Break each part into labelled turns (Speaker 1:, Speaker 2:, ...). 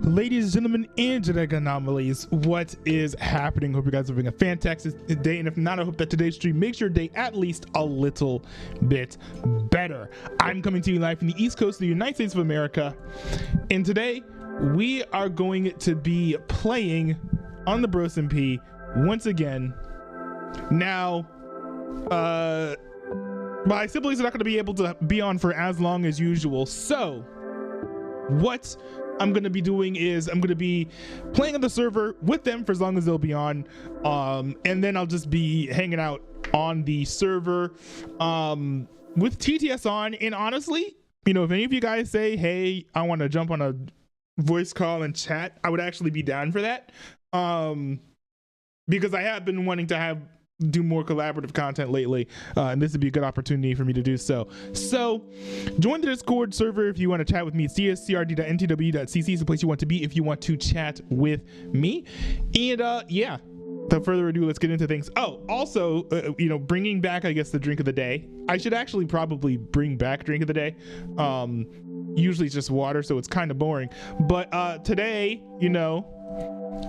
Speaker 1: Ladies, gentlemen, and genetic anomalies, what is happening? Hope you guys are having a fantastic day, and if not, I hope that today's stream makes your day at least a little bit better. I'm coming to you live from the East Coast of the United States of America, and today we are going to be playing on the Bros MP once again. Now, my siblings are not going to be able to be on for as long as usual, so what I'm going to be doing is I'm going to be playing on the server with them for as long as they'll be on, and then I'll just be hanging out on the server with TTS on. And honestly, you know, if any of you guys say, hey, I want to jump on a voice call and chat, I would actually be down for that, because I have been wanting to do more collaborative content lately, and this would be a good opportunity for me to do so. So join the Discord server if you want to chat with me. It's cscrd.ntw.cc is the place you want to be if you want to chat with me. And yeah, without further ado, let's get into things. Oh, also, you know, bringing back, I guess, the drink of the day. I should actually probably bring back drink of the day. Usually it's just water, so it's kind of boring, but today, you know,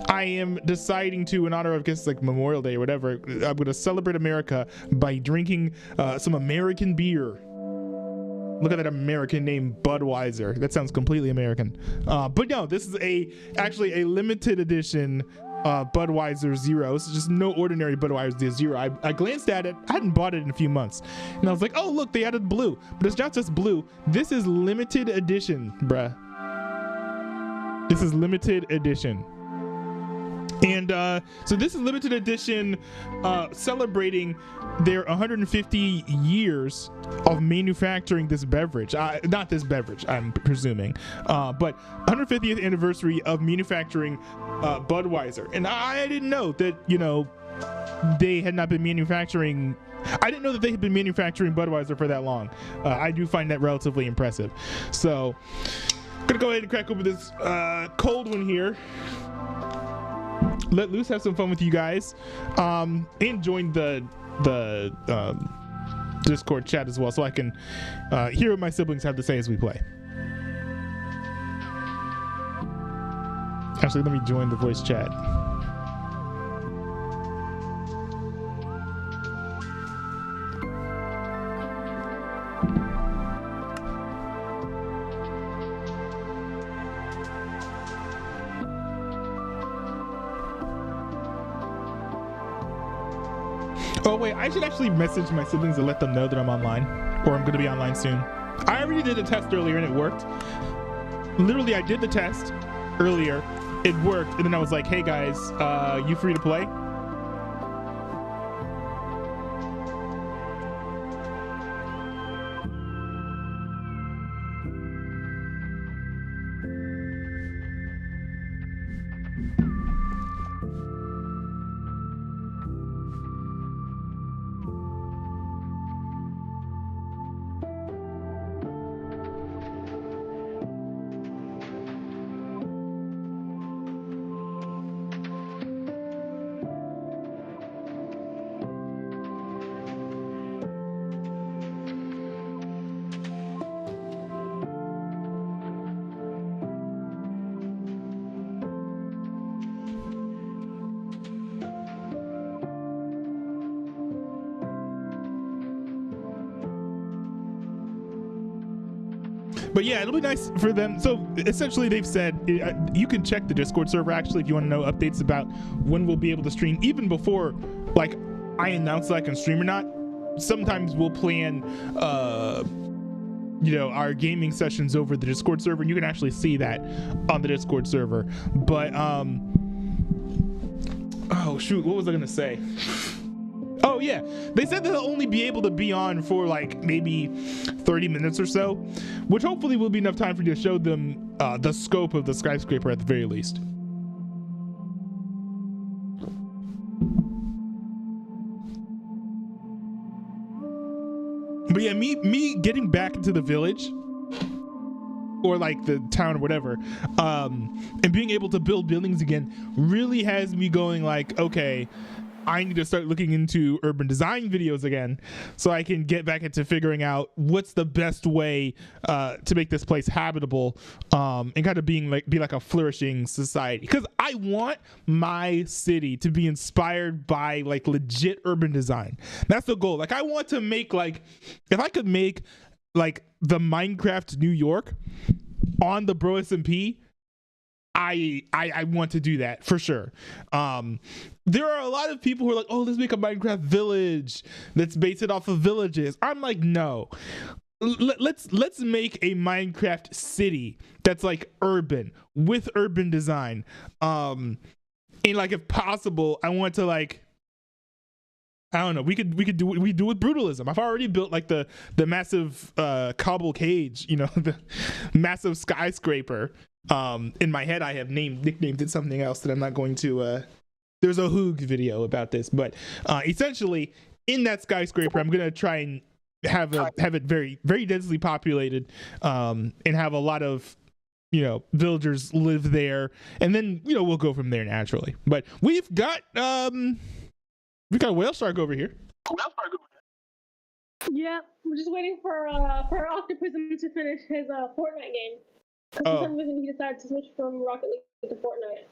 Speaker 1: I am deciding to, in honor of, I guess, like Memorial Day or whatever, I'm going to celebrate America by drinking some American beer. Look at that American name, Budweiser. That sounds completely American. But no, this is actually a limited edition Budweiser Zero. It's just no ordinary Budweiser Zero. I glanced at it. I hadn't bought it in a few months, and I was like, oh look, they added blue. But it's not just blue. This is limited edition, bruh. This is limited edition. And so this is limited edition, celebrating their 150 years of manufacturing this beverage. Not this beverage, I'm presuming, but 150th anniversary of manufacturing Budweiser. And I didn't know that, you know, they had not been manufacturing. I didn't know that they had been manufacturing Budweiser for that long. I do find that relatively impressive. So I'm gonna go ahead and crack open this cold one here. Let loose, have some fun with you guys, and join the Discord chat as well, so I can hear what my siblings have to say as we play. Actually, let me join the voice chat. Oh wait, I should actually message my siblings to let them know that I'm online, or I'm going to be online soon. I already did a test earlier and it worked. Literally, I did the test earlier, it worked, and then I was like, hey guys, you free to play? But yeah, it'll be nice for them. So essentially they've said you can check the Discord server actually if you want to know updates about when we'll be able to stream, even before like I announce that I can stream or not. Sometimes we'll plan you know, our gaming sessions over the Discord server, and you can actually see that on the Discord server. But oh shoot, what was I gonna say? Oh yeah, they said they'll only be able to be on for like maybe 30 minutes or so, which hopefully will be enough time for you to show them the scope of the skyscraper at the very least. But yeah, me getting back into the village or like the town or whatever, and being able to build buildings again really has me going like, okay, I need to start looking into urban design videos again so I can get back into figuring out what's the best way to make this place habitable, and kind of be like a flourishing society, because I want my city to be inspired by like legit urban design. That's the goal. Like I want to make, like, if I could make like the Minecraft New York on the Bro SMP, I want to do that for sure. There are a lot of people who are like, oh, let's make a Minecraft village that's based it off of villages. I'm like, no. Let's make a Minecraft city that's like urban with urban design. And like, if possible, I want to, like, I don't know, we do with brutalism. I've already built like the massive cobble cage, you know, the massive skyscraper. In my head I have nicknamed it something else that I'm not going to there's a Hoog video about this, but essentially in that skyscraper I'm gonna try and have it very, very densely populated, and have a lot of, you know, villagers live there, and then, you know, we'll go from there naturally. But we've got Whale Shark over here.
Speaker 2: Yeah, we're just waiting for Octoprism to finish his Fortnite game. For some reason, he decided to switch from Rocket League to Fortnite.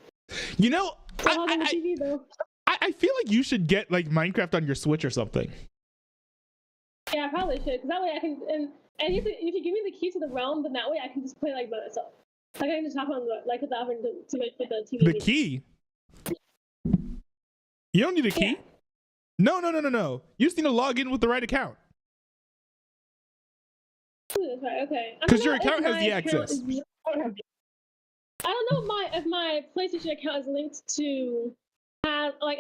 Speaker 1: You know,
Speaker 2: TV, though.
Speaker 1: I feel like you should get like Minecraft on your Switch or something.
Speaker 2: Yeah, I probably should, because that way I can. And if you give me the key to the realm, then that way I can just play like by myself. Like I can just hop on the without having to wait for the TV.
Speaker 1: The key? You don't need a key. Yeah. No. You just need to log in with the right account.
Speaker 2: That's right. Okay.
Speaker 1: Because your account has the access.
Speaker 2: I don't know if my PlayStation account is linked to have like.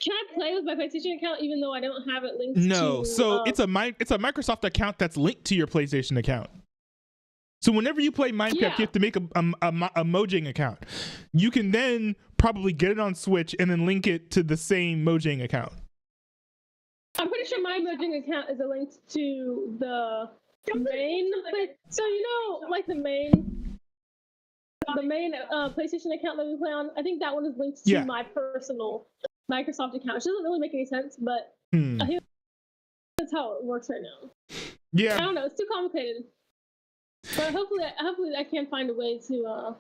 Speaker 2: Can I play with my PlayStation account even though I don't have it linked?
Speaker 1: No. So it's a Microsoft account that's linked to your PlayStation account. So whenever you play Minecraft, you have to make a Mojang account. You can then probably get it on Switch and then link it to the same Mojang account.
Speaker 2: I'm pretty sure my Mojang account is linked to the main. So you know, like the main PlayStation account that we play on. I think that one is linked to my personal Microsoft account. Which doesn't really make any sense, but I think that's how it works right now.
Speaker 1: Yeah.
Speaker 2: I don't know. It's too complicated. But hopefully I can find a way to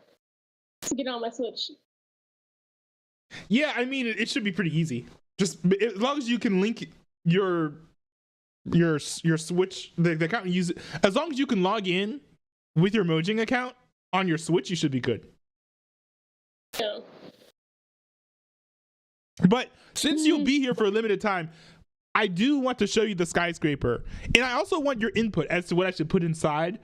Speaker 2: get on my Switch.
Speaker 1: Yeah, I mean it should be pretty easy. Just as long as you can link your Switch, the account you use, as long as you can log in with your Mojang account on your Switch, you should be good.
Speaker 2: Yeah.
Speaker 1: But since you'll be here for a limited time, I do want to show you the skyscraper, and I also want your input as to what I should put inside.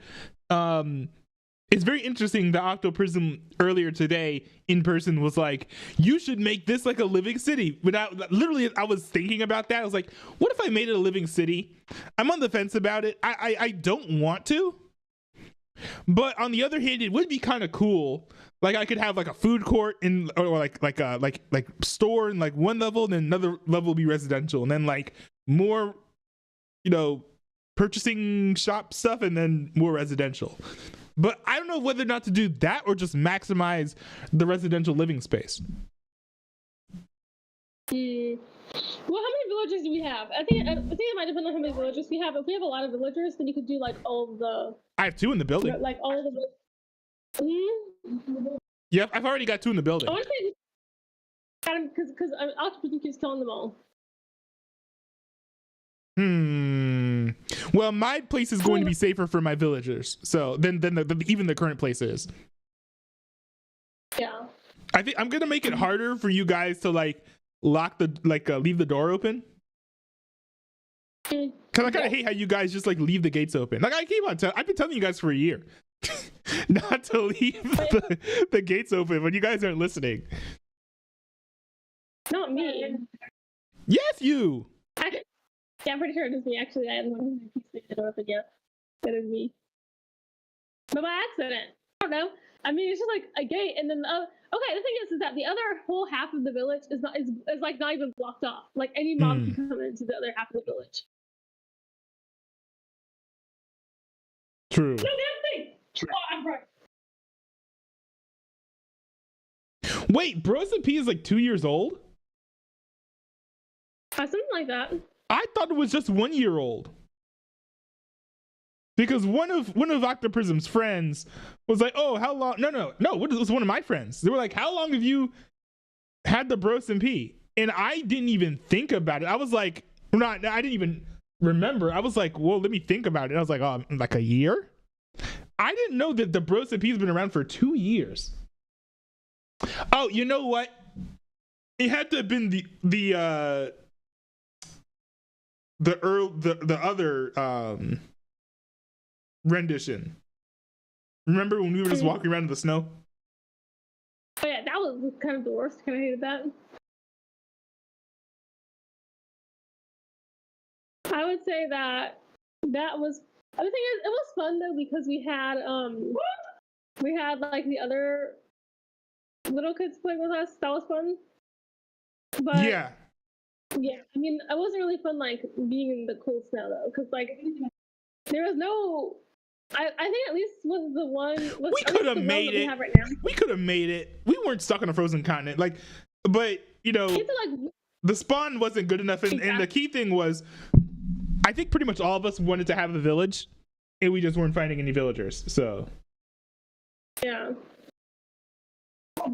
Speaker 1: It's very interesting that Octoprism earlier today in person was like, you should make this like a living city. Literally, I was thinking about that. I was like, what if I made it a living city? I'm on the fence about it. I don't want to. But on the other hand, it would be kind of cool. Like I could have like a food court or like store in like one level, and then another level be residential, and then like more, you know, purchasing shop stuff, and then more residential. But I don't know whether or not to do that or just maximize the residential living space.
Speaker 2: Well, how many villagers do we have? I think it might depend on how many villagers we have. If we have a lot of villagers, then you could do like all of the.
Speaker 1: I have 2 in the building.
Speaker 2: Like all of the.
Speaker 1: Yep, I've already got 2 in the building.
Speaker 2: I want to say because Octopus keeps killing them all.
Speaker 1: Well, my place is going to be safer for my villagers, so than even the current place is.
Speaker 2: Yeah.
Speaker 1: I think I'm gonna make it harder for you guys to like lock the leave the door open. Cause I kind of hate how you guys just like leave the gates open. Like I've been telling you guys for a year not to leave the gates open when you guys aren't listening.
Speaker 2: Not me.
Speaker 1: Yes, you.
Speaker 2: Yeah, I'm pretty sure it is me. Actually, I am the one who keeps the door open. Yeah, that is me. But by accident. I don't know. I mean, it's just like a gate, and then okay. The thing is that the other whole half of the village is like not even blocked off. Like any mob can come into the other half of the village.
Speaker 1: True.
Speaker 2: No damn thing. Oh, I'm right.
Speaker 1: Wait, Bros and P is like 2 years old?
Speaker 2: Something like that.
Speaker 1: I thought it was just 1 year old. Because one of Octoprism's friends was like, "Oh, how long?" No. It was one of my friends. They were like, "How long have you had the Bros and P?" And I didn't even think about it. I was like, I didn't even remember. I was like, "Well, let me think about it." I was like, "Oh, like a year?" I didn't know that the Bros and P has been around for 2 years. Oh, you know what? It had to have been the other rendition. Remember when we were just walking around in the snow?
Speaker 2: Oh yeah, that was kind of the worst. Kind of hated that. I would say that was. The thing is, it was fun though because we had like the other little kids playing with us. That was fun. But
Speaker 1: yeah,
Speaker 2: I mean, it wasn't really fun like being in the cold snow though, because like there was no. I think at least was the one.
Speaker 1: We could have made it.
Speaker 2: Right now.
Speaker 1: We could have made it. We weren't stuck on a frozen continent, like, but you know, the spawn wasn't good enough, and the key thing was, I think pretty much all of us wanted to have a village, and we just weren't finding any villagers. So
Speaker 2: yeah, it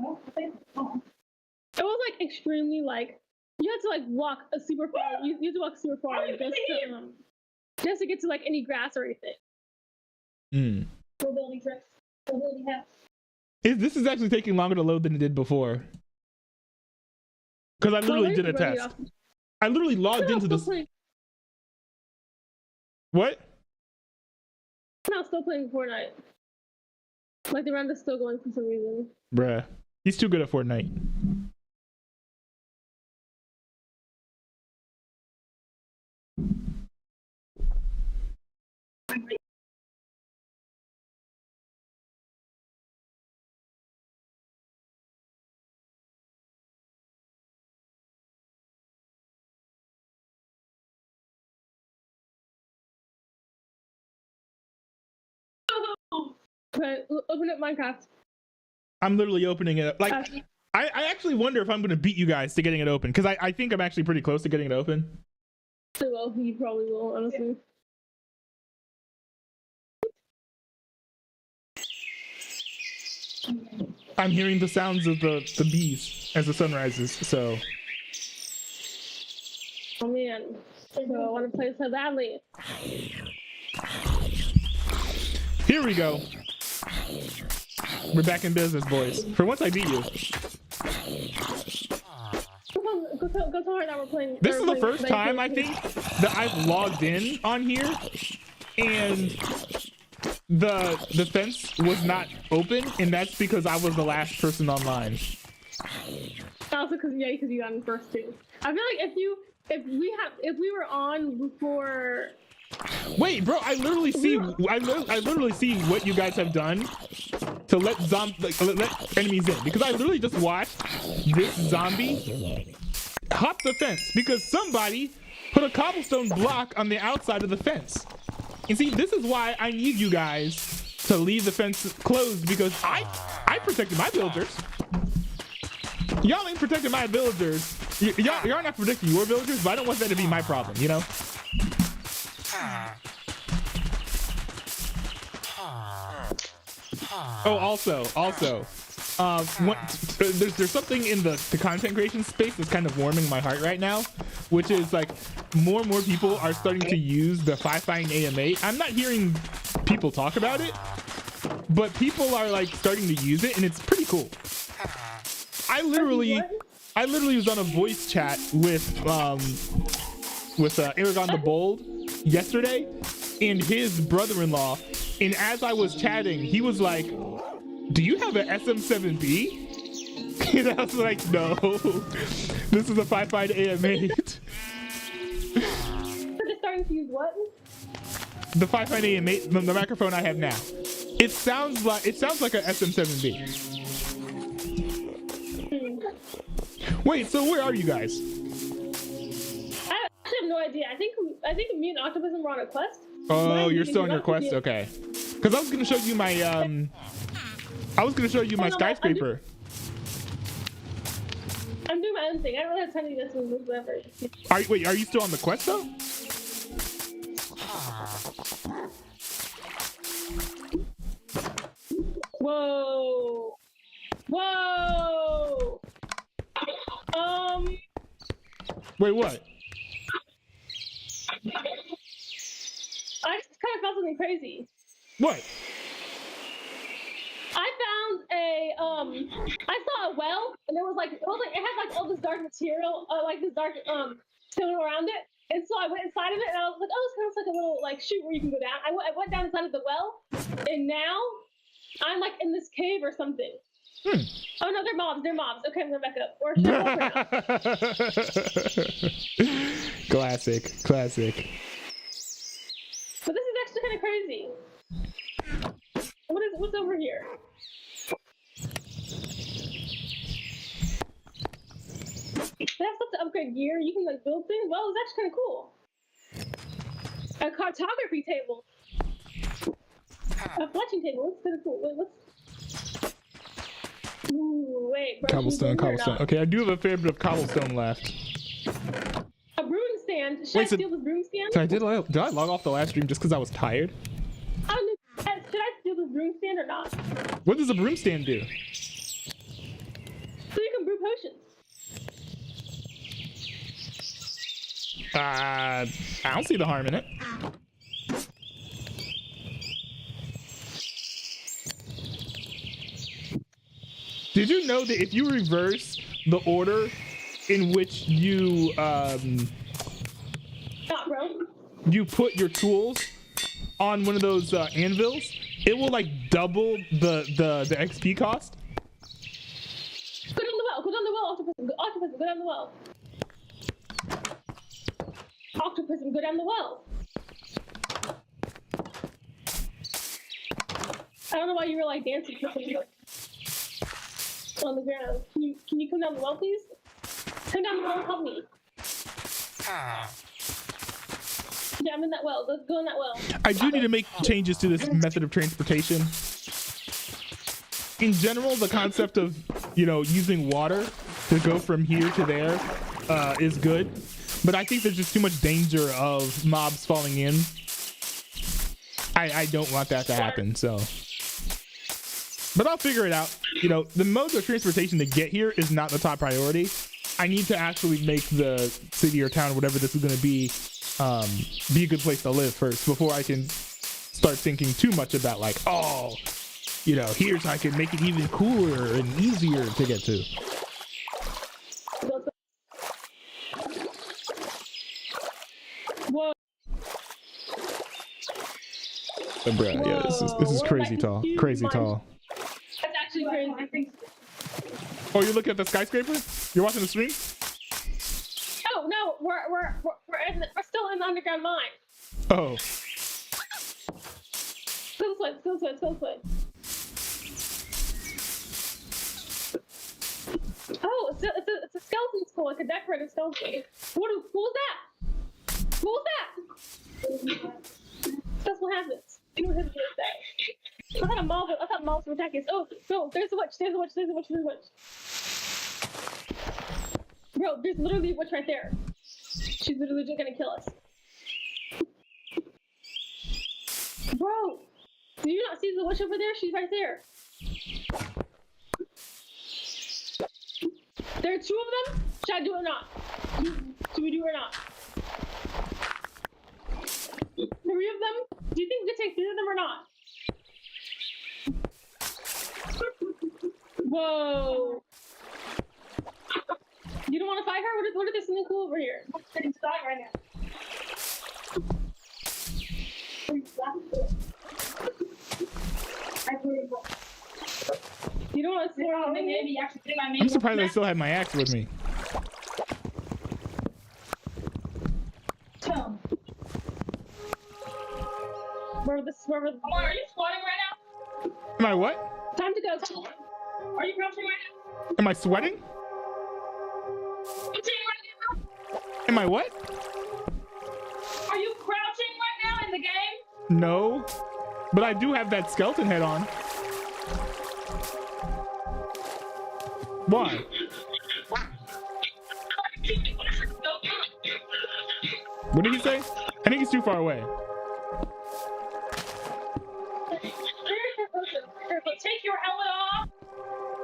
Speaker 2: was like extremely like you had to like walk a super far. You had to walk super far just to get to like any grass or anything.
Speaker 1: This is actually taking longer to load than it did before. Because I literally did a test. I literally logged into this. What?
Speaker 2: I'm not still playing Fortnite. Like the round is still going for some reason.
Speaker 1: Bruh. He's too good at Fortnite.
Speaker 2: Okay, open up Minecraft.
Speaker 1: I'm literally opening it up. Like, I actually wonder if I'm going to beat you guys to getting it open. Because I think I'm actually pretty close to getting it open.
Speaker 2: Well, you probably will, honestly.
Speaker 1: I'm hearing the sounds of the bees as the sun rises, so.
Speaker 2: Oh man. So I want to play so badly.
Speaker 1: Here we go. We're back in business, boys. For once I beat you.
Speaker 2: Go tell her that we're playing.
Speaker 1: This is the first time, I think, that I've logged in on here and the fence was not open, and that's because I was the last person online.
Speaker 2: Also because you got in first too. I feel like if we were on before.
Speaker 1: Wait, bro! I literally see what you guys have done to let enemies in, because I literally just watched this zombie hop the fence because somebody put a cobblestone block on the outside of the fence. And see, this is why I need you guys to leave the fence closed, because I protected my villagers. Y'all ain't protecting my villagers. Y'all not protecting your villagers, but I don't want that to be my problem, you know? Oh, also, there's something in the content creation space that's kind of warming my heart right now, which is like more and more people are starting to use the Fi-Fi and AMA. I'm not hearing people talk about it, but people are like starting to use it, and it's pretty cool. I literally was on a voice chat with Aragon the Bold yesterday and his brother-in-law, and as I was chatting, he was like, "Do you have an SM7B?" And I was like, "No, this is a Fi-Fi AMA."
Speaker 2: They're starting to use what?
Speaker 1: The Fi-Fi AMA, the microphone I have now. It sounds like an SM7B. Wait, so where are you guys?
Speaker 2: I actually have no idea. I think me and Octopus were on a quest.
Speaker 1: Oh, you're still on your quest? Okay. Because I was gonna show you my skyscraper.
Speaker 2: I'm doing my own thing. I don't really have time to do this with whatever.
Speaker 1: Wait, are you still on the quest though?
Speaker 2: Whoa. Whoa.
Speaker 1: Wait, what?
Speaker 2: I just kind of felt something crazy.
Speaker 1: What?
Speaker 2: I found a I saw a well, and it had like all this dark material, like this dark stone around it. And so I went inside of it, and I was like, oh, this kind of like a little like chute where you can go down. I went down inside of the well, and now I'm like in this cave or something. Oh no, they're mobs. They're mobs. Okay, I'm going back up. Or
Speaker 1: Classic.
Speaker 2: But this is actually kind of crazy. What's over here? They have stuff to upgrade gear. You can like build things. Well, it's actually kind of cool. A cartography table. A fletching table. That's kind of cool. Wait, what's? Ooh, wait. Bro,
Speaker 1: Cobblestone. Okay, I do have a fair bit of cobblestone left.
Speaker 2: A broom stand. Should I steal this broom stand?
Speaker 1: So did I log off the last stream just because I was tired?
Speaker 2: Should I steal this broom stand or not?
Speaker 1: What does a broom stand do?
Speaker 2: So you can brew potions.
Speaker 1: I don't see the harm in it. Did you know that if you reverse the order in which you you put your tools on one of those anvils, it will like double the XP cost?
Speaker 2: Go down the well, Octopus, go down the well. Octopus, go down the well. I don't know why you were like dancing on the ground. Can you come down the well, please? Come down the well and help me. Yeah, I'm in that well. Let's go in that well.
Speaker 1: I do need to make changes to this method of transportation. In general, the concept of, using water to go from here to there is good. But I think there's just too much danger of mobs falling in. I don't want that to happen, so. But I'll figure it out. The mode of transportation to get here is not the top priority. I need to actually make the city or town, whatever this is going to be a good place to live first before I can start thinking too much about like, here's how I can make it even cooler and easier to get to.
Speaker 2: Whoa.
Speaker 1: But bruh, yeah, this is crazy tall. Crazy tall.
Speaker 2: That's actually crazy.
Speaker 1: Oh, you're looking at the skyscraper? You're watching the stream?
Speaker 2: Oh no, we're still in the underground mine.
Speaker 1: Oh.
Speaker 2: Still switch. Oh, it's a skeleton skull, like a decorative skeleton. What was that? What was that? That's what happens. You know what happens with that. I thought mobs were attacking us. Oh, no, there's a witch. Bro, there's literally a witch right there. She's literally just gonna kill us. Bro, do you not see the witch over there? She's right there. There are two of them? Should I do it or not? Should we do it or not? 3 of them? Do you think we can take 3 of them or not? Whoa. You don't want to fight her? What if there's something cool over here? I'm sitting stuck right now. You don't want to see her? Maybe actually
Speaker 1: I'm surprised I still had my axe with me.
Speaker 2: Are you squatting right now?
Speaker 1: Am I what?
Speaker 2: Time to go. Are you crouching right now?
Speaker 1: Am I sweating? Am I what?
Speaker 2: Are you crouching right now in the game?
Speaker 1: No, but I do have that skeleton head on. Why? What did he say? I think he's too far away.
Speaker 2: Take your helmet off.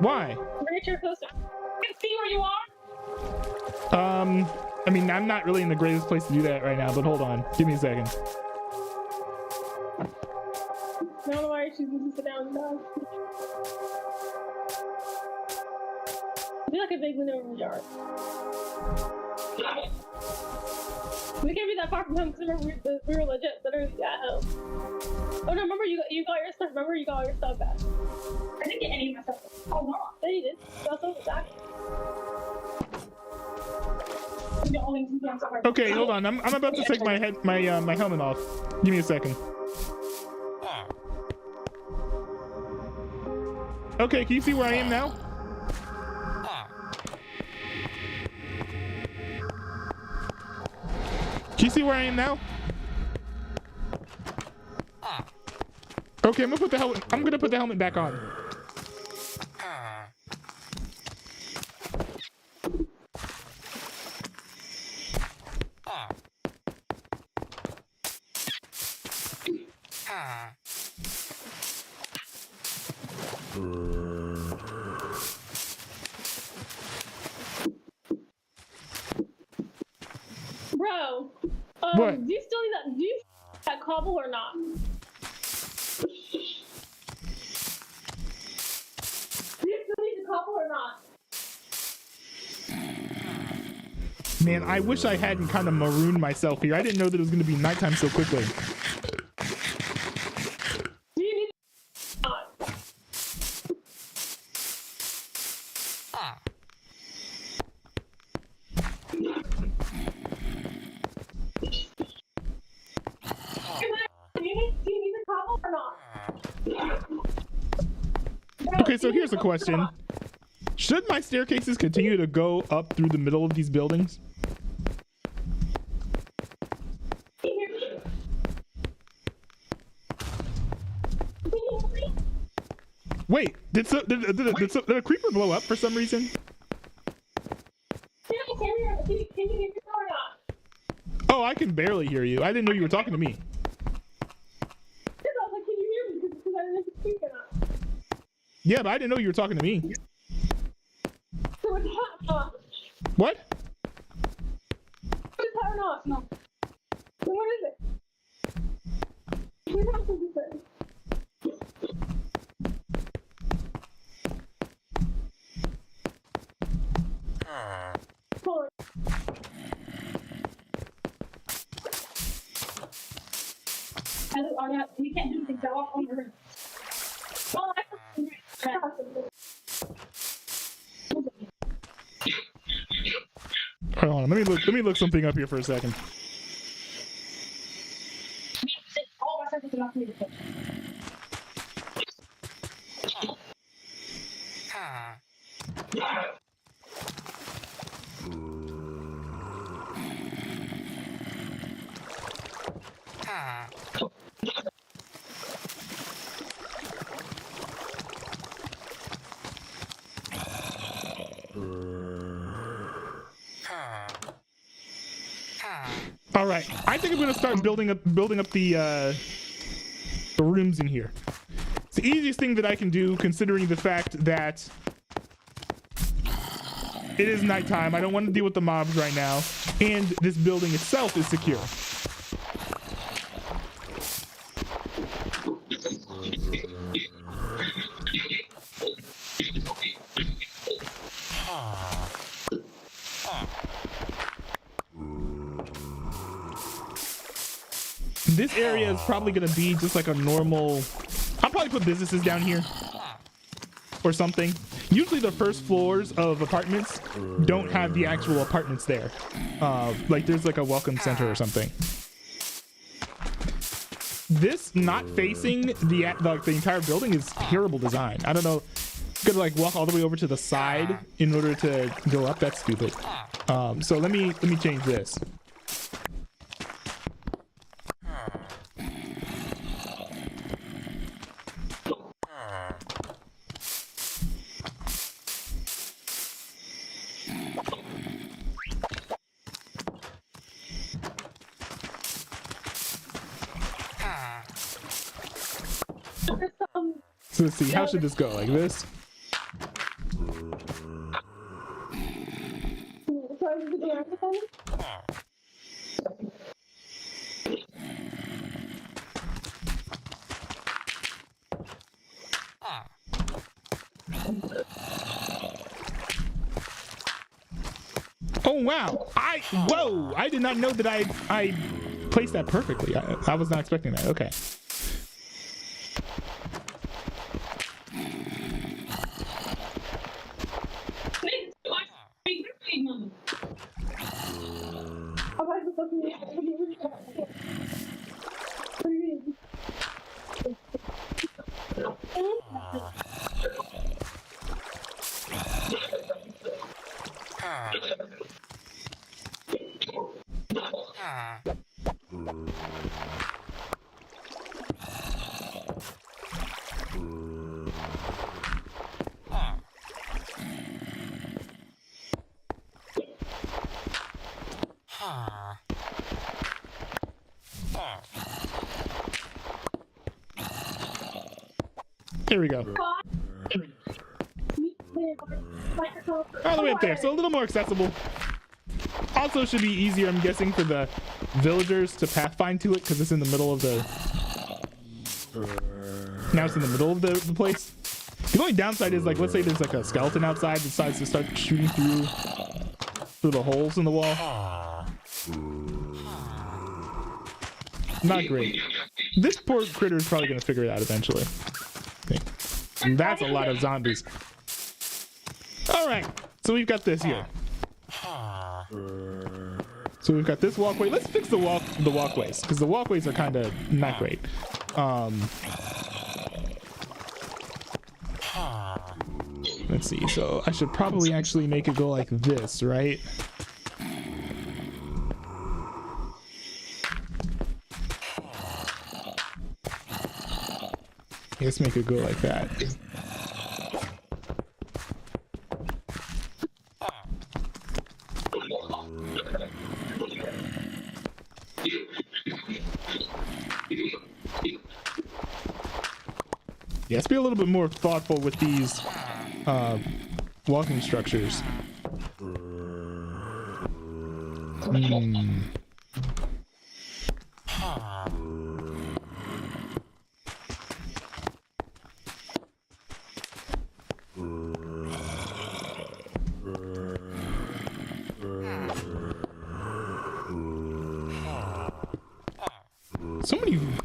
Speaker 1: Why?
Speaker 2: Bring it to your closer. I can see where you are.
Speaker 1: I mean, I'm not really in the greatest place to do that right now, but hold on. Give me a second.
Speaker 2: I don't know why she's going to sit down now. I feel like a big window in the yard. We can't be that far from home because remember we were legit literally at home. Oh no, remember you got your stuff. Remember you got all your stuff back. I didn't get any of my stuff. Oh no, yeah, you did. You got stuff back.
Speaker 1: Okay, hold on. I'm about to take my helmet off. Give me a second. Okay, can you see where I am now? Can you see where I am now? Okay, I'm gonna put the helmet back on.
Speaker 2: Bro,
Speaker 1: what?
Speaker 2: Do you still need that? Do you that cobble or not? Do you still need the cobble or not?
Speaker 1: Man, I wish I hadn't kind of marooned myself here. I didn't know that it was going to be nighttime so quickly.
Speaker 2: Do you need Do you need the cobble or not?
Speaker 1: Okay, so here's a question. Should my staircases continue to go up through the middle of these buildings?
Speaker 2: Can you hear me?
Speaker 1: Wait, did a creeper blow up for some reason?
Speaker 2: Can you hear me or not?
Speaker 1: Oh, I can barely hear you. I didn't know you were talking to me.
Speaker 2: Because I was like, can you hear me? Because I didn't know if you speak or not.
Speaker 1: Yeah, but I didn't know you were talking to me.
Speaker 2: So it's hot off.
Speaker 1: What?
Speaker 2: It's hot or off? No. So what is it? What house is this in? Hold on. We can't do things. I walk on the room. Oh,
Speaker 1: Hold on, let me look something up here for a second.
Speaker 2: all my circles are not needed.
Speaker 1: All right, I think I'm gonna start building up the rooms in here. It's the easiest thing that I can do, considering the fact that it is nighttime. I don't want to deal with the mobs right now, and this building itself is secure. This area is probably gonna be just like a normal. I'll probably put businesses down here or something. Usually the first floors of apartments don't have the actual apartments there. Like there's like a welcome center or something. This not facing the entire building is terrible design. I don't know. Gotta like walk all the way over to the side in order to go up. That's stupid. So let me change this. So let's see, how should this go? Like this? Oh wow! Whoa! I did not know that I placed that perfectly. I was not expecting that. Okay. There we go. All the way up there, so a little more accessible. Also should be easier, I'm guessing, for the villagers to pathfind to it because it's in the middle of the... Now it's in the middle of the place. The only downside is, like, let's say there's like a skeleton outside that decides to start shooting through the holes in the wall. Not great. This poor critter is probably going to figure it out eventually. And that's a lot of zombies. Alright, so we've got this here. So we've got this walkway. Let's fix the walkways, because the walkways are kind of not great. Let's see, so I should probably actually make it go like this, right? Let's make it go like that. Yeah, let's be a little bit more thoughtful with these walking structures.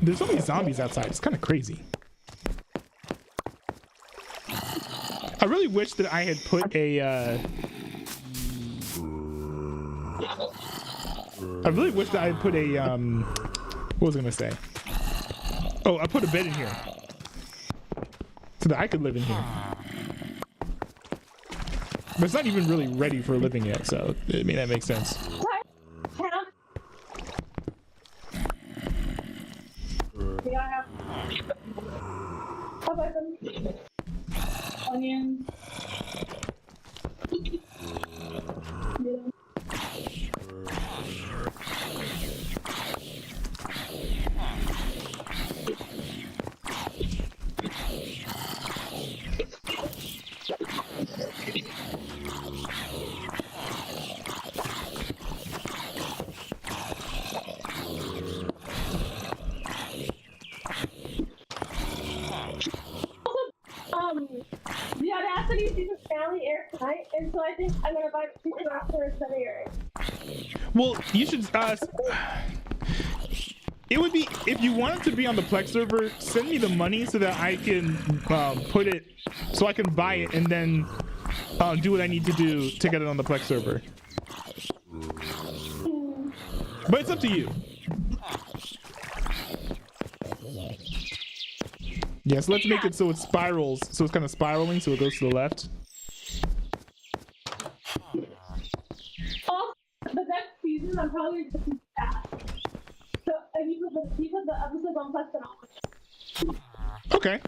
Speaker 1: There's so many zombies outside. It's kind of crazy. I really wish that I had put a what was I gonna say? Oh, I put a bed in here so that I could live in here. But it's not even really ready for living yet, so I mean that makes sense.
Speaker 2: Onions. The audacity to just family air tonight, and so I think I'm gonna buy chicken after instead of airing.
Speaker 1: Well, you should. It would be, if you wanted to be on the Plex server, send me the money so that I can put it, so I can buy it and then do what I need to do to get it on the Plex server. But it's up to you. Yeah, so let's make it so it spirals, so it's kind of spiraling, so it goes to the left.
Speaker 2: Also, the next season, I'm probably just gonna do that. So, and you put the episodes on Plex and all.
Speaker 1: Okay.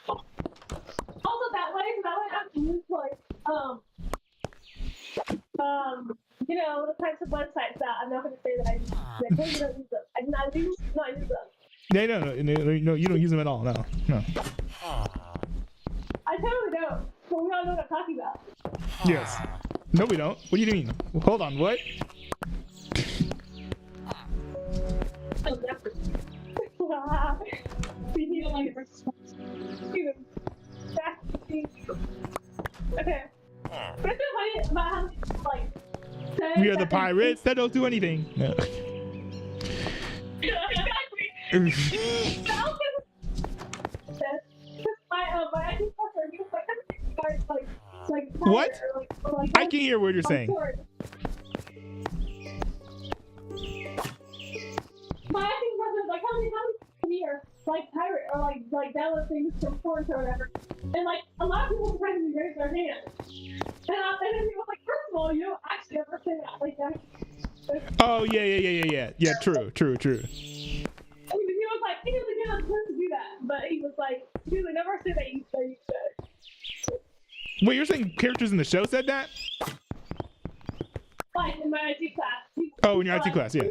Speaker 2: Also, that way I have to use like you know, the types of websites that I'm not gonna say that I use. I don't use them. I do not use them.
Speaker 1: No, you don't use them at all. No.
Speaker 2: I totally don't. But we all know what I'm talking about.
Speaker 1: Yes. No, we don't. What do you mean? Hold on. What?
Speaker 2: Okay. But it's so funny about how like
Speaker 1: We are the pirates that don't do anything. No. What? I can hear what you're saying.
Speaker 2: My acting brother like how many here like pirate or like download things from porn or whatever, and like a lot of people sometimes raise their hand, and then he was like, first of all, you don't actually ever say that like that.
Speaker 1: Oh yeah. True.
Speaker 2: He was like, he doesn't get on to do that, but he was like, never say that you should.
Speaker 1: Wait, you're saying characters in the show said that?
Speaker 2: Like in my IT class.
Speaker 1: Oh, in your IT class, yeah.
Speaker 2: I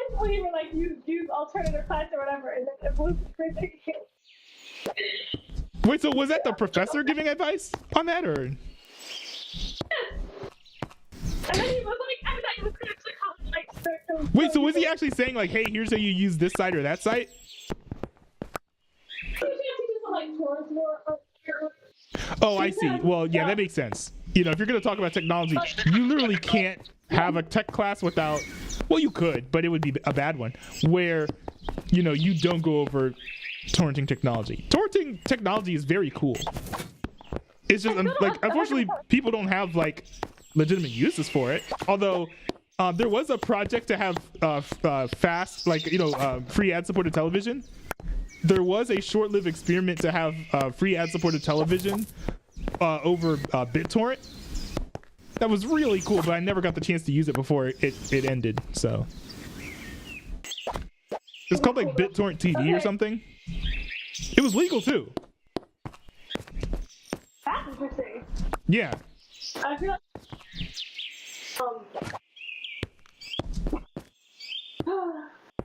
Speaker 2: just when you were like use alternative class or whatever, and then it was crazy.
Speaker 1: Wait, so was that the professor giving advice on that, or?
Speaker 2: Yes. And then he was like, I thought he was actually calling like.
Speaker 1: Wait, so was he actually saying like, hey, here's how you use this site or that site? Oh, I see. Well, yeah, that makes sense. You know, if you're going to talk about technology, you literally can't have a tech class without, well, you could, but it would be a bad one, where, you know, you don't go over torrenting technology. Torrenting technology is very cool. It's just, like, unfortunately, people don't have, like, legitimate uses for it. Although, there was a project to have fast, like, you know, free ad-supported television. There was a short-lived experiment to have free ad-supported television over BitTorrent. That was really cool, but I never got the chance to use it before it ended. So it's called like BitTorrent TV or something. It was legal too.
Speaker 2: That's interesting.
Speaker 1: Yeah.
Speaker 2: I feel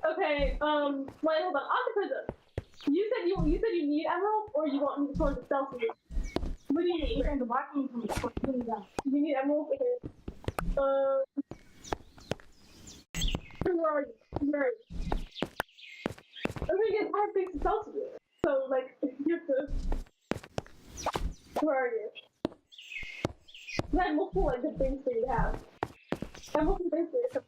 Speaker 2: okay. Wait, hold on. Octopus. You said you need emerald, or you want me to sell to you? What do you need? You're in the marketing from you need emerald? Okay. Where are you? I'm gonna get hard things to sell to you. So, like, you have to. Where are you? I have multiple like good things for you to have. I have multiple things for you to have.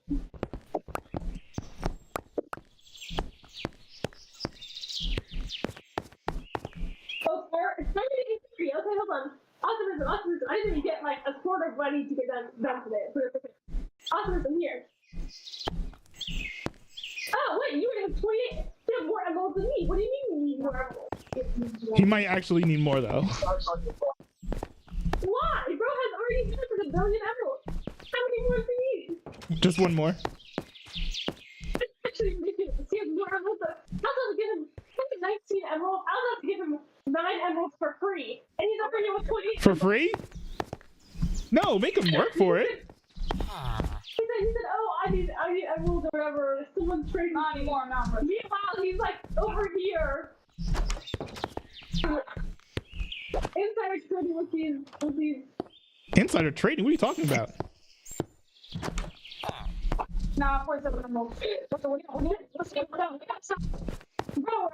Speaker 2: Oh, it's not gonna get free. Okay, hold on. Optimism. I didn't even get like a quarter of what I need to get done today. So it's okay. Optimism here. Oh wait, you have 28. You have more emeralds than me. What do you mean you need more emeralds?
Speaker 1: He might actually need more though.
Speaker 2: Why? Bro has already done 1 billion emeralds. How many more does he need?
Speaker 1: Just one more.
Speaker 2: It's actually ridiculous. He has more emeralds. I'll have to give him 19 emeralds. I'll have to give him 9 emeralds for free. And he's over here with 28.
Speaker 1: For free? No, make him work for it.
Speaker 2: He said, oh, I need emeralds or whatever. Someone's trading me. Anymore, meanwhile, he's like over here. Insider trading with these.
Speaker 1: Insider trading? What are you talking about?
Speaker 2: Nah, 47 emeralds. Bro, where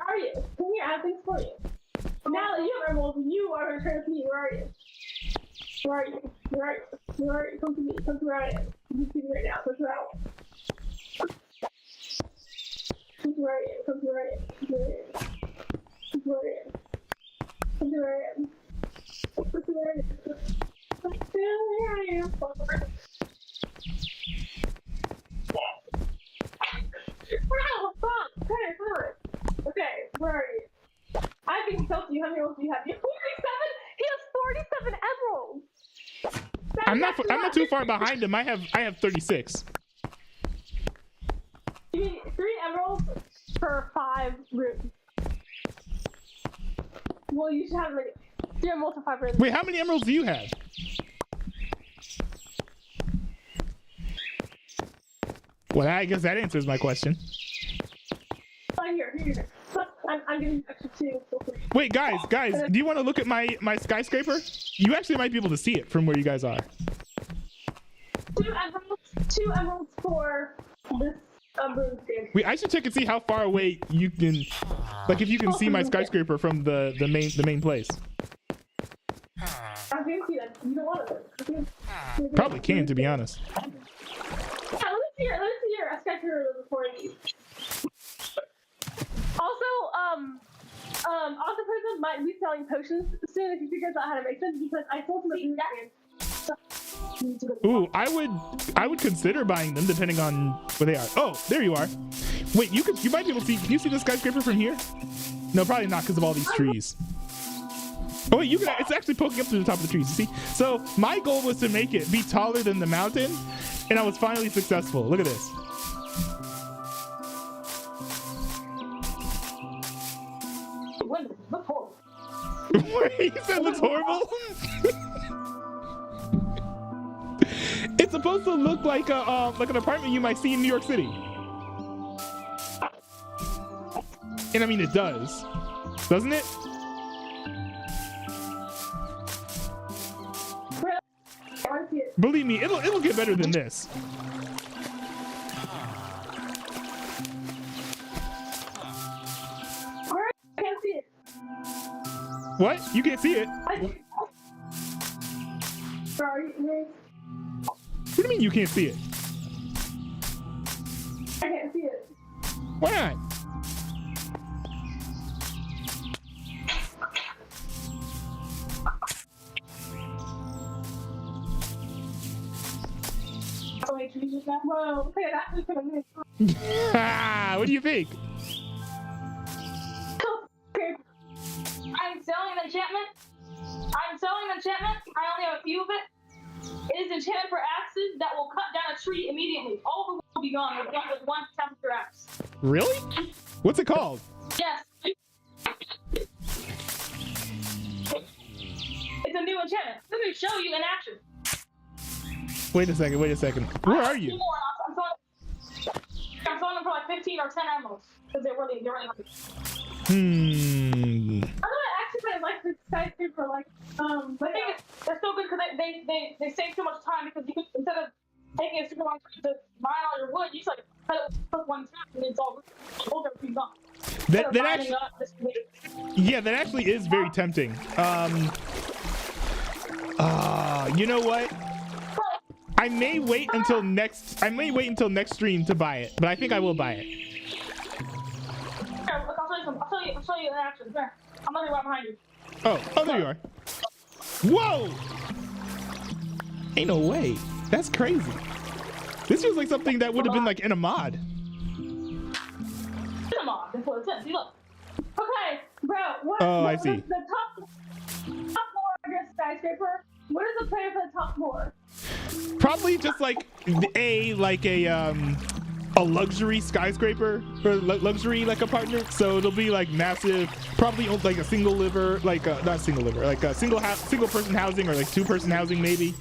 Speaker 2: are you? Come here, I have things for you. Now that you have emeralds, you are going to trade with me. Where are you? Where are you? Where are you? Where are you? Come to me. Come to where I am. You see me right now. Come to where I am. Come to where I am. Come to where I am. Come to where I am. Come to where I am. Come to where I am. Come to where I am. Come to where I am. Wow, stop! Okay, fine. Okay, where are you? I think so. You how many emeralds do you have? You have 47? He has 47 emeralds!
Speaker 1: I'm not too far behind him. I have 36.
Speaker 2: You need 3 emeralds for 5 rooms. Well, you should have like 3 emeralds for 5 rooms.
Speaker 1: Wait, how many emeralds do you have? Well, I guess that answers my question.
Speaker 2: give you extra 2 for free.
Speaker 1: Wait, guys, do you want to look at my skyscraper? You actually might be able to see it from where you guys are.
Speaker 2: 2 emeralds for this room stage.
Speaker 1: Wait, I should check and see how far away you can, like, if you can see my skyscraper from the main place.
Speaker 2: I can see that. You don't want it.
Speaker 1: Probably can, to be honest.
Speaker 2: Yeah, let me see your skyscraper before you. Also, person might be selling potions soon if you figure out how to make them, because I told him to do that.
Speaker 1: Ooh, I would consider buying them depending on where they are. Oh, there you are. Wait, you might be able to see. Can you see the skyscraper from here? No, probably not because of all these trees. Oh wait, it's actually poking up to the top of the trees. You see? So my goal was to make it be taller than the mountain, and I was finally successful. Look at this. Wait, you said it looks horrible? It's supposed to look like an apartment you might see in New York City. And I mean, it does. Doesn't it? Believe me, it'll get better than this.
Speaker 2: I can't see it.
Speaker 1: What? You can't see it?
Speaker 2: Sorry.
Speaker 1: What do you mean you can't see it?
Speaker 2: I can't see it.
Speaker 1: Why not?
Speaker 2: Whoa, okay, that's just gonna
Speaker 1: What do you think?
Speaker 3: I'm selling an enchantment. I only have a few of it. It is enchantment for axes that will cut down a tree immediately. All of them will be gone with one temperature axe.
Speaker 1: Really? What's it called?
Speaker 3: Yes. It's a new enchantment. Let me show you in action.
Speaker 1: Wait a second. Where are you?
Speaker 3: I'm selling them for like 15 or 10 emeralds because they're really hard.
Speaker 2: I actually like this skyscraper, like,
Speaker 3: but I think they're so good because they save so much time, because you could, instead of taking a super long time to mine all your wood, you just like cut it with one time and it's all everything's gone.
Speaker 1: That actually is very tempting. You know what? I may wait until next stream to buy it, but I think I will buy it.
Speaker 3: Here, look, I'll show you in action. Here, I'm gonna be right behind you.
Speaker 1: Oh, there you are. Whoa! Ain't no way. That's crazy. This feels like something that would have been like in a mod.
Speaker 3: It's a mod. That's what it says. See, look.
Speaker 2: okay, bro.
Speaker 1: I see.
Speaker 2: The top floor of your skyscraper. What is the plan for the top floor?
Speaker 1: Probably just like a luxury skyscraper or luxury like apartment. So it'll be like massive, probably like a single liver, like not single liver, like a single person housing or like 2-person housing maybe.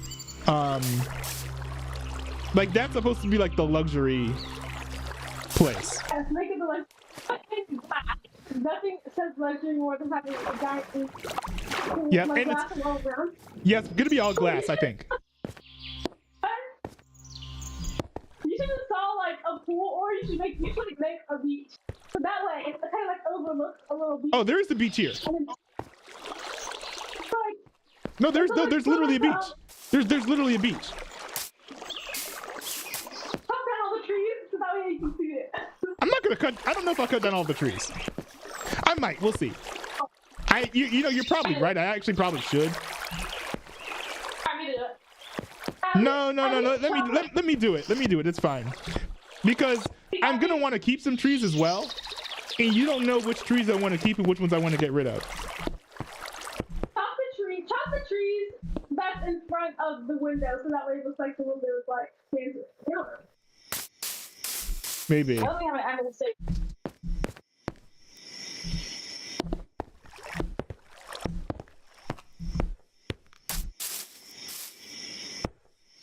Speaker 1: Like that's supposed to be like the luxury place.
Speaker 2: Yes, make it like nothing says luxury more than having a giant.
Speaker 1: Yeah,
Speaker 2: like
Speaker 1: and
Speaker 2: glass all around.
Speaker 1: yeah, it's gonna be all glass, I think.
Speaker 2: You should install like a pool, or you should make a beach. So that way, it kind of like overlooks a little beach.
Speaker 1: Oh, there is the beach here.
Speaker 2: And then,
Speaker 1: No, there's literally a beach. There's literally a beach.
Speaker 2: cut down all the trees so that way you can see it.
Speaker 1: I'm not gonna cut. I don't know if I'll cut down all the trees. I might. We'll see. You know, you're probably right. I actually probably should.
Speaker 3: I need it.
Speaker 1: No. Let me do it. Let me do it. It's fine. Because I'm gonna want to keep some trees as well, and you don't know which trees I want to keep and which ones I want to get rid of.
Speaker 2: Chop the trees that's in front of the window, so that way it looks like the window is like fancy.
Speaker 1: Maybe.
Speaker 3: I don't think I have an animal safe.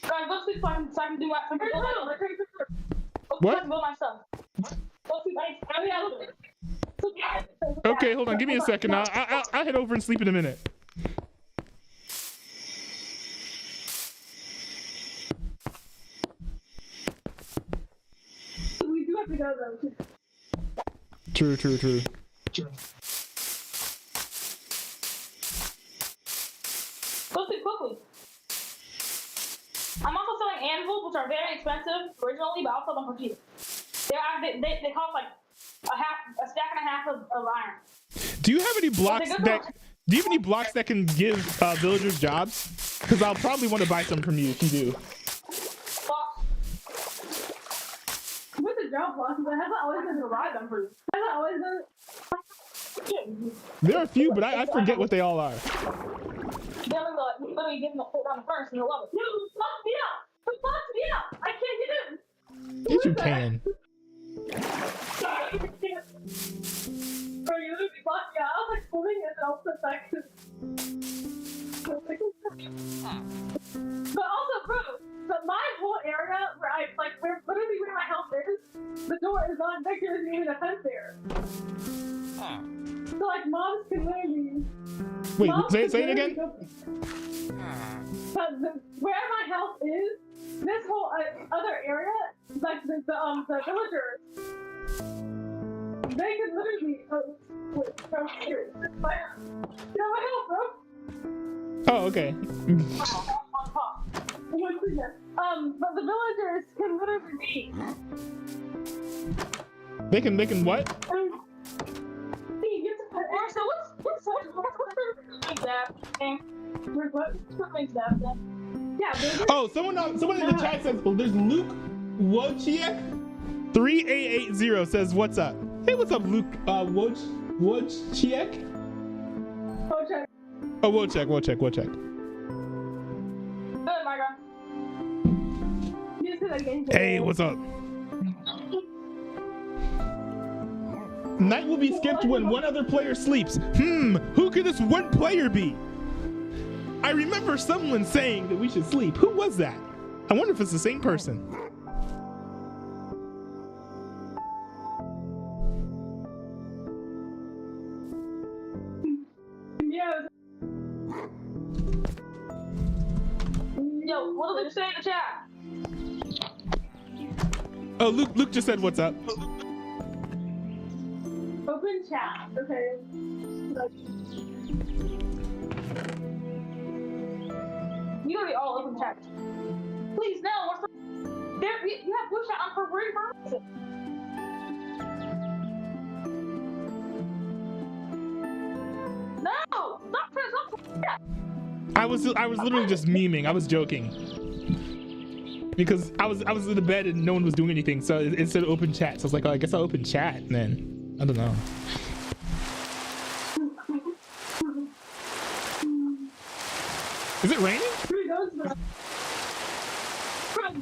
Speaker 3: Guys, let's see so I can do my something.
Speaker 1: What?
Speaker 3: Build my stuff. Let's see. Oh yeah, look.
Speaker 1: Okay, hold on. Give me a second. I'll head over and sleep in a minute.
Speaker 2: We do have to go though.
Speaker 1: True.
Speaker 3: Quickly. I'm also selling anvils, which are very expensive originally, but I'll sell them for cheap. They cost like a stack and a half of iron.
Speaker 1: Do you have any blocks that can give villagers jobs? Because I'll probably want to buy some from you if you do.
Speaker 2: With the job blocks, I haven't always been to ride them for you. I haven't always been.
Speaker 1: There are a few, but I forget what they all are.
Speaker 3: They're literally giving the hold on the furnace and they'll love it. No, lock me out! Lock me out! I can't get in!
Speaker 1: Yes, you can.
Speaker 2: Bro, you literally blocked me out. I was like swimming and then I'll put back to. But also, bro, but my whole area where literally where my house is, the door is on. There isn't even a fence there. So like moms can literally.
Speaker 1: Wait, say it again?
Speaker 2: But where my house is, this whole other area, like the villagers, they could literally. Wait, bro, here. You know my house, bro.
Speaker 1: Oh, okay.
Speaker 2: But the villagers can literally be.
Speaker 1: They can what?
Speaker 3: So what's that thing? What makes that thing?
Speaker 2: Yeah.
Speaker 1: Oh, someone in the chat says, well, there's Luke Wojciech 3880 says, what's up? Hey, what's up, Luke Wojciech? Oh, Wojciech.
Speaker 3: Good, Margo.
Speaker 1: Hey, what's up? Night will be skipped when one other player sleeps. Who could this one player be? I remember someone saying that we should sleep. Who was that? I wonder if it's the same person.
Speaker 3: Yo, what did they say in the chat?
Speaker 1: Oh, Luke just said, what's up?
Speaker 2: Open chat. Okay.
Speaker 3: You gotta be all open chat. Please, no. You have blue chat on for reason. No! Stop chat.
Speaker 1: I was literally just memeing. I was joking. Because I was in the bed and no one was doing anything, so it said open chat. So I was like, oh, I guess I'll open chat and then. I don't know. Is it raining?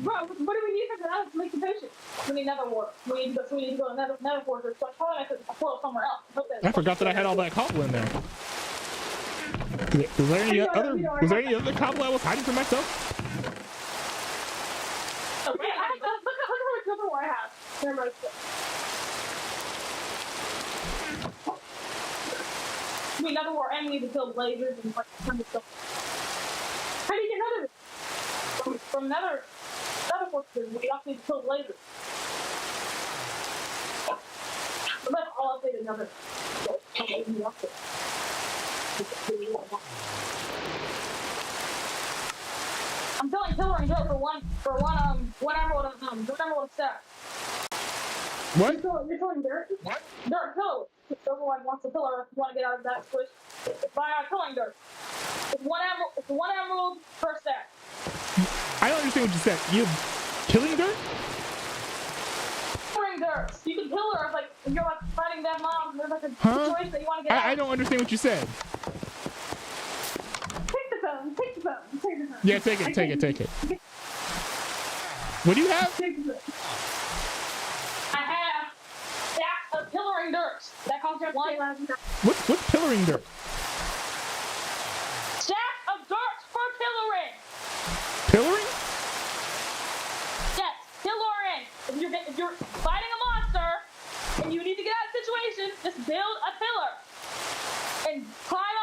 Speaker 2: Bro, what do we need for that to make the potion?
Speaker 3: We need another war. We need to go to another fortress. So I probably I could pull it somewhere else.
Speaker 1: I forgot that I had all that cobble in there. Was there any other cobble I was hiding from myself?
Speaker 2: Look how much other war I have. Never mind.
Speaker 3: We need another war and we need to kill blazers and like tons of stuff.
Speaker 2: How do you get another?
Speaker 3: From another fortress, we also need to kill blazers. But that's all I'll say to another. I'm selling pillar and dirt for one emerald stack.
Speaker 1: What?
Speaker 2: You're selling dirt?
Speaker 3: What? Dirt, pillar. If everyone wants a pillar, if you want to get out of that squish, buy killing dirt. It's one emerald per stack.
Speaker 1: I don't understand what you said. You killing dirt?
Speaker 3: Killing dirt. You can kill her if like if you're like fighting that mom and there's like a situation that you want to get out.
Speaker 1: I don't understand what you said.
Speaker 2: Take the phone.
Speaker 1: Yeah, take it. What do you have?
Speaker 2: Take the phone.
Speaker 3: I have stacks of pillaring dirt. That costs just one.
Speaker 1: What's pillaring dirt?
Speaker 3: Stack of dirt for pillaring.
Speaker 1: Pillaring?
Speaker 3: Yes, pillaring. If you're fighting a monster and you need to get out of the situation, just build a pillar.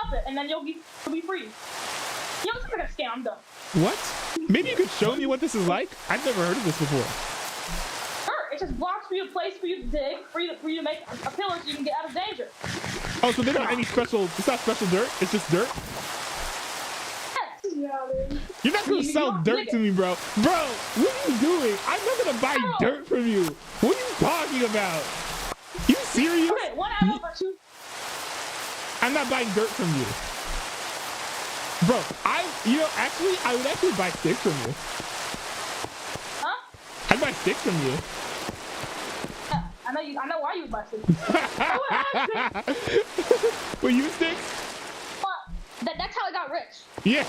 Speaker 3: drop it, and then you'll be free. You know, it's like a scam. I'm done.
Speaker 1: What? Maybe you could show me what this is like? I've never heard of this before.
Speaker 3: Sure, it's just blocks for you, a place for you to dig, for you to make a pillar so you can get out of danger.
Speaker 1: Oh, so they don't have any special, it's not special dirt, it's just dirt?
Speaker 3: Yes.
Speaker 2: Yeah, man.
Speaker 1: You're not gonna sell dirt to me, bro. Bro, what are you doing? I'm not gonna buy dirt from you. What are you talking about? You serious?
Speaker 3: Okay, one out of two.
Speaker 1: I'm not buying dirt from you. Bro, I would actually buy sticks from you.
Speaker 3: Huh?
Speaker 1: I'd buy sticks from you.
Speaker 3: Yeah, I know why you would buy sticks.
Speaker 1: Were you sticks?
Speaker 3: Well, that's how I got rich.
Speaker 1: Yeah.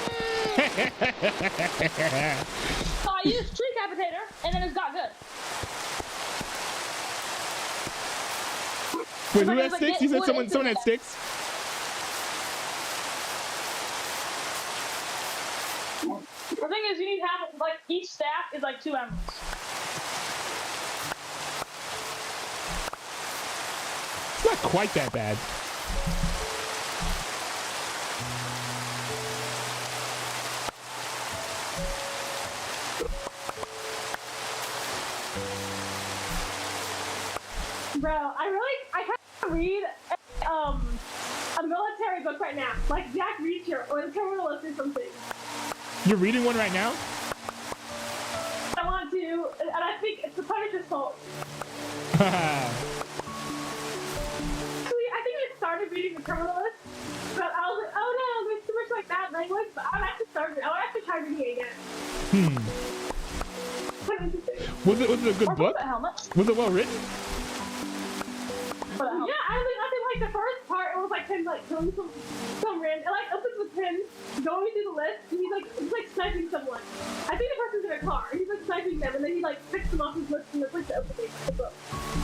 Speaker 3: So I used tree capitator, and then it got good.
Speaker 1: Wait, who has sticks? You said someone had sticks?
Speaker 3: The thing is, you need to have, like, each staff is like 2 emeralds.
Speaker 1: It's not quite that bad.
Speaker 2: Bro, I kind of read a military book right now, like Jack Reacher or the Criminalist or something.
Speaker 1: You're reading one right now?
Speaker 2: I want to, and I think it's the Punisher's fault. Actually, I think I started reading the Criminalist, but I was like, oh no, there's too much like that language. But I would actually try reading it again.
Speaker 1: Was it a good book?
Speaker 3: The helmet.
Speaker 1: Was it well written?
Speaker 2: Yeah, I think like the first part, it was like him like doing some random, it like opens with him going through the list, and he's like sniping someone. I think the person's in a car, and he's like sniping them, and then he like picks them off his list and it's like the opening of the book.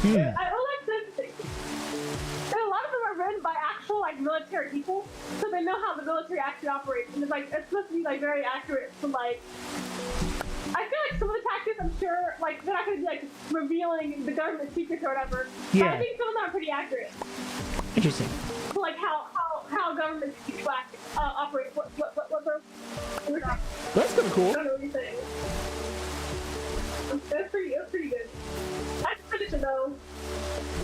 Speaker 2: I like those things. And a lot of them are written by actual like military people, so they know how the military actually operates, and it's supposed to be like very accurate to like. I feel like some of the tactics, I'm sure, like, they're not going to be, like, revealing the government secrets or whatever.
Speaker 1: Yeah.
Speaker 2: But I think some of them are pretty accurate.
Speaker 1: Interesting.
Speaker 2: So, like, how governments operate.
Speaker 1: That's kind of cool.
Speaker 2: I don't know what you're saying. It was pretty good. I just finished it, though.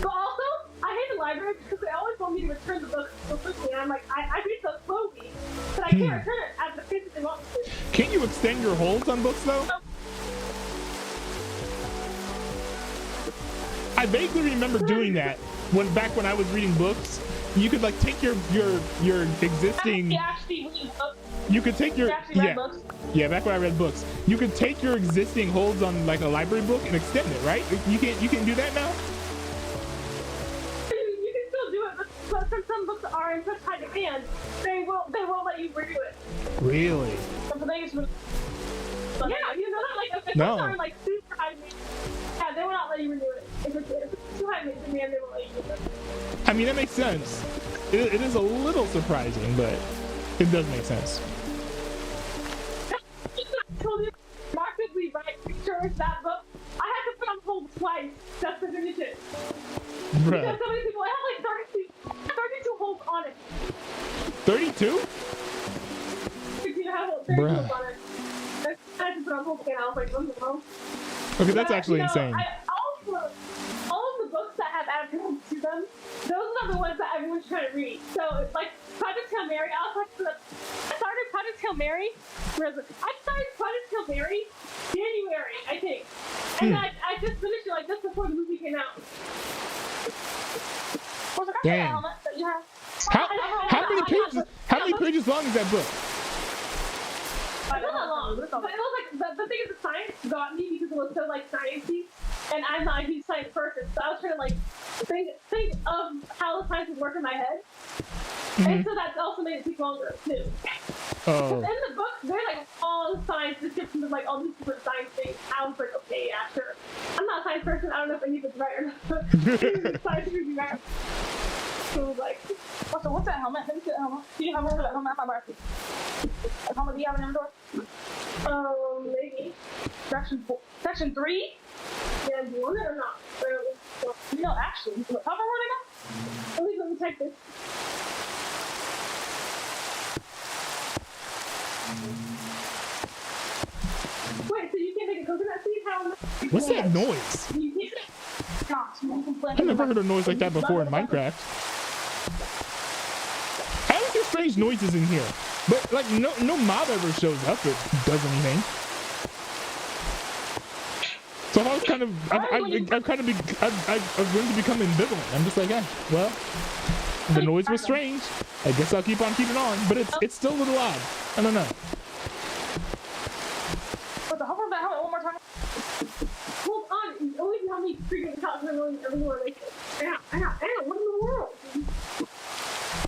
Speaker 2: But also, I hate the library because they always want me to return the book so quickly, and I'm like, I read so slowly that I can't return it at the pace that they want me to.
Speaker 1: Can't you extend your holds on books, though? I vaguely remember doing that back when I was reading books. You could like take your existing. You could take your yeah. Back when I read books, you could take your existing holds on like a library book and extend it, right? You can do that now.
Speaker 2: You can still do it, but since some books are in such high demand, they won't let you redo it.
Speaker 1: Really?
Speaker 2: Yeah, you know that like if
Speaker 1: No.
Speaker 2: books are like super high demand, yeah, they will not let you redo it. If it's too high demand, they won't let you redo it.
Speaker 1: I mean, that makes sense. It is a little surprising, but it does make sense.
Speaker 2: I told you, markedly right pictures that book. I had to put on hold twice just to finish it.
Speaker 1: Bruh.
Speaker 2: Because so many people, I have like 32 holds on it.
Speaker 1: 32?
Speaker 2: 32 holds on it. I had to put on hold again. I was like, oh.
Speaker 1: Okay, that's actually insane.
Speaker 2: All of the books that have adaptations to them, those are the ones that everyone's trying to read. So it's like Project Hail Mary. I started Project Hail Mary. Where is it? I started Project Hail Mary January, I think. And then I just finished it like just before the movie came out.
Speaker 1: Damn. How many pages long is that book?
Speaker 2: It's not that long. But it was like the thing is the science got me because it was so like sciencey. And I'm not a huge science person, so I was trying to like think of how the science would work in my head. And so that's also made it take longer too.
Speaker 1: Oh.
Speaker 2: In the book, there's like all science descriptions of like all these different science things. I was like, okay, yeah, sure. I'm not a science person. I don't know if any of it's right or not. But science would be right. So like,
Speaker 3: what's that helmet? Let me see that helmet. Do you have one for that helmet? I'm not a helmet. Do you have an indoor?
Speaker 2: Maybe.
Speaker 3: Section 3?
Speaker 2: Yeah, do you want it or not?
Speaker 3: No, actually. How far were they now?
Speaker 2: Let me check this. Wait, so you can't make a coconut seed? How?
Speaker 1: What's that noise?
Speaker 2: You can't.
Speaker 1: I've never heard a noise like that before in Minecraft. I always hear strange noises in here, but like no mob ever shows up that does anything. So I was kind of, I've learned to become ambivalent. I'm just like, well, the noise was strange. I guess I'll keep on keeping on, but it's still a little odd. I don't know.
Speaker 3: But the hover that helmet one more time.
Speaker 2: Hold on. You always tell me freaking out noise everywhere. Like, ow, what in the world?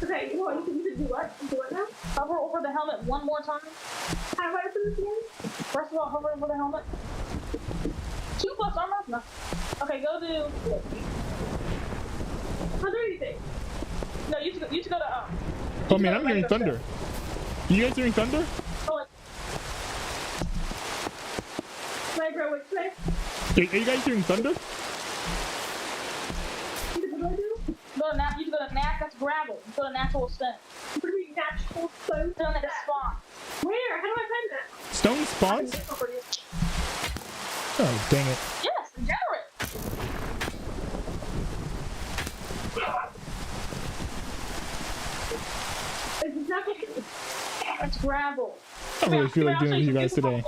Speaker 2: Okay, you know what? You can do what? Do what now?
Speaker 3: Hover over the helmet one more time.
Speaker 2: How do I do this again?
Speaker 3: First of all, hover over the helmet. 2 plus armor? No. Okay, go to...
Speaker 2: How do anything?
Speaker 3: No, you should go to...
Speaker 1: Oh man, I'm hearing thunder. You guys hearing thunder?
Speaker 2: Micro, which way?
Speaker 1: Are you guys hearing thunder?
Speaker 2: What do I do?
Speaker 3: You go to nat, that's gravel. You go to natural stone.
Speaker 2: What do you mean natural stone?
Speaker 3: Stone that spawn.
Speaker 2: Where? How do I find that?
Speaker 1: Stone spawns? Oh, dang it.
Speaker 3: Yes, generate.
Speaker 2: It's not going to...
Speaker 3: That's gravel.
Speaker 1: I don't really feel like dealing with you guys today.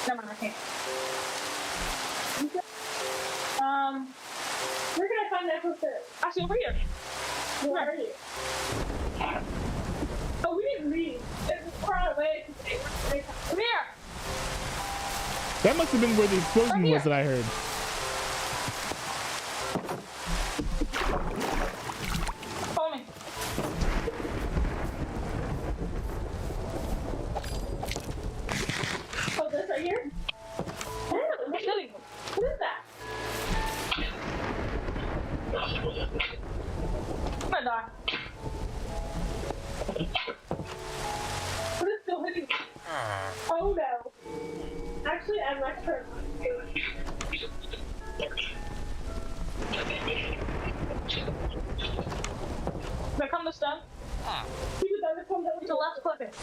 Speaker 3: Never mind, I can't.
Speaker 2: Where can I find that poster?
Speaker 3: Actually, over here.
Speaker 2: Where are you? Oh, we didn't leave. It's far away.
Speaker 3: Come here.
Speaker 1: That must have been where the explosion was that I heard.
Speaker 3: Follow me.
Speaker 2: Oh, this right here? Oh,
Speaker 3: We're shooting.
Speaker 2: what is that?
Speaker 3: I'm gonna die.
Speaker 2: What is still hitting me? Oh no. Actually, I'm not sure.
Speaker 3: Here come the stone. To left, click it.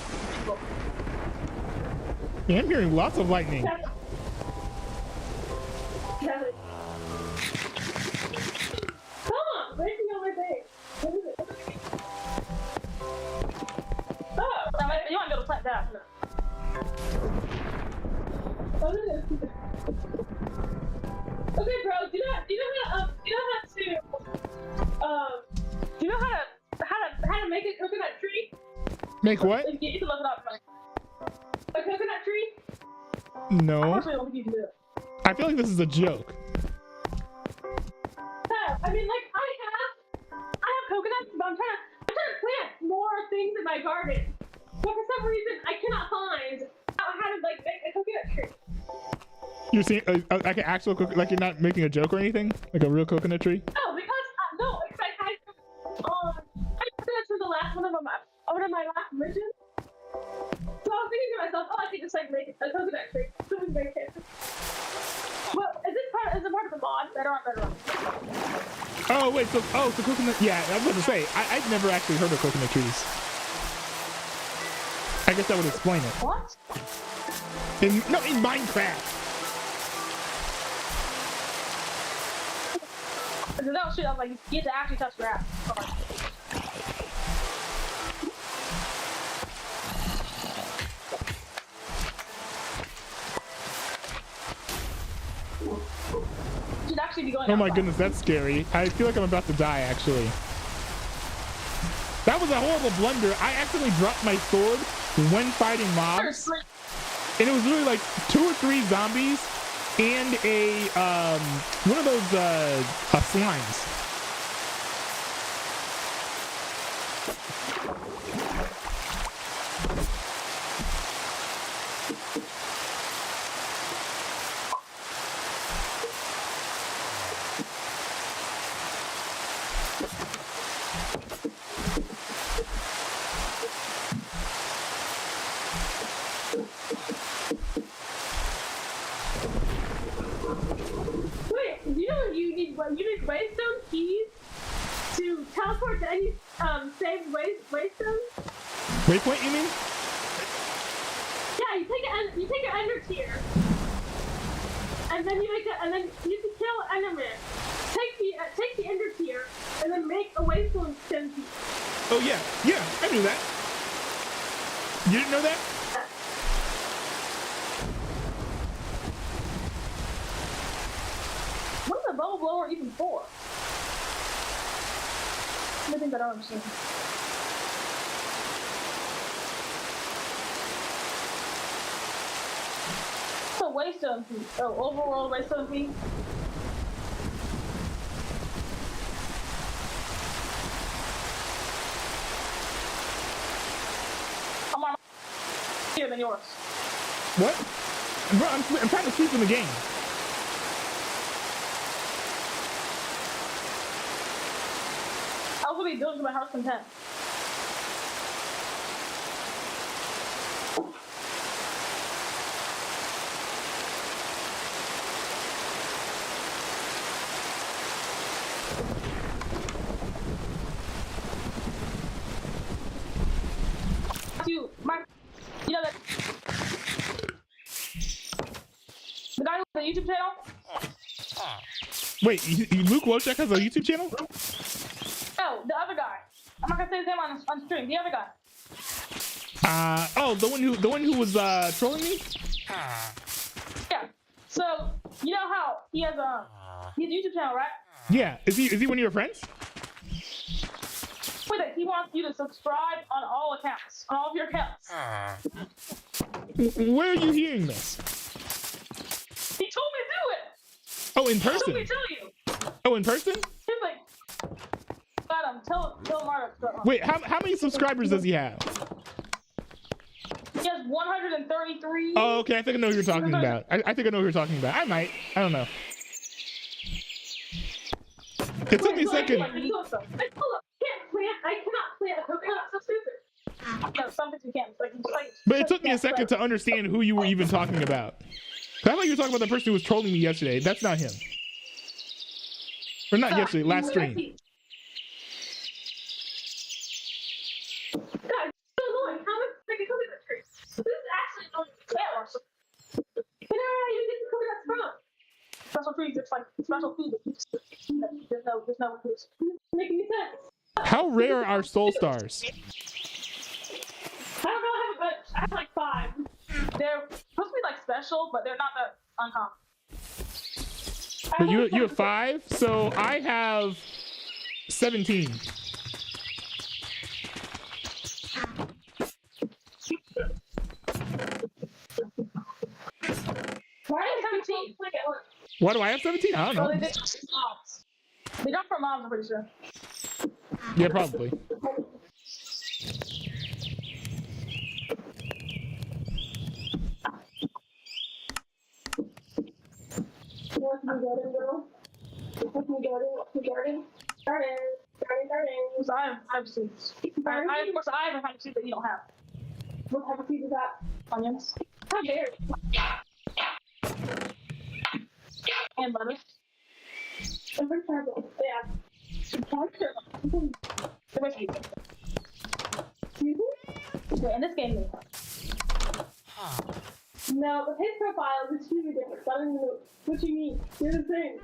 Speaker 1: Yeah, I'm hearing lots of lightning.
Speaker 2: Come on, breaking on my base. What is it? Oh,
Speaker 3: You want to go to plant that? No.
Speaker 2: what is it? Okay, bro. Do you know how to make a coconut tree?
Speaker 1: Make what?
Speaker 3: You can look it up.
Speaker 2: A coconut tree?
Speaker 1: No.
Speaker 3: Unfortunately, I don't think you can do it.
Speaker 1: I feel like this is a joke.
Speaker 2: No, I mean like I have coconuts, but I'm trying to plant more things in my garden. But for some reason, I cannot find how to like make a coconut tree.
Speaker 1: You're seeing like an actual like you're not making a joke or anything? Like a real coconut tree?
Speaker 2: No, because I coconuts for the last one of my last mission. So I was thinking to myself, I could just like make a coconut tree. So we make it. Well, is it part of the mod? Better on.
Speaker 1: Oh wait, so coconut. Yeah, I was about to say I'd never actually heard of coconut trees. I guess that would explain it.
Speaker 3: What?
Speaker 1: In Minecraft.
Speaker 3: No, shoot, I was like, you have to actually touch grass. You should actually be going
Speaker 1: Oh my
Speaker 3: outside.
Speaker 1: goodness, that's scary. I feel like I'm about to die, actually. That was a horrible blunder. I accidentally dropped my sword when fighting mobs. And it was literally like 2 or 3 zombies and a, one of those, slimes.
Speaker 2: Wait, you know you need waystone keys to teleport to any saved waystone?
Speaker 1: Waypoint, you mean?
Speaker 2: you take an ender tier, and then you can kill Enderman. Take the ender tier, and then make a waystone stem piece.
Speaker 1: Oh yeah, I knew that. You didn't know that?
Speaker 3: What is a bubble blower even for? I think I don't understand. So waystone piece. Oh, overworld waystone piece. I'm on here than yours.
Speaker 1: What? Bro, I'm trying to sleep in the game.
Speaker 3: I will be doing to my heart's content. You know that the guy with the YouTube channel?
Speaker 1: Wait, Luke Wojcik has a YouTube channel?
Speaker 3: No, the other guy. I'm not gonna say his name on stream. The other guy.
Speaker 1: Oh, the one who was trolling me?
Speaker 3: Yeah. So you know how he has a YouTube channel, right?
Speaker 1: Yeah. Is he one of your friends?
Speaker 3: With it, he wants you to subscribe on all accounts, on all of your accounts.
Speaker 1: Where are you hearing this?
Speaker 3: He told me to do it.
Speaker 1: Oh, in
Speaker 3: He told
Speaker 1: person?
Speaker 3: me to tell you.
Speaker 1: Oh, in person?
Speaker 3: He's like, Adam, tell Marta.
Speaker 1: Wait, how many subscribers does he have?
Speaker 3: He has 133.
Speaker 1: Oh, okay. I think I know who you're talking about. I think I know who you're talking about. I might. I don't know. It took me a second.
Speaker 2: I cannot plant a coconut. So stupid.
Speaker 3: No, some things you can't.
Speaker 1: But it took me a second to understand who you were even talking about. I thought you were talking about the person who was trolling me yesterday. That's not him. Or not yesterday, last stream.
Speaker 2: God, so annoying. How much freaking coconut tree? This is actually annoying. But how do you get the coconuts from?
Speaker 3: Special trees, it's like special food. There's no food.
Speaker 2: Making sense.
Speaker 1: How rare are soul stars?
Speaker 2: I don't know. I have a bunch. I have like 5.
Speaker 3: They're supposed to be like special, but they're not that uncommon.
Speaker 1: But you have 5, so I have 17.
Speaker 2: Why do you have 17?
Speaker 1: Why do I have 17? I don't know.
Speaker 3: They did mobs. They got from mobs, I'm pretty sure.
Speaker 1: Yeah, probably.
Speaker 3: So I have seeds. Of course, I have a kind of seed that you don't have.
Speaker 2: What type of seed is that?
Speaker 3: Onions.
Speaker 2: How dare you?
Speaker 3: And butter.
Speaker 2: Every time. Yeah.
Speaker 3: They're basically good.
Speaker 2: Excuse me?
Speaker 3: Yeah, in this game, they
Speaker 2: No, but his profile is extremely different. So I don't even know what you mean. You're the same.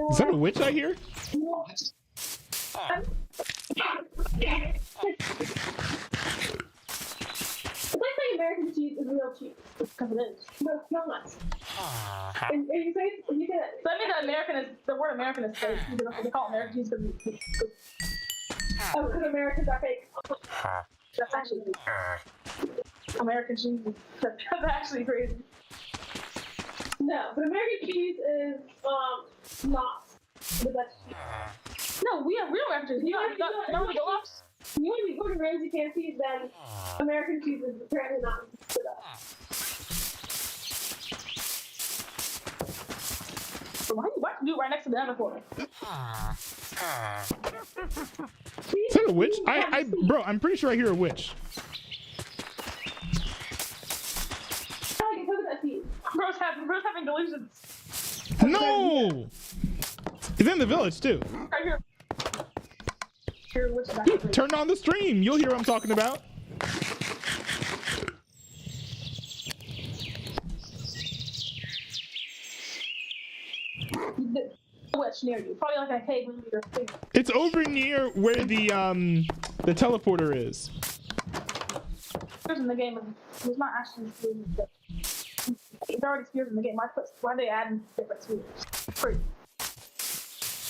Speaker 1: Is that a witch I hear?
Speaker 2: It's like saying American cheese is real cheap.
Speaker 3: because it is.
Speaker 2: But it's not. And you say,
Speaker 3: So that means that American is, the word American is fake. They call it American cheese because
Speaker 2: oh, because Americans are fake.
Speaker 3: that's actually American cheese. That's actually crazy.
Speaker 2: No, but American cheese is not the best cheese.
Speaker 3: No, we have real American cheese. You know the go-offs?
Speaker 2: You want to be Gordon Ramsay fancy, then American cheese is apparently not the best.
Speaker 3: So why do you do it right next to the other for?
Speaker 1: Is that a witch? Bro, I'm pretty sure I hear a witch.
Speaker 2: I like coconut seeds.
Speaker 3: Bro's having delusions.
Speaker 1: No! He's in the village too.
Speaker 3: Right here. Here, which is
Speaker 1: Dude, turn on the stream. You'll hear what I'm talking about.
Speaker 3: glitch near you. Probably like a cave when you're thinking.
Speaker 1: It's over near where the teleporter is.
Speaker 3: Spears in the game, there's not actually spears in the game. There's already spears in the game. Why are they adding different spears? Crazy.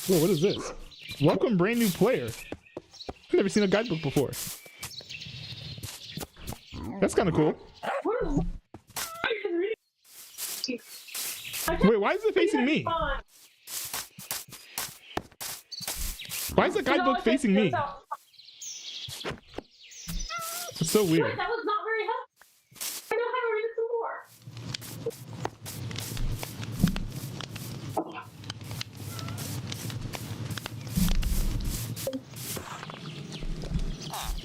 Speaker 1: Whoa, what is this? Welcome, brand new player. I've never seen a guidebook before. That's kind of cool.
Speaker 3: What is
Speaker 1: Wait, why is it facing me? Why is the guidebook facing me? It's so weird.
Speaker 3: That was not very helpful. I know how to read it some more.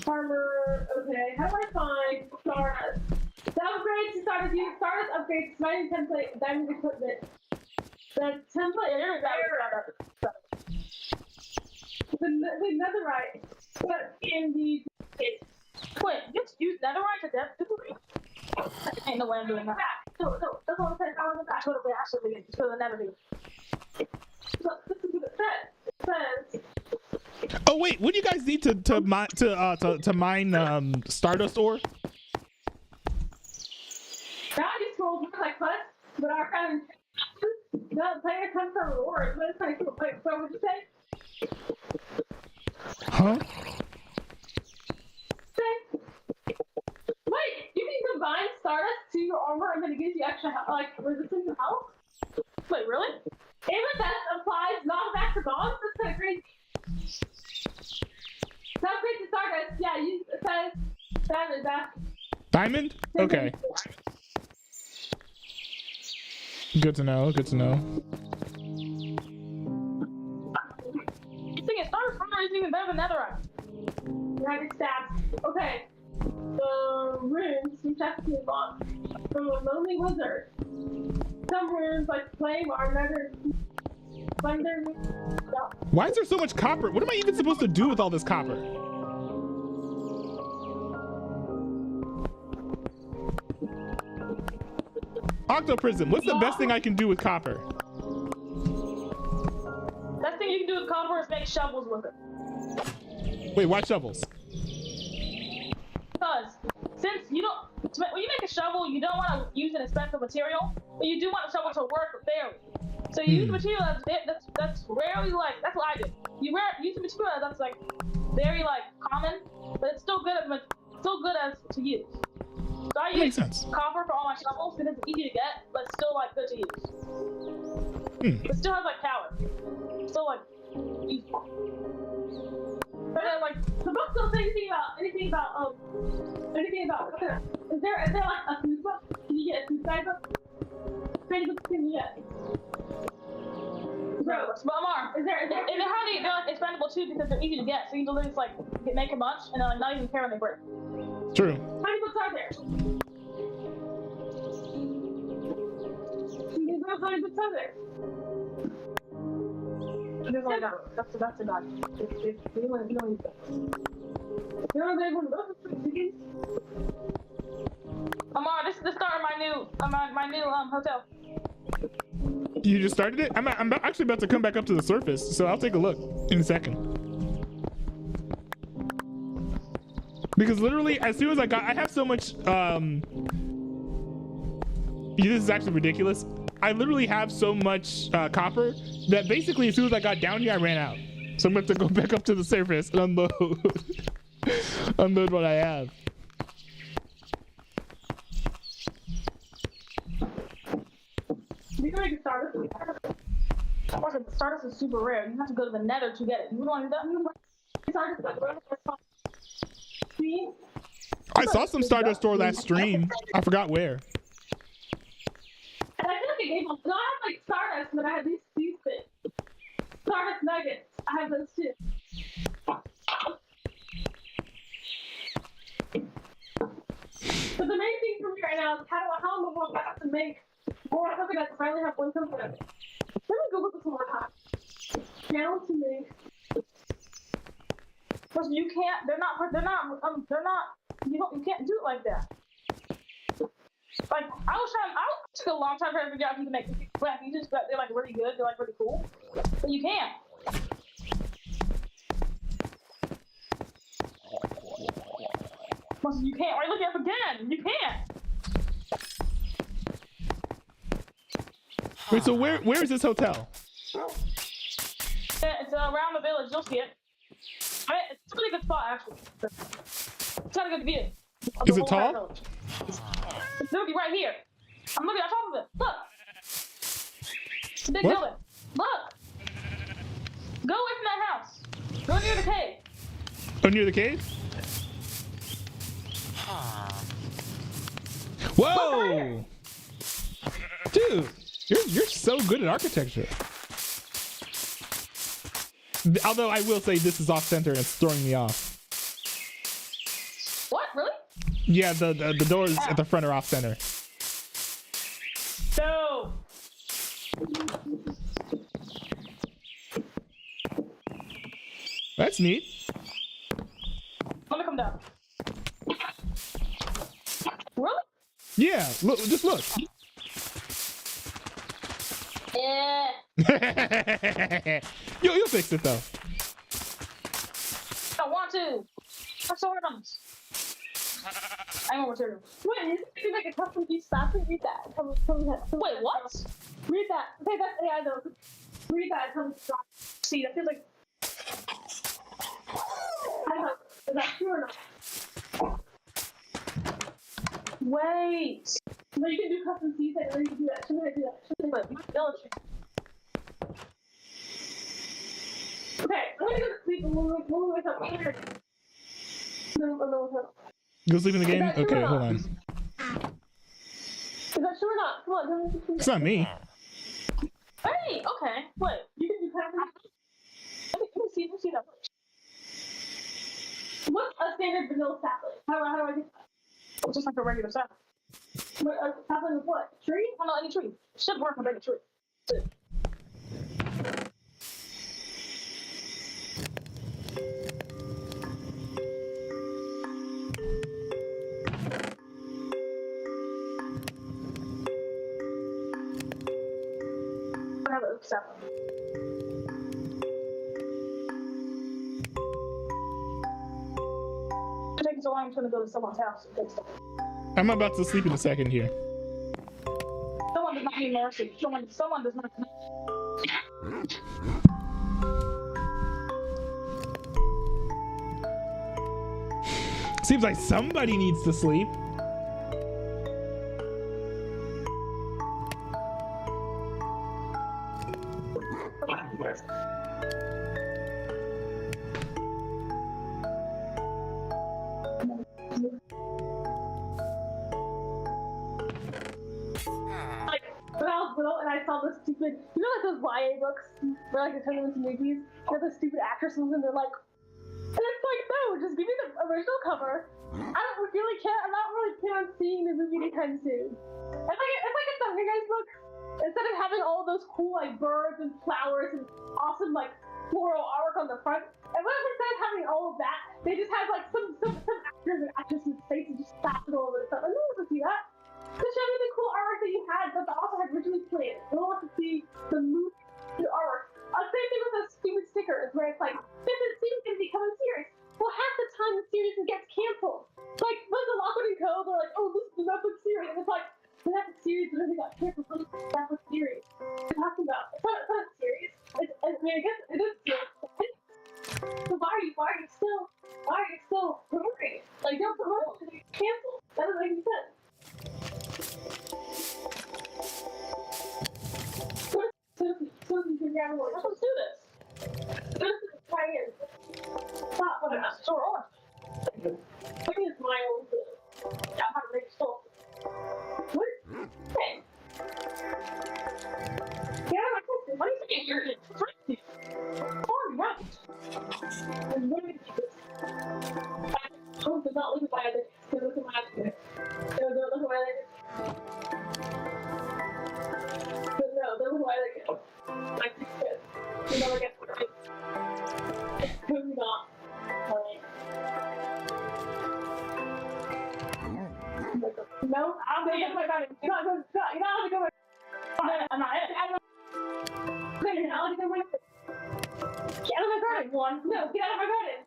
Speaker 3: Farmer, okay. How do I find Stardust? The upgrades to Stardust, use Stardust upgrades, smiting template, diamond equipment. The template, the netherite. But in the wait, just use netherite to death. Ain't no way I'm doing that. So that's what I'm saying. I was actually just for the netherite. So this is what it says. It says.
Speaker 1: Oh wait, what do you guys need to mine Stardust ore?
Speaker 3: That just told like us, but our kind of the player comes from rewards. But it's kind of cool. Wait, so what would you say?
Speaker 1: Huh?
Speaker 3: Wait, you can combine Stardust to your armor and then it gives you extra like resistance to health? Wait, really? Even that applies knockback to bombs? That's kind of crazy. Not great to Stardust. Yeah, it says diamond.
Speaker 1: Diamond? Okay. Good to know. Good to know.
Speaker 3: You think Stardust armor is even better than netherite? United Stabs. Okay. The runes seem to be lost from a lonely wizard. Some runes like flame are never.
Speaker 1: Why is there so much copper? What am I even supposed to do with all this copper? Octoprism, what's the best thing I can do with copper?
Speaker 3: Best thing you can do with copper is make shovels with it.
Speaker 1: Wait, why shovels?
Speaker 3: Because since you don't, when you make a shovel, you don't want to use an expensive material, but you do want a shovel to work fairly. So you use material that's rarely like, that's what I do. You use a material that's like very like common, but it's still good as to use. So I use copper for all my shovels because it's easy to get, but it's still like good to use. It still has like power. It's still like useful. But then, like the book don't say anything about is there like a food book? Can you get a food side book? Trade book can you get? Gross. But Amar, is there they're like expendable too because they're easy to get, so you can literally just like make a bunch and then like not even care when they break.
Speaker 1: True.
Speaker 3: How many books are there? How many books are there? There's like that's a dog. You don't need that. You don't need one of those. Amar, this is the start of my new hotel.
Speaker 1: You just started it? I'm actually about to come back up to the surface, so I'll take a look in a second. Because literally, as soon as I have so much, this is actually ridiculous. I literally have so much copper that basically as soon as I got down here, I ran out. So I'm going to have to go back up to the surface and unload what I have.
Speaker 3: You can make a Stardust. Stardust is super rare. You have to go to the Nether to get it. You don't want to do that?
Speaker 1: I saw some Stardust store last stream. I forgot where.
Speaker 3: And I feel like it gave them. No, I have like Stardust, but I have these things. Stardust nuggets. I have those too. But the main thing for me right now is how am I going to make more something that I finally have one something. Let me go look at some more time. Down to make. Because you can't. You can't do it like that. Like I took a long time trying to figure out if you can make flat features, but they're like really good. They're like really cool, but you can't. You can't. Right, look it up again. You can't.
Speaker 1: Wait, so where is this hotel?
Speaker 3: It's around the village. You'll see it. It's a really good spot, actually. It's got a good view.
Speaker 1: Is it tall?
Speaker 3: It's literally right here. I'm looking on top of it. Look. It's a big building. Look. Go away from that house. Go near the cave.
Speaker 1: Oh, near the cave? Whoa! Dude, you're so good at architecture. Although I will say this is off center and it's throwing me off.
Speaker 3: What? Really?
Speaker 1: Yeah, the doors at the front are off center.
Speaker 3: No.
Speaker 1: That's neat.
Speaker 3: Let me come down. Really?
Speaker 1: Yeah, look, just look.
Speaker 3: Yeah.
Speaker 1: You'll fix it though.
Speaker 3: I want to. I'm so hard on this. I want material.
Speaker 2: Wait, is it like a custom piece stop? Read that. Wait,
Speaker 3: what?
Speaker 2: Read that. Okay, that's I know. Read that. Tell me stop.
Speaker 3: See, that feels like.
Speaker 2: I don't know. Is that true or not?
Speaker 3: Wait.
Speaker 2: No, you can do custom piece and then you can do that. Shouldn't I do that? Shouldn't I? Okay, I'm gonna go to sleep and we'll wake up later. No.
Speaker 1: Go sleep in the game?
Speaker 2: Is that true
Speaker 1: Okay,
Speaker 2: or not?
Speaker 1: hold on.
Speaker 2: Is that true or not? Come on, tell me.
Speaker 1: It's not me.
Speaker 3: Hey, okay. Wait.
Speaker 2: You can do custom.
Speaker 3: Let me see that.
Speaker 2: What's a standard vanilla sapling? How do I get that?
Speaker 3: It's just like a regular sap.
Speaker 2: What, a sapling of what? Tree?
Speaker 3: I don't know any tree. It should work on any tree. I have a sapling. It takes so long to go to someone's house and fix stuff.
Speaker 1: I'm about to sleep in a second here.
Speaker 3: Someone does not need mercy. Someone does not.
Speaker 1: Seems like somebody needs to sleep.
Speaker 2: And I saw this stupid, you know, like those YA books where like they turn them into movies. They're the stupid actresses and they're like, and it's like, no, just give me the original cover. I don't really care. I'm not really keen on seeing the movie anytime soon. It's like a Hunger Games book. Instead of having all those cool like birds and flowers and awesome like floral artwork on the front, and what if instead of having all of that, they just have like some actors and actresses' faces just plastered all over the stuff. I don't want to see that. Just show me the cool artwork that you had, but the author had originally planned. I don't want to see the movie, the artwork. Same thing with those stupid stickers where it's like, this seems going to be coming series. Well, half the time the series gets canceled. Like, what's the Lockwood & Co? They're like, oh, this is the Netflix series. And it's like, the Netflix series literally got canceled from the Netflix series. What are you talking about? It's not a series. I mean, I guess it is a series. So why are you still promoting? Like, don't promote it. It's canceled. That doesn't make any sense.
Speaker 3: Let's do this.
Speaker 2: Try it. Stop.
Speaker 3: I'm not sure on.
Speaker 2: Look at my old
Speaker 3: I'm not ready to stop.
Speaker 2: What? Hey. Yeah, my question.
Speaker 3: What do you think you're crazy? Oh, right.
Speaker 2: I'm going to do this. Oh, does not look at my other. Look at my other. No, don't look at my other. But no, don't look at my other. Like this good. You never get it right. It's totally not. Like
Speaker 3: No, I don't think it's my garden. You don't have to go. I'm not. Okay, you're not allowed to go. Get out of my garden. One. No, get out of my garden.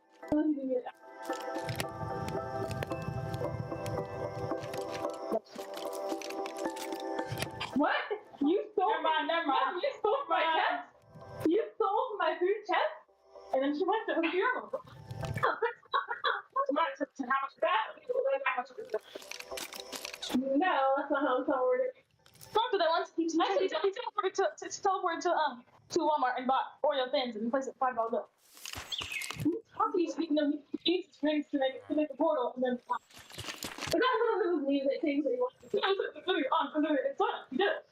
Speaker 3: What? You stole? Never mind. You stole my chest. You stole my food chest, and then she went to her funeral. How much that? No, that's not how it's ordered. Talk to that once. He teleported to Walmart and bought Oreo thins and placed it $5 bill. How can you speaking of he needs strings to make a portal and then but that's one of those leaves that things that he wants to do. It's fun. He did it.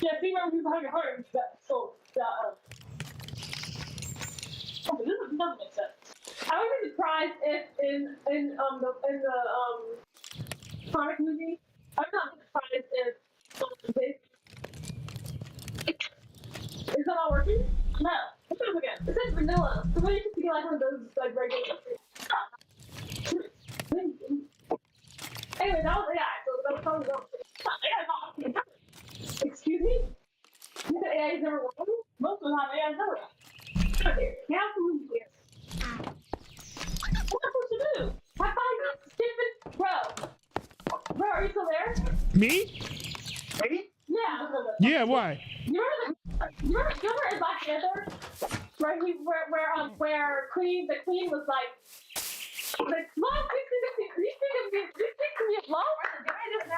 Speaker 3: Yeah, see, remember he was having a heart and that sold that okay, this doesn't make sense. I would be surprised if in the Sonic movie, I'm not surprised if is that all working? No. Let's do it again. It says vanilla. So maybe it should be like one of those like regular. Anyway, that was AI, so that was probably the excuse me? You said AI is never wrong? Most of the time AI is never wrong. Okay, you have to move here. What am I supposed to do? Have fun, stupid bro. Bro, are you still there?
Speaker 1: Me?
Speaker 3: Yeah.
Speaker 1: Yeah, why?
Speaker 3: You remember in Black Panther? Where the queen was like Mom, these things can be a blow.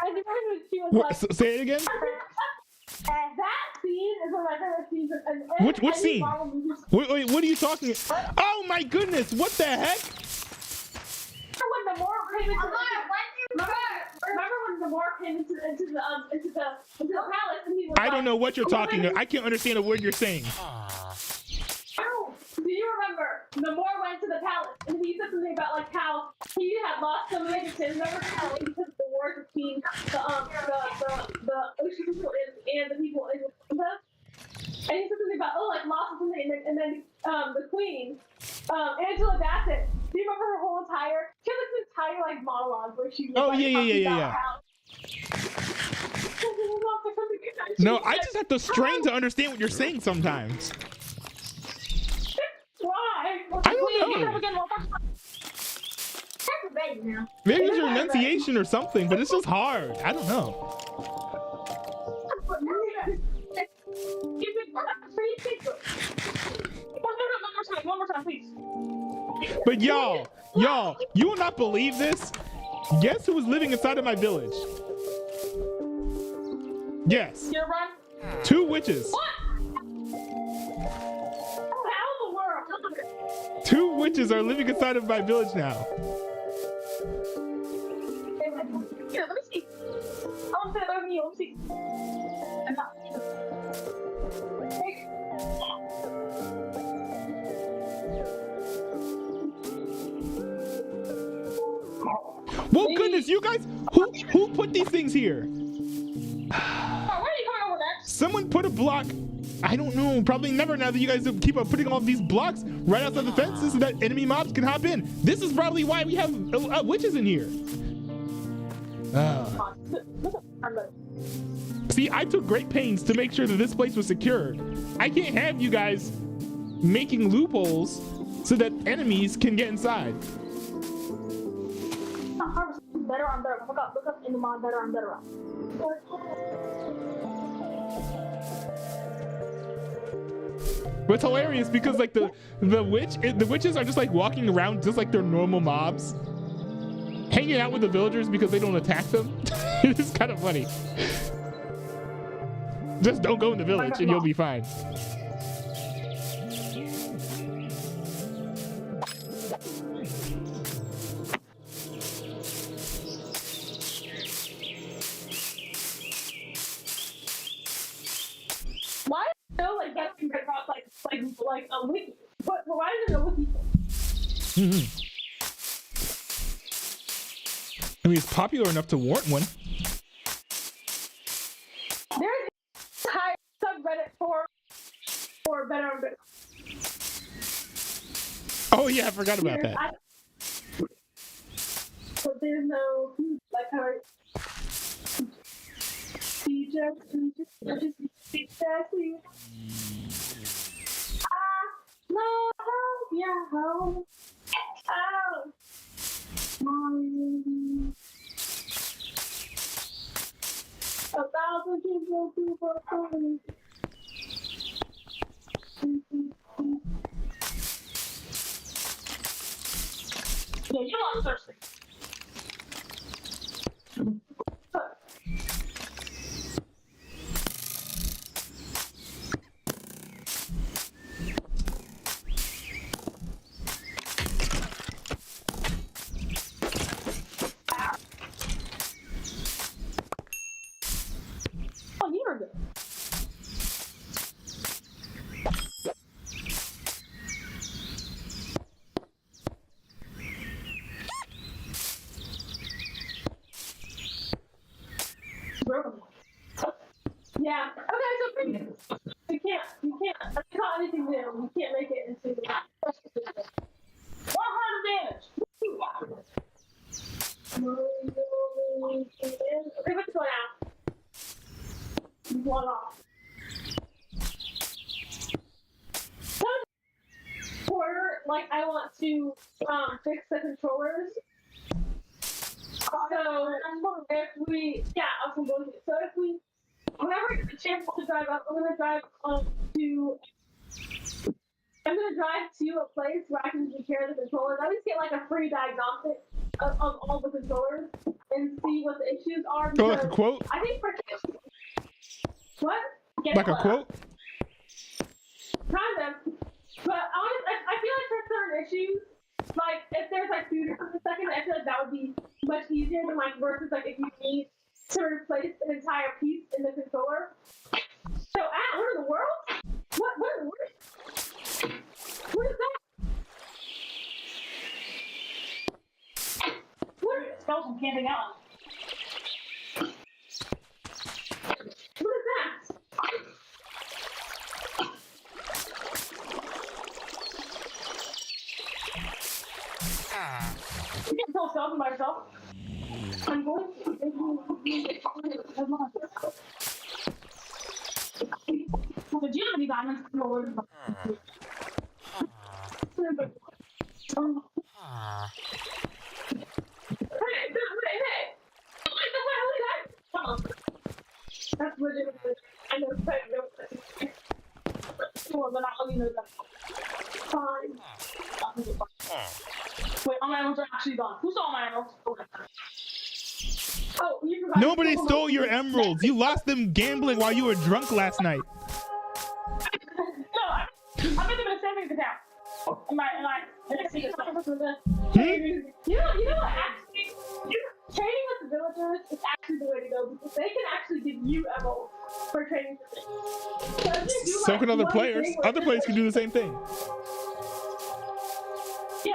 Speaker 3: And she was like,
Speaker 1: say it again?
Speaker 3: that scene is one of my favorite scenes.
Speaker 1: Which scene? Wait, what are you talking? Oh my goodness! What the heck?
Speaker 3: When the Moor came into remember when the Moor came into the palace and he was
Speaker 1: I don't know what you're talking about. I can't understand a word you're saying.
Speaker 3: Do you remember the Moor went to the palace and he said something about like how he had lost so many of his remember how because of the wars between the ocean people and the people in Wakanda? And he said something about like lost something and then the queen, Angela Bassett. Do you remember her whole entire? She had like this entire like monologue where she was
Speaker 1: Oh
Speaker 3: like,
Speaker 1: yeah. No, I just have to strain to understand what you're saying sometimes.
Speaker 3: Why?
Speaker 1: I don't know. Maybe it's your enunciation or something, but it's just hard. I don't know.
Speaker 3: One more time, please.
Speaker 1: But y'all, you will not believe this. Guess who was living inside of my village? Yes.
Speaker 3: You're right.
Speaker 1: 2 witches.
Speaker 3: What? How in the world?
Speaker 1: 2 witches are living inside of my village now.
Speaker 3: Here, let me see. I want to say it over you. Let me see. I'm not.
Speaker 1: Well, goodness, you guys, who put these things here?
Speaker 3: Where are you coming over that?
Speaker 1: Someone put a block. I don't know. Probably never. Now that you guys keep on putting all these blocks right outside the fences so that enemy mobs can hop in. This is probably why we have witches in here. See, I took great pains to make sure that this place was secure. I can't have you guys making loopholes so that enemies can get inside.
Speaker 3: Better on better. Look up in the mod. Better on better.
Speaker 1: But it's hilarious because like the witches are just like walking around just like they're normal mobs, hanging out with the villagers because they don't attack them. It's kind of funny. Just don't go in the village and you'll be fine.
Speaker 3: Why is there like getting rid of like a wiki? But why is there a wiki?
Speaker 1: I mean, it's popular enough to warrant one.
Speaker 3: There's a entire subreddit for better on better.
Speaker 1: Oh yeah, I forgot about that.
Speaker 2: but there's no like how exactly. No, yeah, how? Oh. 1,000 people.
Speaker 3: Yeah, you know I'm thirsty. Oh, you're good.
Speaker 2: Yeah. Okay, so you can't. It's not anything new. You can't make it into
Speaker 3: 100 damage.
Speaker 2: Okay, what's going on? One off. Quarter, like I want to fix the controllers. So if we, yeah, I'm going to. So if we, whenever I get the chance to drive up, I'm gonna drive to a place where I can take care of the controllers. I just get like a free diagnostic of all the controllers and see what the issues are.
Speaker 1: Oh, like a quote?
Speaker 2: I think for what?
Speaker 1: Like a quote?
Speaker 2: Kind of. But I feel like for certain issues, like if there's like food for a second, I feel like that would be much easier than like versus like if you need to replace an entire piece in the controller. So what in the world? What in the world? What is that? What is
Speaker 3: Skeleton camping out.
Speaker 2: that?
Speaker 3: You can't kill a skeleton by yourself.
Speaker 2: I'm going to.
Speaker 3: Did you have any diamonds?
Speaker 2: Hey. That's legitimate. I know it's better.
Speaker 3: Sure, but I'll let you know that.
Speaker 2: Fine.
Speaker 3: Wait, all my emeralds are actually gone. Who saw my emeralds?
Speaker 2: Oh, you forgot.
Speaker 1: Nobody stole your emeralds. You lost them gambling while you were drunk last night.
Speaker 3: No, I made them in a savings account. In my secret stuff.
Speaker 2: You know what? Actually, trading with the villagers is actually the way to go because they can actually give you emeralds for trading for things.
Speaker 1: So can other players. Other players can do the same thing.
Speaker 2: Yeah.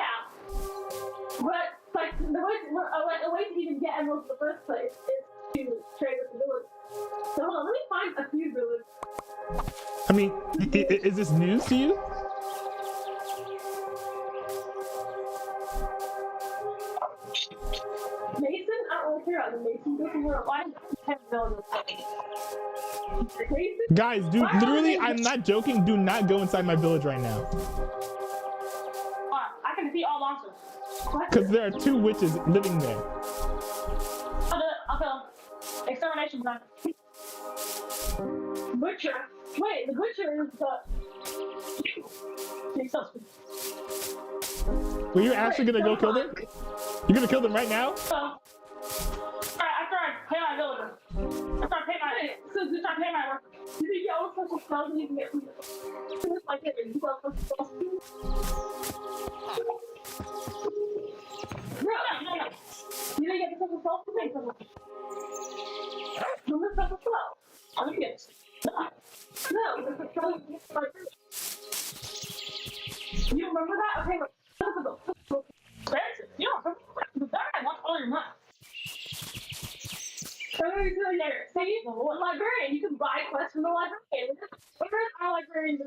Speaker 2: But like the way to even get emeralds in the first place is to trade with the villagers. So hold on, let me find a few villagers.
Speaker 1: I mean, is this news to you?
Speaker 2: Mason? I don't really care about the Mason. This is where why have villagers. Mason?
Speaker 1: Guys, dude, literally, I'm not joking. Do not go inside my village right now.
Speaker 3: I can defeat all monsters.
Speaker 1: Because there are 2 witches living there.
Speaker 3: I'll kill them. Extermination done.
Speaker 2: Butcher. Wait, the butcher is the.
Speaker 3: He's so stupid.
Speaker 1: Well, you're actually gonna go kill them? You're gonna kill them right now?
Speaker 3: So, after I pay my villager. After I pay my worker.
Speaker 2: You think you all special spells and you can get from it's like it, you got special spells too? No. You didn't get the special spells to make them. No, the special spells.
Speaker 3: I'm gonna get it.
Speaker 2: No, the spells like you remember that? Okay, look.
Speaker 3: You don't remember that? I want all your money.
Speaker 2: See, librarian, you can buy quests from the librarian. Where's our librarian?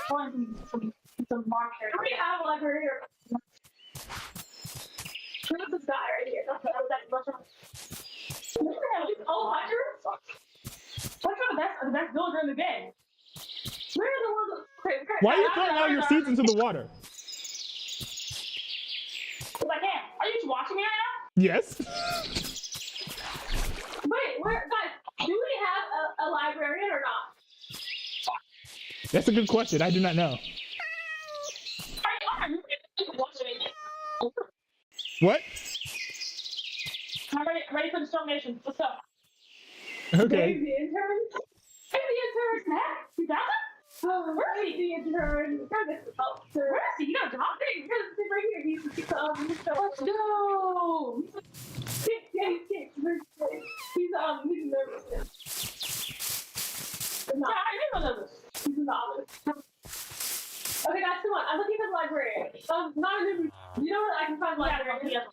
Speaker 3: Some market.
Speaker 2: We have a librarian. Where's this guy right here?
Speaker 3: Oh, Hunter? Hunter the best villager in the game.
Speaker 2: Where are the ones? Okay,
Speaker 1: Why are you throwing all your seeds into the water?
Speaker 3: Because I can. Are you just watching me right now?
Speaker 1: Yes.
Speaker 2: Wait, where, guys? Do we have a librarian or not?
Speaker 1: That's a good question. I do not know.
Speaker 3: Are you watching me?
Speaker 1: What?
Speaker 3: I'm ready for discrimination. Let's go.
Speaker 1: Okay.
Speaker 2: Dave the intern? Dave the intern!
Speaker 3: You got that?
Speaker 2: Oh, where is the intern? Where is
Speaker 3: he? You got a job?
Speaker 2: He's right here. He's
Speaker 3: Let's go.
Speaker 2: he's nervous.
Speaker 3: Yeah, I didn't know this.
Speaker 2: He's not. Okay, guys, come on. I'm looking for the librarian. Not a new. You know what? I can find the librarian.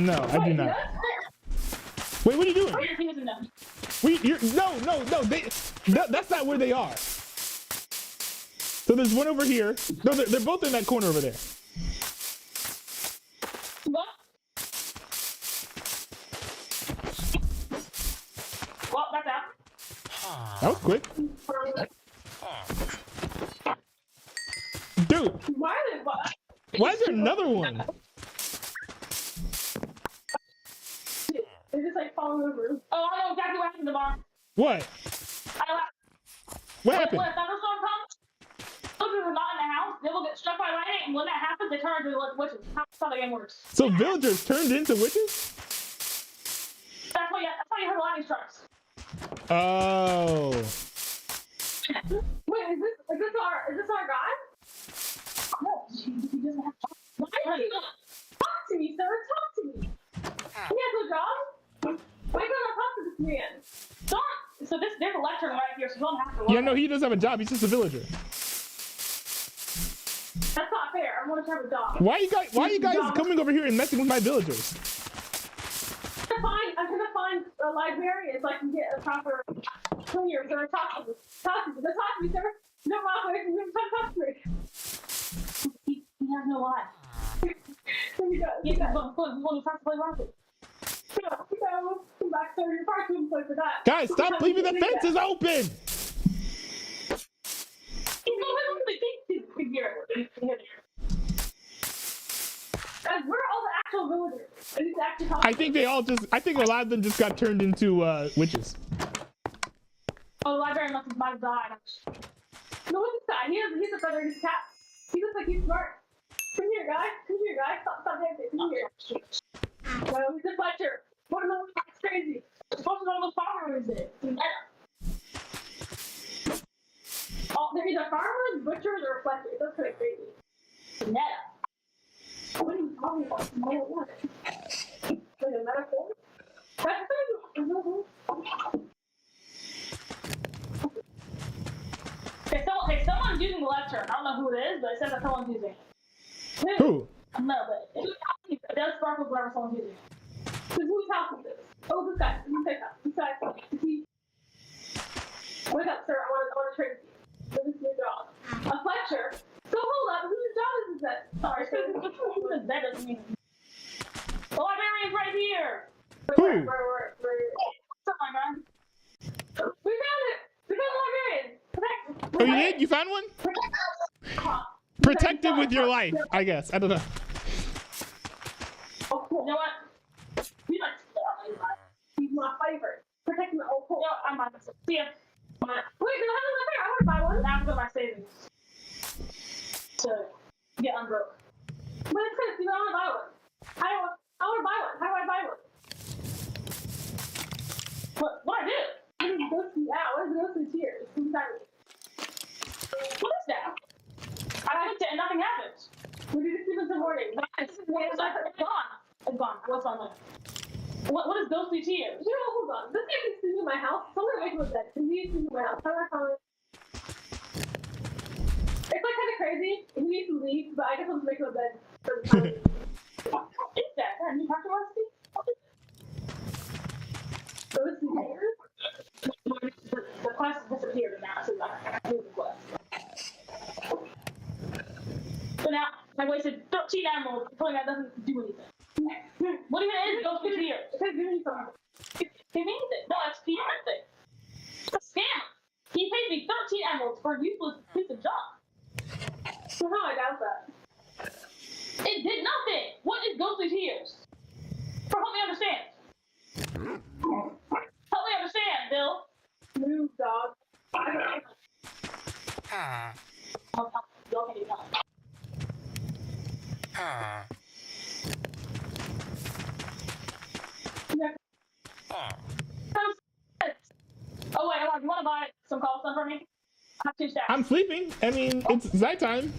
Speaker 1: No, I do not. Wait, what are you doing? No. That's not where they are. So there's one over here. No, they're both in that corner over there.
Speaker 3: What? Well, that's out.
Speaker 1: That was quick. Dude, why is there another one?
Speaker 2: They're just like falling over.
Speaker 3: Oh, I know exactly what happened tomorrow.
Speaker 1: What? What happened?
Speaker 3: When a thunderstorm comes, villagers are not in the house. They will get struck by lightning, and when that happens, they turn into witches. That's how the game works.
Speaker 1: So villagers turned into witches?
Speaker 3: That's why you heard lightning strikes.
Speaker 1: Oh.
Speaker 2: Wait, is this our guy?
Speaker 3: No, he doesn't have to.
Speaker 2: Why is he not? Talk to me, sir. Talk to me. He has a job. Why can't I talk to this man?
Speaker 3: So there's a lectern right here, so you don't have to.
Speaker 1: Yeah, no, he doesn't have a job. He's just a villager.
Speaker 2: That's not fair. I want to have a job.
Speaker 1: Why are you guys coming over here and messing with my villagers?
Speaker 2: I'm gonna find a librarian so I can get a proper clear. So talk to me. Talk to me, sir. No, talk to me.
Speaker 3: He has no life.
Speaker 2: Here we go.
Speaker 3: He's trying to play Rocket.
Speaker 2: Come back, sir. You're probably too play for that.
Speaker 1: Guys, stop leaving the fences open!
Speaker 2: Guys, where are all the actual villagers? I need to actually talk
Speaker 1: I think a lot of them just got turned into witches.
Speaker 3: Oh, the librarian must have died.
Speaker 2: No, look at this guy. He's a feather. He's a cat. He looks like he's smart. Come here, guy. Stop dancing. Come here. No, he's a fletcher. What another that's crazy.
Speaker 3: It's supposed to know those farmers in.
Speaker 2: Oh, they're either farmers, butchers, or fletchers. That's kind of crazy.
Speaker 3: Netta.
Speaker 2: What are you talking about? Meta what? Like a metaphor? That's crazy.
Speaker 3: Okay, someone's using the lectern. I don't know who it is, but it says that someone's using it.
Speaker 1: Who?
Speaker 3: No, but it does sparkle wherever someone's using it.
Speaker 2: Whose house is this? Oh, this guy. This guy. Wake up, sir. I want to trade with you. This is your job. A fletcher? So hold up. Whose job is this at? Sorry, sir.
Speaker 3: That doesn't mean. The librarian's right here.
Speaker 1: Who?
Speaker 2: Where?
Speaker 3: Something like that.
Speaker 2: We found it. We found the librarian.
Speaker 1: Oh, you did? You found one? Protect him with your life, I guess. I don't know.
Speaker 2: Oh, cool.
Speaker 3: You know what?
Speaker 2: He's my favorite. Protecting the old cool.
Speaker 3: No, I'm not. See ya.
Speaker 2: Wait, no, how does that fair? I want to buy one.
Speaker 3: Now I'm going to my savings to get unbroke.
Speaker 2: But it's good. You know, I want to buy one. I want to buy one. How do I buy one?
Speaker 3: What do I do?
Speaker 2: I need to go see out. What is the ghostly tears?
Speaker 3: What is that? I clicked it and nothing happens.
Speaker 2: We need to see this in the morning.
Speaker 3: It's gone. It's gone. What's on there? What is ghostly tears?
Speaker 2: You know, hold on. This guy can see me in my house. Someone make him a bed. Can you see me in my house? How do I find it? It's like kind of crazy. He needs to leave, but I guess I'll just make him a bed.
Speaker 3: What is that? That new Dr. Rusty?
Speaker 2: Ghostly tears?
Speaker 3: The quest disappeared now, so I moved the quest. So now, I wasted 13 emeralds pulling that doesn't do anything. What even is ghostly tears? It says give me something. It means it. No, that's the thing. It's a scam. He paid me 13 emeralds for a useless piece of junk.
Speaker 2: Somehow I doubt that.
Speaker 3: It did nothing. What is ghostly tears? Help me understand. Help me understand, Bill.
Speaker 2: Move, dog.
Speaker 3: Bill, can you help? Oh wait, hold on. You want to buy some cobblestone for me? I have 2 stacks.
Speaker 1: I'm sleeping. I mean, it's nighttime.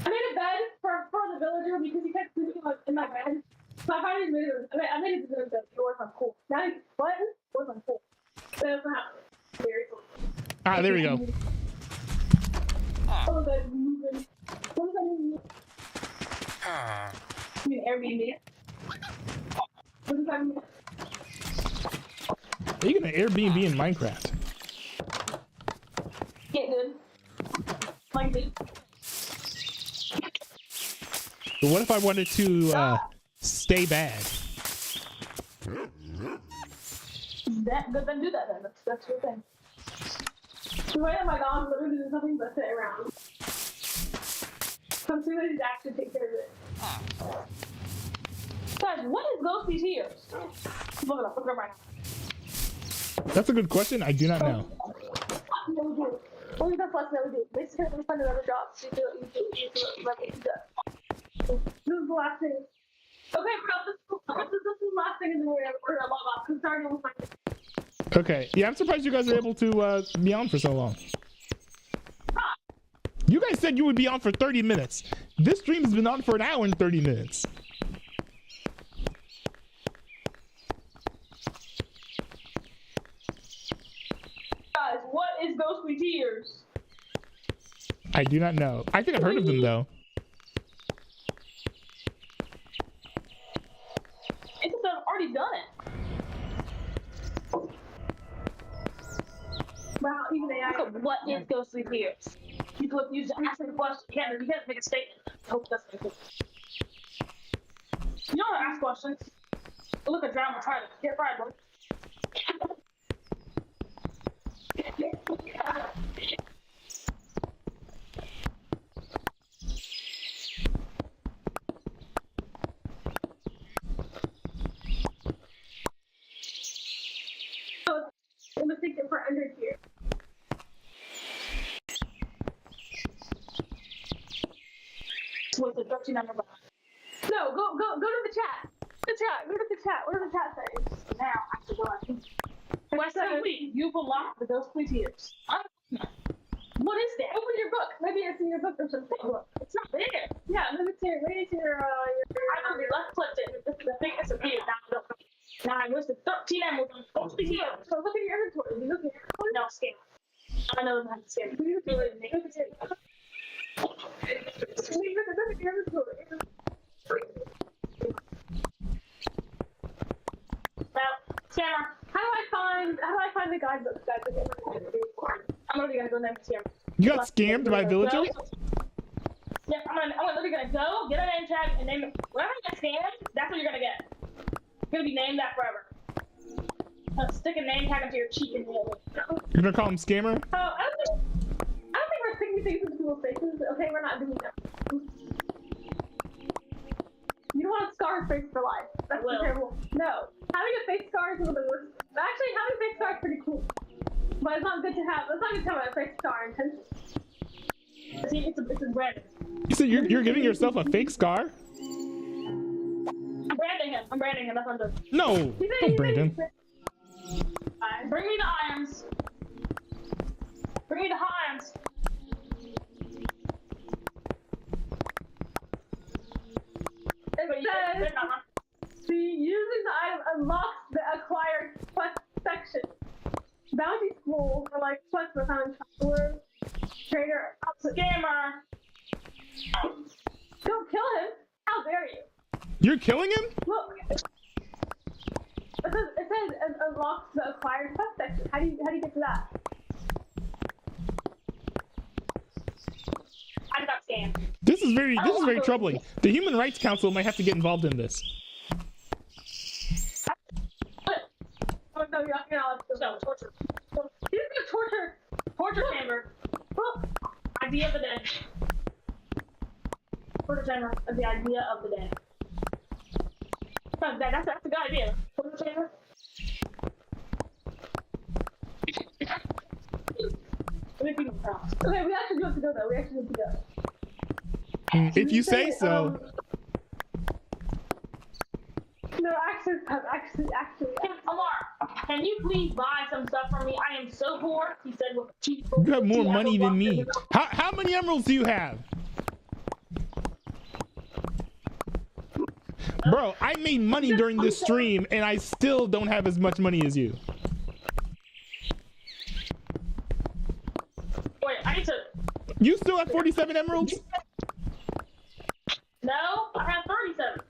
Speaker 2: I made a bed for the villager because he kept sleeping in my bed. So I finally made it. I made it to the bed. It works on cool. Now he's button works on cool. That's not very cool.
Speaker 1: Ah, there we go.
Speaker 2: Oh, that's moving. What does that mean? You mean Airbnb? What does that mean?
Speaker 1: Are you gonna Airbnb in Minecraft?
Speaker 3: Get good. Like me.
Speaker 1: But what if I wanted to stay bad?
Speaker 3: That good, then do that then. That's your thing.
Speaker 2: The way that my dog literally does nothing but sit around. Some somebody's actually take care of it.
Speaker 3: Guys, what is ghostly tears? Look it up right now.
Speaker 1: That's a good question. I do not know.
Speaker 2: Never do. Only the plus never do. Basically, we find another job. You do it. This is the last thing. Okay, bro, this is the last thing, and then we're gonna log off. Because it's already almost like.
Speaker 1: Okay. Yeah, I'm surprised you guys are able to be on for so long. You guys said you would be on for 30 minutes. This stream has been on for an hour and 30 minutes.
Speaker 3: Guys, what is ghostly tears?
Speaker 1: I do not know. I think I've heard of them though.
Speaker 3: It's just I've already done it.
Speaker 2: Wow, even AI.
Speaker 3: So what is ghostly tears? You just ask me the question. You can't make a statement. I hope that's good. You know how to ask questions. Look at drama. Try it. Get fried, boy.
Speaker 2: I'm gonna think for under here.
Speaker 3: With the 13 number behind.
Speaker 2: No, go to the chat. The chat. Go to the chat. What are the chat saying?
Speaker 3: Now I have to go on. Question week. You've unlocked the ghostly tears. What is that?
Speaker 2: Open your book. Maybe it's in your book or something.
Speaker 3: It's not there.
Speaker 2: Yeah, maybe it's your
Speaker 3: I know we left clicked it. This is the thing that's appeared. Now I listed 13 emeralds on ghostly tears.
Speaker 2: So look at your inventory. You look at your inventory.
Speaker 3: No, scam. I know how to scam.
Speaker 2: Look at your inventory.
Speaker 3: Well, scammer.
Speaker 2: How do I find the guidebook, guys?
Speaker 3: I'm literally gonna go name scammer.
Speaker 1: You got scammed by villagers?
Speaker 3: Yeah, I'm literally gonna go get a name tag and name it. Whenever you get scammed, that's what you're gonna get. You're gonna be named that forever. Stick a name tag into your cheek and nail it.
Speaker 1: You're gonna call him scammer?
Speaker 2: I don't think we're sticking things into people's faces. Okay, we're not doing that. You don't want to scar a face for life. That's terrible. No. Having a face scar is one of the worst. Actually, having a face scar is pretty cool. But it's not good to have. It's not good to have a face scar intentionally.
Speaker 3: See, it's a branding.
Speaker 1: You said you're giving yourself a fake scar?
Speaker 3: I'm branding him. That's what I'm doing.
Speaker 1: No, don't brand him.
Speaker 3: Bring me the irons. Bring me the irons.
Speaker 2: It says, using the item unlocks the acquired quest section. Bounty schools are like quests for common traveler, trader,
Speaker 3: Scammer.
Speaker 2: Don't kill him! How dare you?
Speaker 1: You're killing him?
Speaker 2: Look. It says it unlocks the acquired quest section. How do you get to that?
Speaker 3: I got scam.
Speaker 1: This is very troubling. The Human Rights Council might have to get involved in this.
Speaker 3: Oh, no, you're not. No, torture. This is a torture chamber. Idea of the day. Torture chamber is the idea of the day. That's a good idea. Torture chamber. Okay, we actually have to go though.
Speaker 1: If you say so.
Speaker 2: No, actually.
Speaker 3: Amar, can you please buy some stuff for me? I am so poor. He said with cheap.
Speaker 1: You have more money than me. How many emeralds do you have? Bro, I made money during this stream and I still don't have as much money as you.
Speaker 3: Wait, I need to.
Speaker 1: You still have 47 emeralds?
Speaker 3: No, I have 37.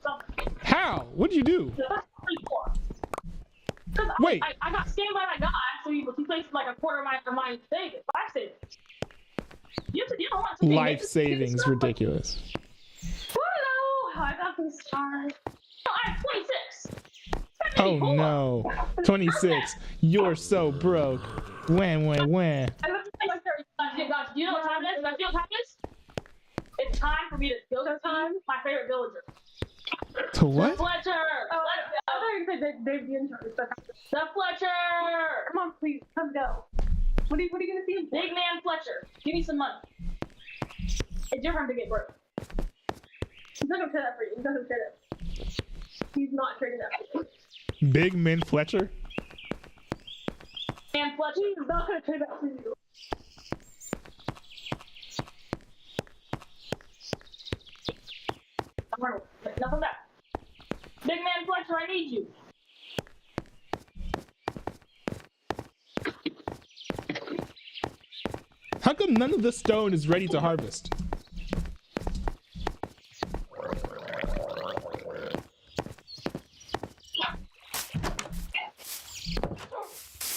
Speaker 3: Something.
Speaker 1: How? What'd you do?
Speaker 3: That's 34. Because
Speaker 1: Wait.
Speaker 3: I got scammed by that guy, so he placed like a quarter of my savings. Life savings. You don't want to
Speaker 1: Life savings, ridiculous.
Speaker 2: Oh, I got these stars.
Speaker 3: No, I have 26.
Speaker 1: Oh no. 26. You're so broke. When?
Speaker 3: I love to like guys, do you know what time it is? I feel what time it is? It's time for me to kill my favorite villager.
Speaker 1: To what?
Speaker 3: The Fletcher!
Speaker 2: Oh,
Speaker 3: Let's
Speaker 2: I
Speaker 3: go!
Speaker 2: thought you said Dave the intern.
Speaker 3: The Fletcher!
Speaker 2: Come on, please, come go. What are you gonna see?
Speaker 3: Big man Fletcher, give me some money. It's your turn to get broke.
Speaker 2: He's not gonna trade that for you. He's not gonna trade it. He's not trading that for you.
Speaker 1: Big Min Fletcher?
Speaker 3: Man Fletcher.
Speaker 2: He's not gonna trade that for you.
Speaker 3: Enough of that. Big man Fletcher, I need you.
Speaker 1: How come none of the stone is ready to harvest?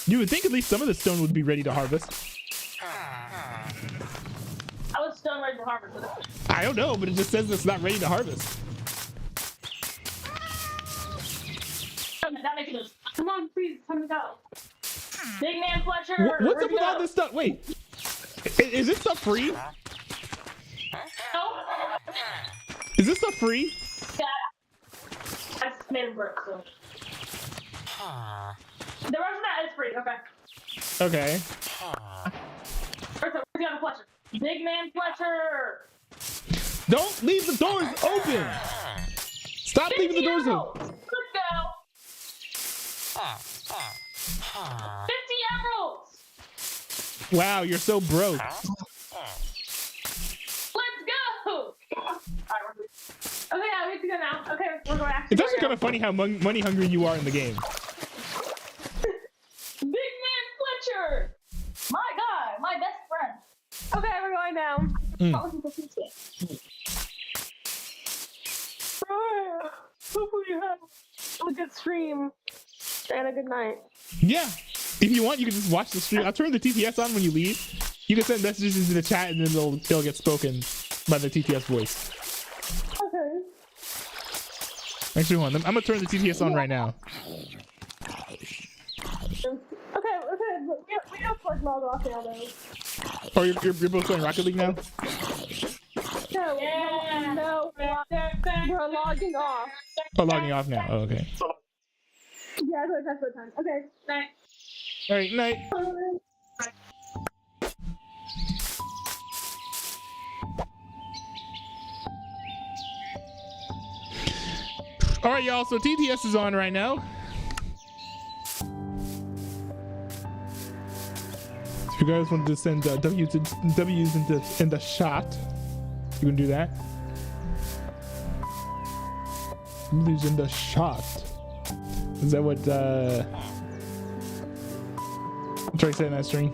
Speaker 1: You would think at least some of the stone would be ready to harvest.
Speaker 3: I was stone ready to harvest it.
Speaker 1: I don't know, but it just says it's not ready to harvest.
Speaker 3: That makes sense.
Speaker 2: Come on, please, time to go.
Speaker 3: Big man Fletcher.
Speaker 1: What's up with all this stuff? Wait, is this stuff free?
Speaker 3: No.
Speaker 1: Is this stuff free?
Speaker 3: Yeah. I just made him broke, so. The rest of that is free, okay.
Speaker 1: Okay.
Speaker 3: Where's the other Fletcher? Big man Fletcher!
Speaker 1: Don't leave the doors open! Stop leaving the doors open!
Speaker 3: Let's go! 50 emeralds!
Speaker 1: Wow, you're so broke.
Speaker 3: Let's go!
Speaker 2: Okay, yeah, we have to go now. Okay, we're going actually.
Speaker 1: It's actually kind of funny how money hungry you are in the game.
Speaker 3: Big man Fletcher! My guy, my best friend.
Speaker 2: Okay, we're going down. Hopefully you have a good stream and a good night.
Speaker 1: Yeah. If you want, you can just watch the stream. I'll turn the TTS on when you leave. You can send messages into the chat and then they'll get spoken by the TTS voice.
Speaker 2: Okay.
Speaker 1: Actually, hold on. I'm gonna turn the TTS on right now.
Speaker 2: Okay, we have to like log off now though.
Speaker 1: Oh, you're both playing Rocket League now?
Speaker 2: No,
Speaker 3: Yeah.
Speaker 2: no, we're logging off.
Speaker 1: Oh, logging off now. Oh, okay.
Speaker 2: Yeah, that's the time. Okay, night.
Speaker 1: All right, night. All right, y'all. So TTS is on right now. If you guys want to send W's in the shot, you can do that. W's in the shot. Is that what Trey said in that stream?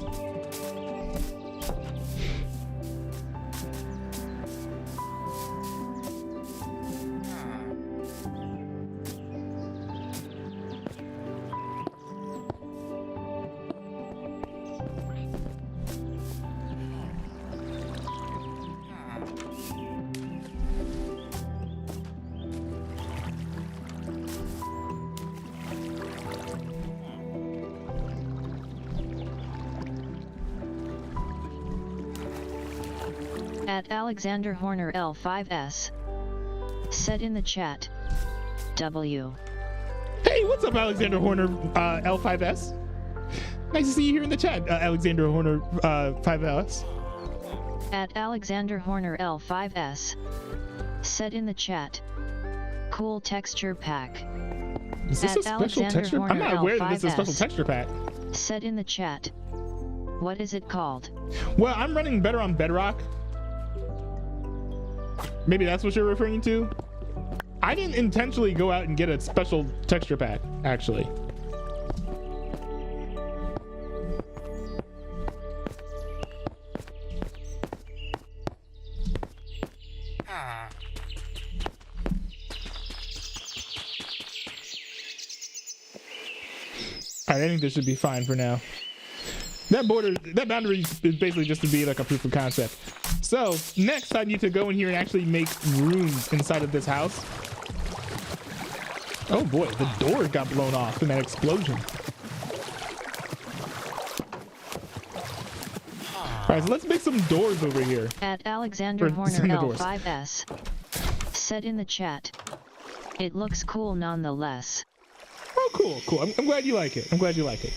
Speaker 4: At Alexander Horner L5S. Said in the chat. W.
Speaker 1: Hey, what's up, Alexander Horner L5S? Nice to see you here in the chat, Alexander Horner 5S.
Speaker 4: At Alexander Horner L5S. Said in the chat. Cool texture pack.
Speaker 1: Is this
Speaker 4: At
Speaker 1: a special
Speaker 4: Alexander
Speaker 1: texture? I'm
Speaker 4: Horner
Speaker 1: not aware that this is a special
Speaker 4: L5S.
Speaker 1: texture pack.
Speaker 4: Said in the chat. What is it called?
Speaker 1: Well, I'm running better on Bedrock. Maybe that's what you're referring to? I didn't intentionally go out and get a special texture pack, actually. Alright, I think this should be fine for now. That boundary is basically just to be like a proof of concept. So next I need to go in here and actually make rooms inside of this house. Oh boy, the door got blown off in that explosion. Alright, so let's make some doors over here.
Speaker 4: At Alexander
Speaker 1: Or
Speaker 4: Horner
Speaker 1: send the doors.
Speaker 4: L5S. Said in the chat. It looks cool nonetheless.
Speaker 1: Oh, cool, cool. I'm glad you like it. I'm glad you like it.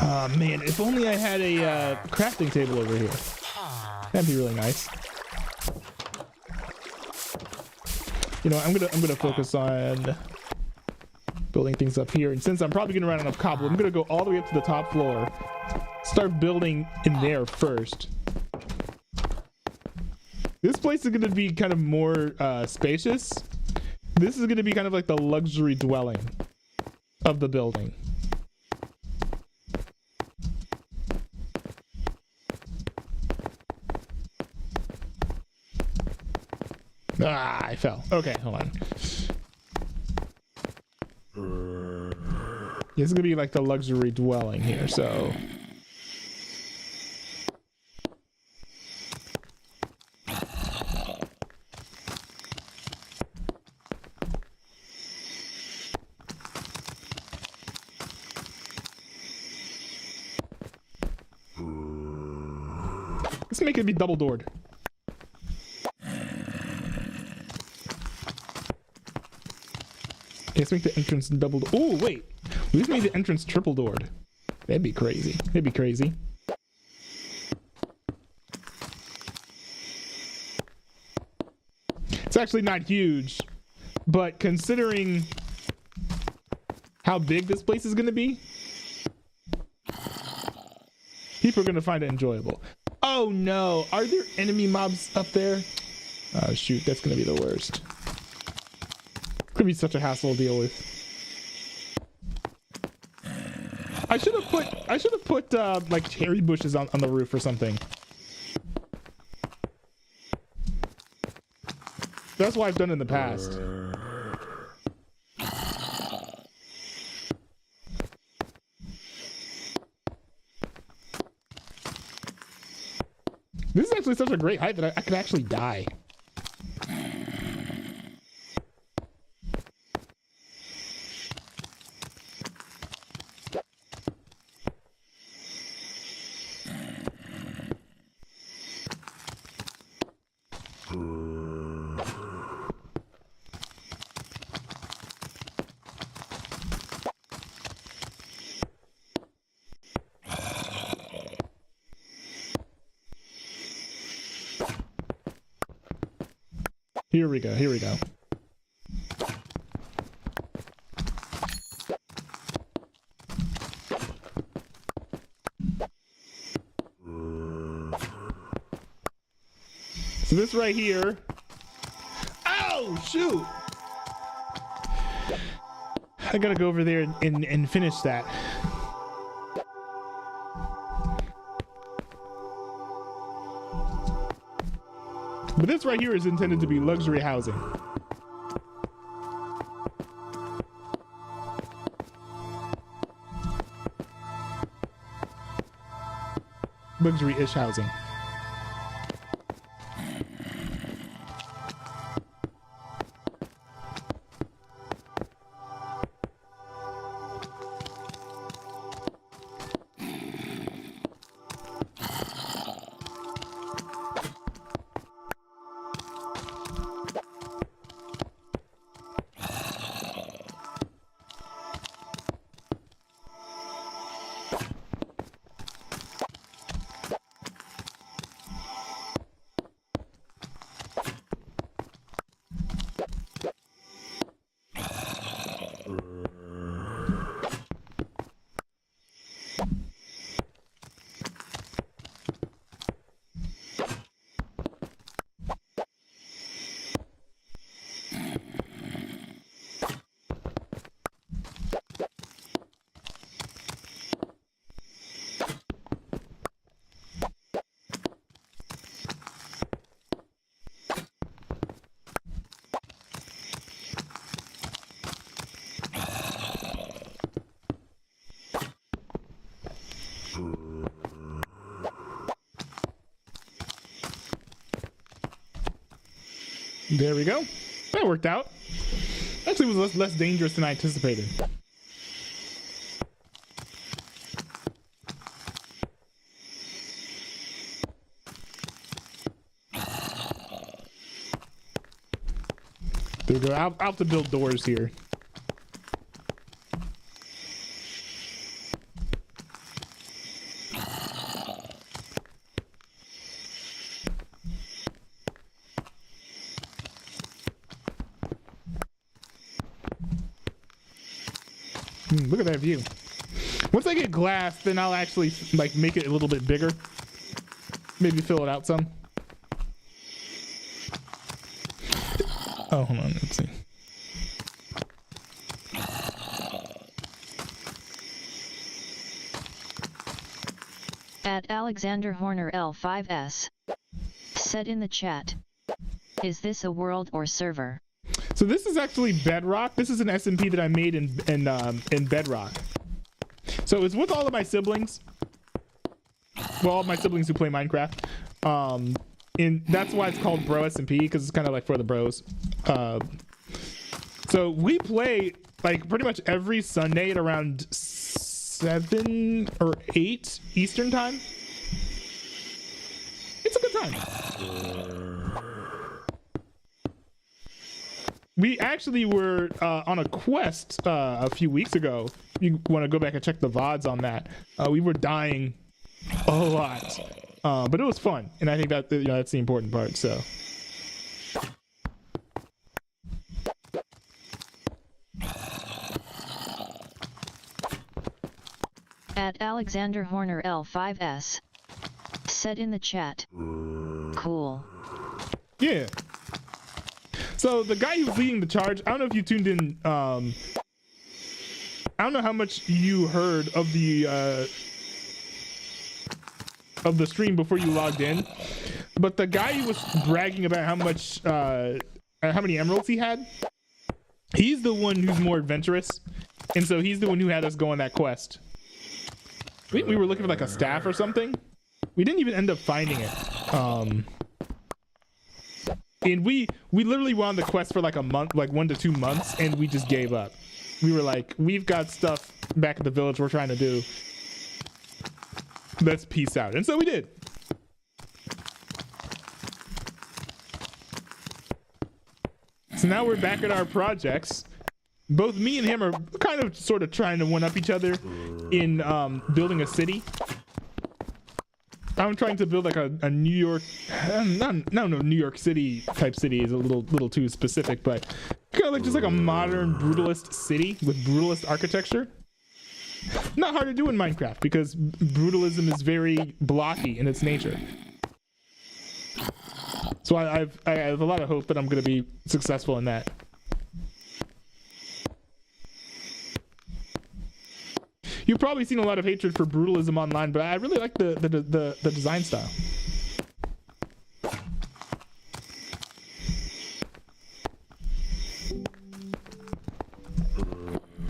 Speaker 1: Oh man, if only I had a crafting table over here. That'd be really nice. You know, I'm gonna focus on building things up here, and since I'm probably gonna run out of cobble, I'm gonna go all the way up to the top floor. Start building in there first. This place is gonna be kind of more spacious. This is gonna be kind of like the luxury dwelling of the building. Ah, I fell. Okay, hold on. This is gonna be like the luxury dwelling here, so. Let's make it be double doored. Let's make the entrance double. Oh wait, we just made the entrance triple doored. That'd be crazy. That'd be crazy. It's actually not huge, but considering how big this place is gonna be, people are gonna find it enjoyable. Oh no, are there enemy mobs up there? Oh shoot, that's gonna be the worst. It's gonna be such a hassle to deal with. I should have put like cherry bushes on the roof or something. That's what I've done in the past. This is actually such a great height that I could actually die. Here we go, here we go. So this right here. Oh, shoot! I gotta go over there and finish that. But this right here is intended to be luxury housing. Luxury-ish housing. There we go. That worked out. Actually, it was less dangerous than I anticipated. There we go. I'll have to build doors here. Look at that view. Once I get glass, then I'll actually like make it a little bit bigger. Maybe fill it out some. Oh, hold on. Let's see.
Speaker 4: At Alexander Horner L5S. Said in the chat. Is this a world or server?
Speaker 1: So this is actually Bedrock. This is an SMP that I made in Bedrock. So it's with all of my siblings. Well, all of my siblings who play Minecraft. And that's why it's called Bro SMP, because it's kind of like for the bros. So we play like pretty much every Sunday at around 7 or 8 Eastern time. It's a good time. We actually were on a quest a few weeks ago. You want to go back and check the VODs on that. We were dying a lot, but it was fun, and I think that that's the important part. So,
Speaker 4: At Alexander Horner L5S. Said in the chat. Cool.
Speaker 1: Yeah. So the guy who's leading the charge, I don't know if you tuned in. I don't know how much you heard of the stream before you logged in, but the guy who was bragging about how many emeralds he had, he's the one who's more adventurous, and so he's the one who had us go on that quest. We were looking for like a staff or something. We didn't even end up finding it. And we literally were on the quest for like a month, like 1 to 2 months, and we just gave up. We were like, we've got stuff back at the village we're trying to do. Let's peace out. And so we did. So now we're back at our projects. Both me and him are kind of sort of trying to one-up each other in building a city. I'm trying to build like a New York, no, New York City type city is a little too specific, but kind of like just like a modern brutalist city with brutalist architecture. Not hard to do in Minecraft because brutalism is very blocky in its nature. So I have a lot of hope that I'm going to be successful in that. You've probably seen a lot of hatred for brutalism online, but I really like the design style.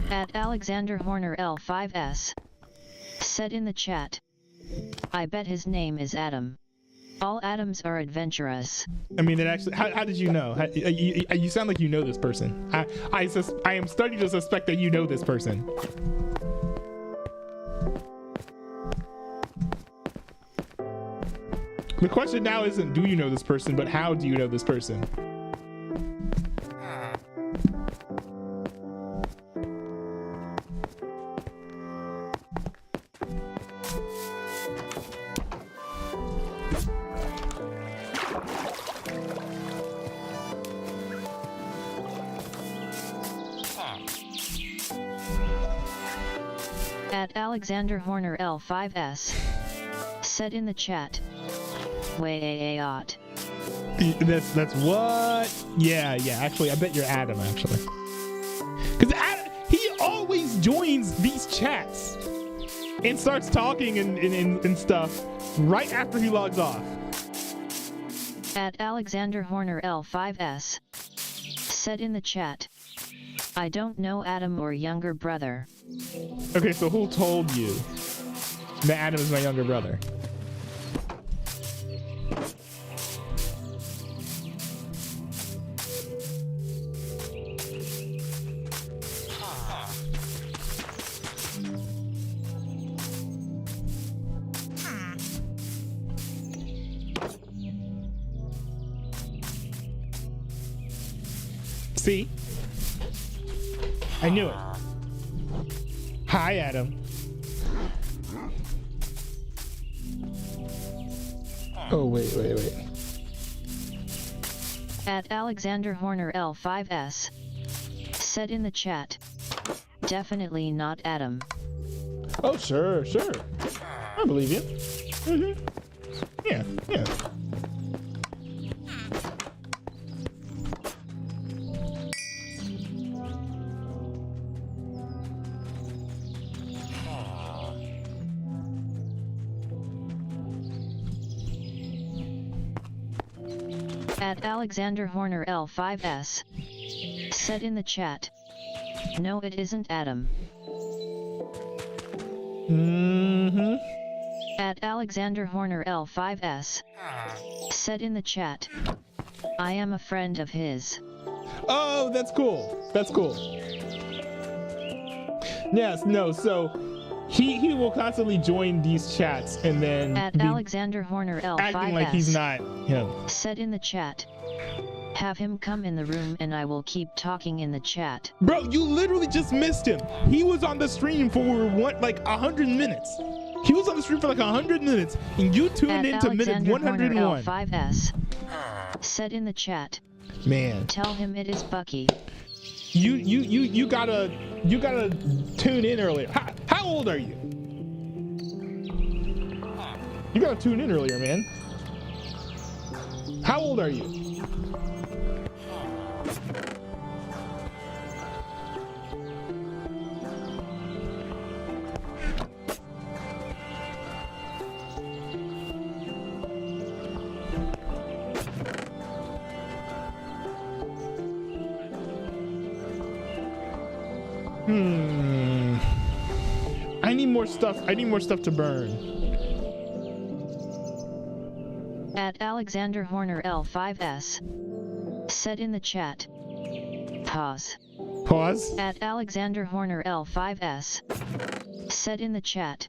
Speaker 4: At Alexander Horner L5S. Said in the chat. I bet his name is Adam. All Adams are adventurous.
Speaker 1: I mean, it actually. How did you know? You sound like you know this person. I am starting to suspect that you know this person. The question now isn't do you know this person, but how do you know this person?
Speaker 4: At Alexander Horner L5S. Said in the chat. Way-a-a-ot.
Speaker 1: That's what? Yeah. Actually, I bet you're Adam, actually. Because he always joins these chats and starts talking and stuff right after he logs off.
Speaker 4: At Alexander Horner L5S. Said in the chat. I don't know Adam or younger brother.
Speaker 1: Okay, so who told you that Adam is my younger brother? See? I knew it. Hi, Adam. Oh, wait.
Speaker 4: At Alexander Horner L5S. Said in the chat. Definitely not Adam.
Speaker 1: Oh, sure. I believe you. Mm-hmm. Yeah.
Speaker 4: At Alexander Horner L5S. Said in the chat. No, it isn't Adam.
Speaker 1: Mm-hmm.
Speaker 4: At Alexander Horner L5S. Said in the chat. I am a friend of his.
Speaker 1: Oh, that's cool. Yes, no, so he will constantly join these chats and then
Speaker 4: At Alexander Horner L5S.
Speaker 1: acting like he's not him.
Speaker 4: Said in the chat. Have him come in the room and I will keep talking in the chat.
Speaker 1: Bro, you literally just missed him. He was on the stream for 100 minutes. He was on the stream for 100 minutes, and you tuned in to minute 101.
Speaker 4: L5S. Said in the chat.
Speaker 1: Man,
Speaker 4: Tell him it is Bucky.
Speaker 1: you gotta tune in earlier. How old are you? You gotta tune in earlier, man. How old are you? I need more stuff to burn.
Speaker 4: At Alexander Horner L5S. Said in the chat. Pause.
Speaker 1: At
Speaker 4: Alexander Horner L5S. Said in the chat.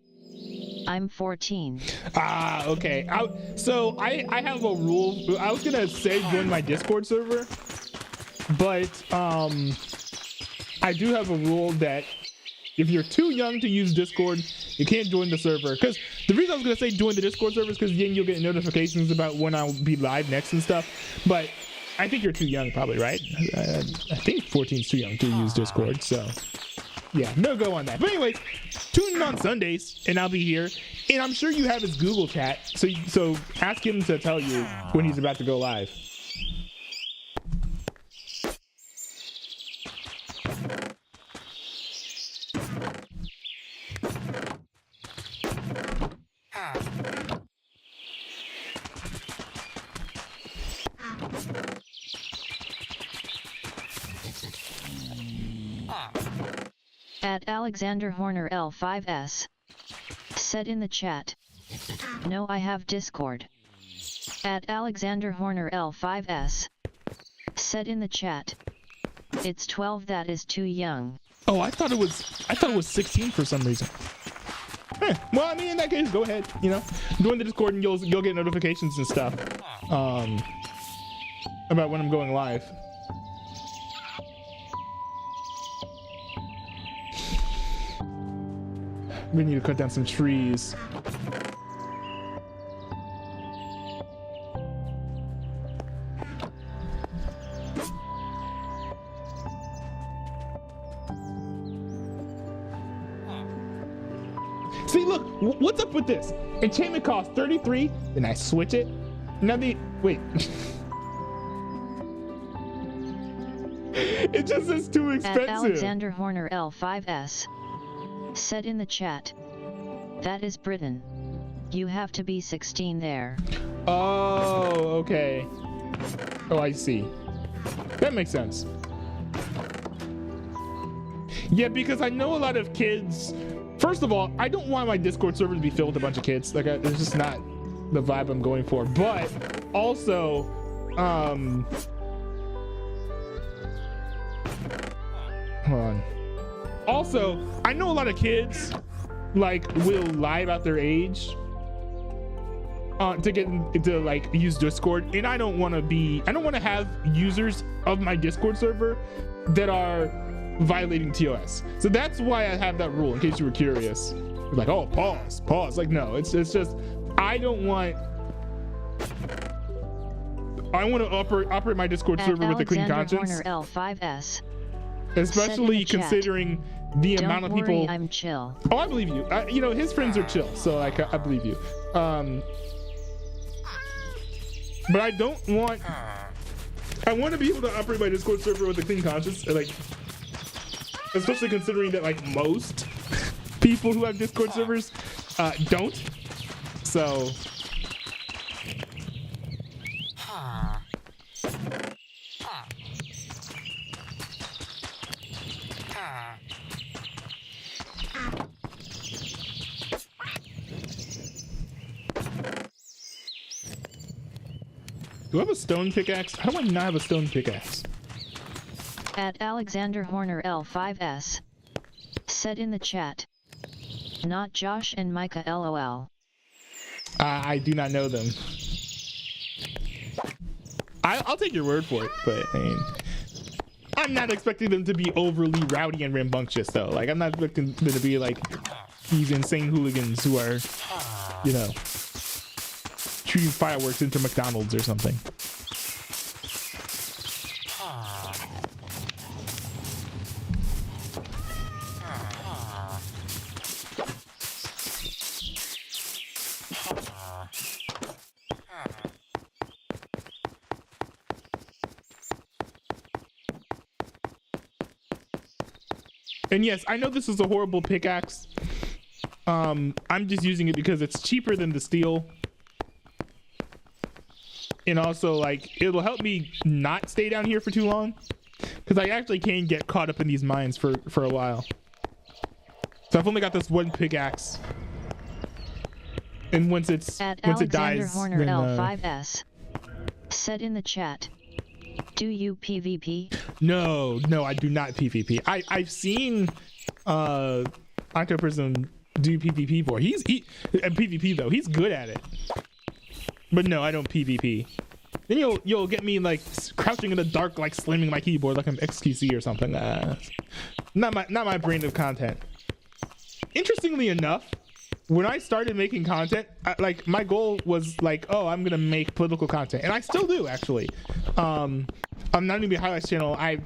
Speaker 4: I'm 14.
Speaker 1: Ah, okay. So I have a rule. I was gonna say join my Discord server, but I do have a rule that if you're too young to use Discord, you can't join the server. Because the reason I was gonna say join the Discord server is because then you'll get notifications about when I'll be live next and stuff. But I think you're too young, probably, right? I think 14 is too young to use Discord. So yeah, no go on that. But anyways, tune in on Sundays, and I'll be here. And I'm sure you have his Google chat, so ask him to tell you when he's about to go live.
Speaker 4: At Alexander Horner L5S. Said in the chat. No, I have Discord. At Alexander Horner L5S. Said in the chat. It's 12, that is too young.
Speaker 1: Oh, I thought it was 16 for some reason. Well, I mean, in that case, go ahead. Join the Discord and you'll get notifications and stuff. About when I'm going live. We need to cut down some trees. See, look, what's up with this? Enchantment costs 33, then I switch it. Now wait. It just says too expensive.
Speaker 4: At Alexander Horner L5S. Said in the chat. That is Britain. You have to be 16 there.
Speaker 1: Oh, okay. Oh, I see. That makes sense. Yeah, because I know a lot of kids. First of all, I don't want my Discord server to be filled with a bunch of kids. It's just not the vibe I'm going for. But also, hold on. Also, I know a lot of kids will lie about their age. to get to like use Discord, and I don't want to have users of my Discord server that are violating TOS. So that's why I have that rule, in case you were curious. Like, oh, pause. Like, no, it's just I want to operate my Discord server with a clean conscience.
Speaker 4: Horner L5S.
Speaker 1: Especially considering the amount of people.
Speaker 4: I'm chill.
Speaker 1: Oh, I believe you. You know, his friends are chill, so like I believe you. But I don't want. I want to be able to operate my Discord server with a clean conscience, like, especially considering that like most people who have Discord servers don't. So. Do I have a stone pickaxe? How do I not have a stone pickaxe?
Speaker 4: At Alexander Horner L5S. Said in the chat. Not Josh and Micah LOL.
Speaker 1: I do not know them. I'll take your word for it, but I mean, I'm not expecting them to be overly rowdy and rambunctious though. Like, I'm not expecting them to be like these insane hooligans who are, you know, shooting fireworks into McDonald's or something. And yes, I know this is a horrible pickaxe. I'm just using it because it's cheaper than the steel. And also, like, it'll help me not stay down here for too long, because I actually can get caught up in these mines for a while. So I've only got this one pickaxe, and once it dies,
Speaker 4: Horner
Speaker 1: then,
Speaker 4: L5S said in the chat, do you PvP?
Speaker 1: No, I do not PvP. I've seen Octoprism do PvP before. He PvP though. He's good at it. But no, I don't PvP. Then you'll get me like crouching in the dark, like slamming my keyboard like I'm XQC or something. Not my brand of content. Interestingly enough, when I started making content, like my goal was like, oh, I'm gonna make political content, and I still do actually. I'm not gonna be a highlights channel. I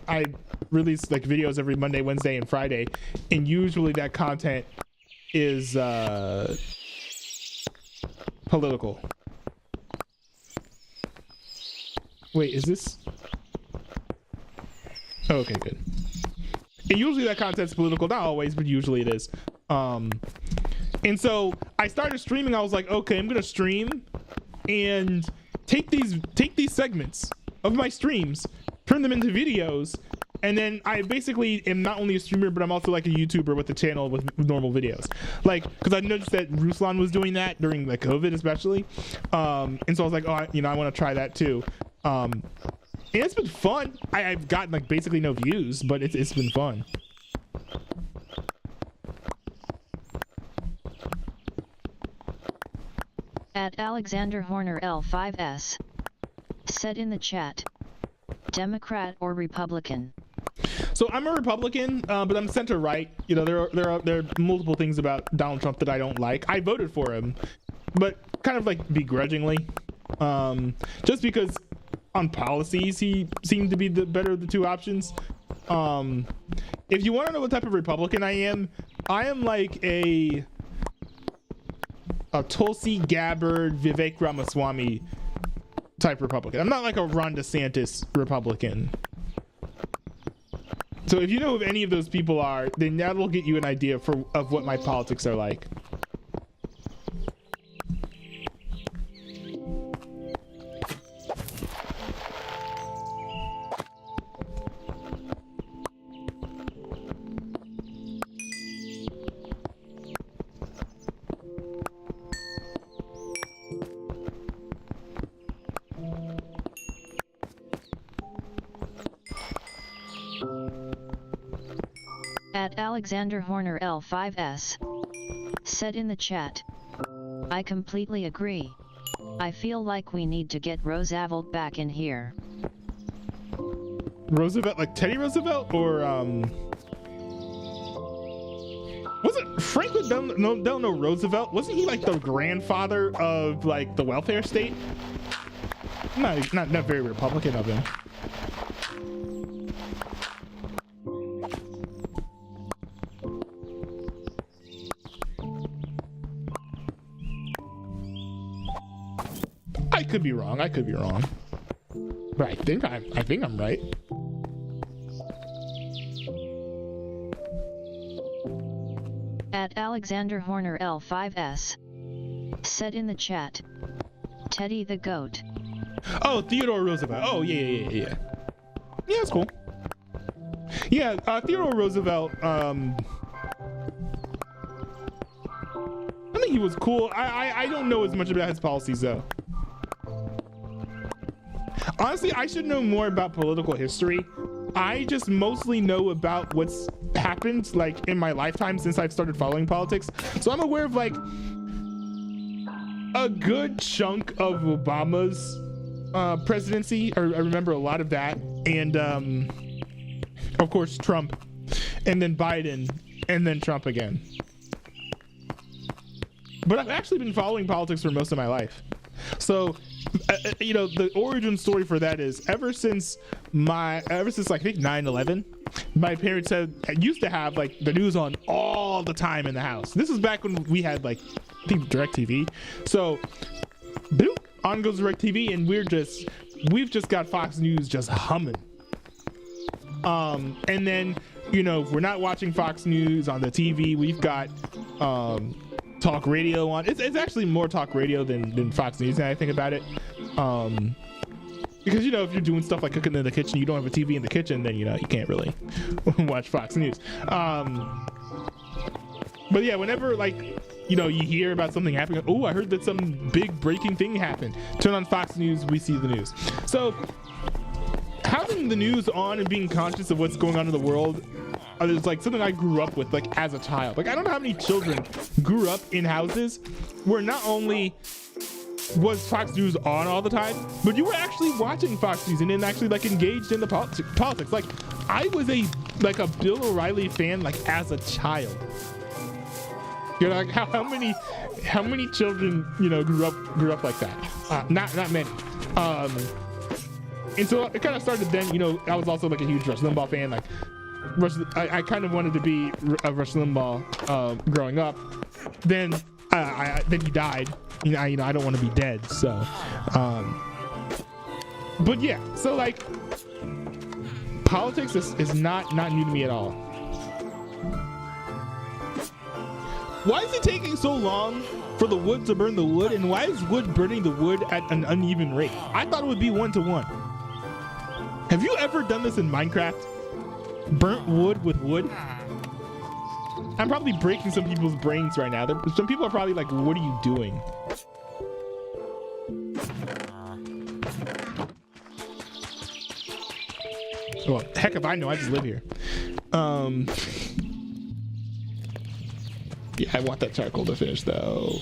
Speaker 1: release like videos every Monday, Wednesday, and Friday, and usually that content is political. Wait, is this? Oh, okay, good. And usually that content's political, not always, but usually it is. And so I started streaming. I was like, okay, I'm gonna stream and take these segments of my streams, turn them into videos, and then I basically am not only a streamer, but I'm also like a YouTuber with a channel with normal videos. Like, because I noticed that Ruslan was doing that during the COVID, especially. And so I was like, oh, I want to try that too. And it's been fun. I've gotten like basically no views, but it's been fun.
Speaker 4: At Alexander Horner L5S said in the chat, Democrat or Republican?
Speaker 1: So I'm a Republican, but I'm center right. You know, there are multiple things about Donald Trump that I don't like. I voted for him, but kind of like begrudgingly, just because on policies he seemed to be the better of the two options. If you want to know what type of Republican I am like a Tulsi Gabbard, Vivek Ramaswamy type Republican. I'm not like a Ron DeSantis Republican. So if you know who any of those people are, then that will get you an idea of what my politics are like.
Speaker 4: At Alexander Horner L5S said in the chat, I completely agree. I feel like we need to get Roosevelt back in here.
Speaker 1: Roosevelt, like Teddy Roosevelt, or wasn't Franklin Delano Roosevelt? Wasn't he like the grandfather of like the welfare state? Not very Republican of him. I could be wrong. But I think I'm right.
Speaker 4: At Alexander Horner L5S said in the chat, Teddy the goat.
Speaker 1: Oh, Theodore Roosevelt. Oh, yeah. Yeah, that's cool. Yeah, Theodore Roosevelt, I think he was cool. I don't know as much about his policies, though. Honestly, I should know more about political history. I just mostly know about what's happened, like, in my lifetime since I've started following politics. So I'm aware of, like, a good chunk of Obama's presidency. I remember a lot of that. And, of course, Trump. And then Biden. And then Trump again. But I've actually been following politics for most of my life. So, you know, the origin story for that is ever since like, I think 9/11, my parents used to have like the news on all the time in the house. This was back when we had like, I think DirecTV. So, boop, on goes DirecTV, and we've just got Fox News just humming. And then, you know, if we're not watching Fox News on the TV, we've got talk radio on. It's actually more talk radio than Fox News now I think about it. Because, you know, if you're doing stuff like cooking in the kitchen, you don't have a TV in the kitchen, then, you know, you can't really watch Fox News. But yeah, whenever, like, you know, you hear about something happening, oh, I heard that some big breaking thing happened. Turn on Fox News, we see the news. So having the news on and being conscious of what's going on in the world is like something I grew up with, like, as a child. Like, I don't know how many children grew up in houses where not only was Fox News on all the time, but you were actually watching Fox News and then actually like engaged in the politics. Like, I was a Bill O'Reilly fan, like, as a child. You know, like how many children, you know, grew up like that? Not many. And so it kind of started then. You know, I was also like a huge Rush Limbaugh fan. Like, I kind of wanted to be a Rush Limbaugh growing up. Then then he died. You know, I don't want to be dead. So, but yeah. So like, politics is not new to me at all. Why is it taking so long for the wood to burn the wood, and why is wood burning the wood at an uneven rate? I thought it would be 1-to-1. Have you ever done this in Minecraft? Burnt wood with wood? I'm probably breaking some people's brains right now. Some people are probably like, what are you doing? Well, heck if I know, I just live here. Yeah, I want that charcoal to finish though.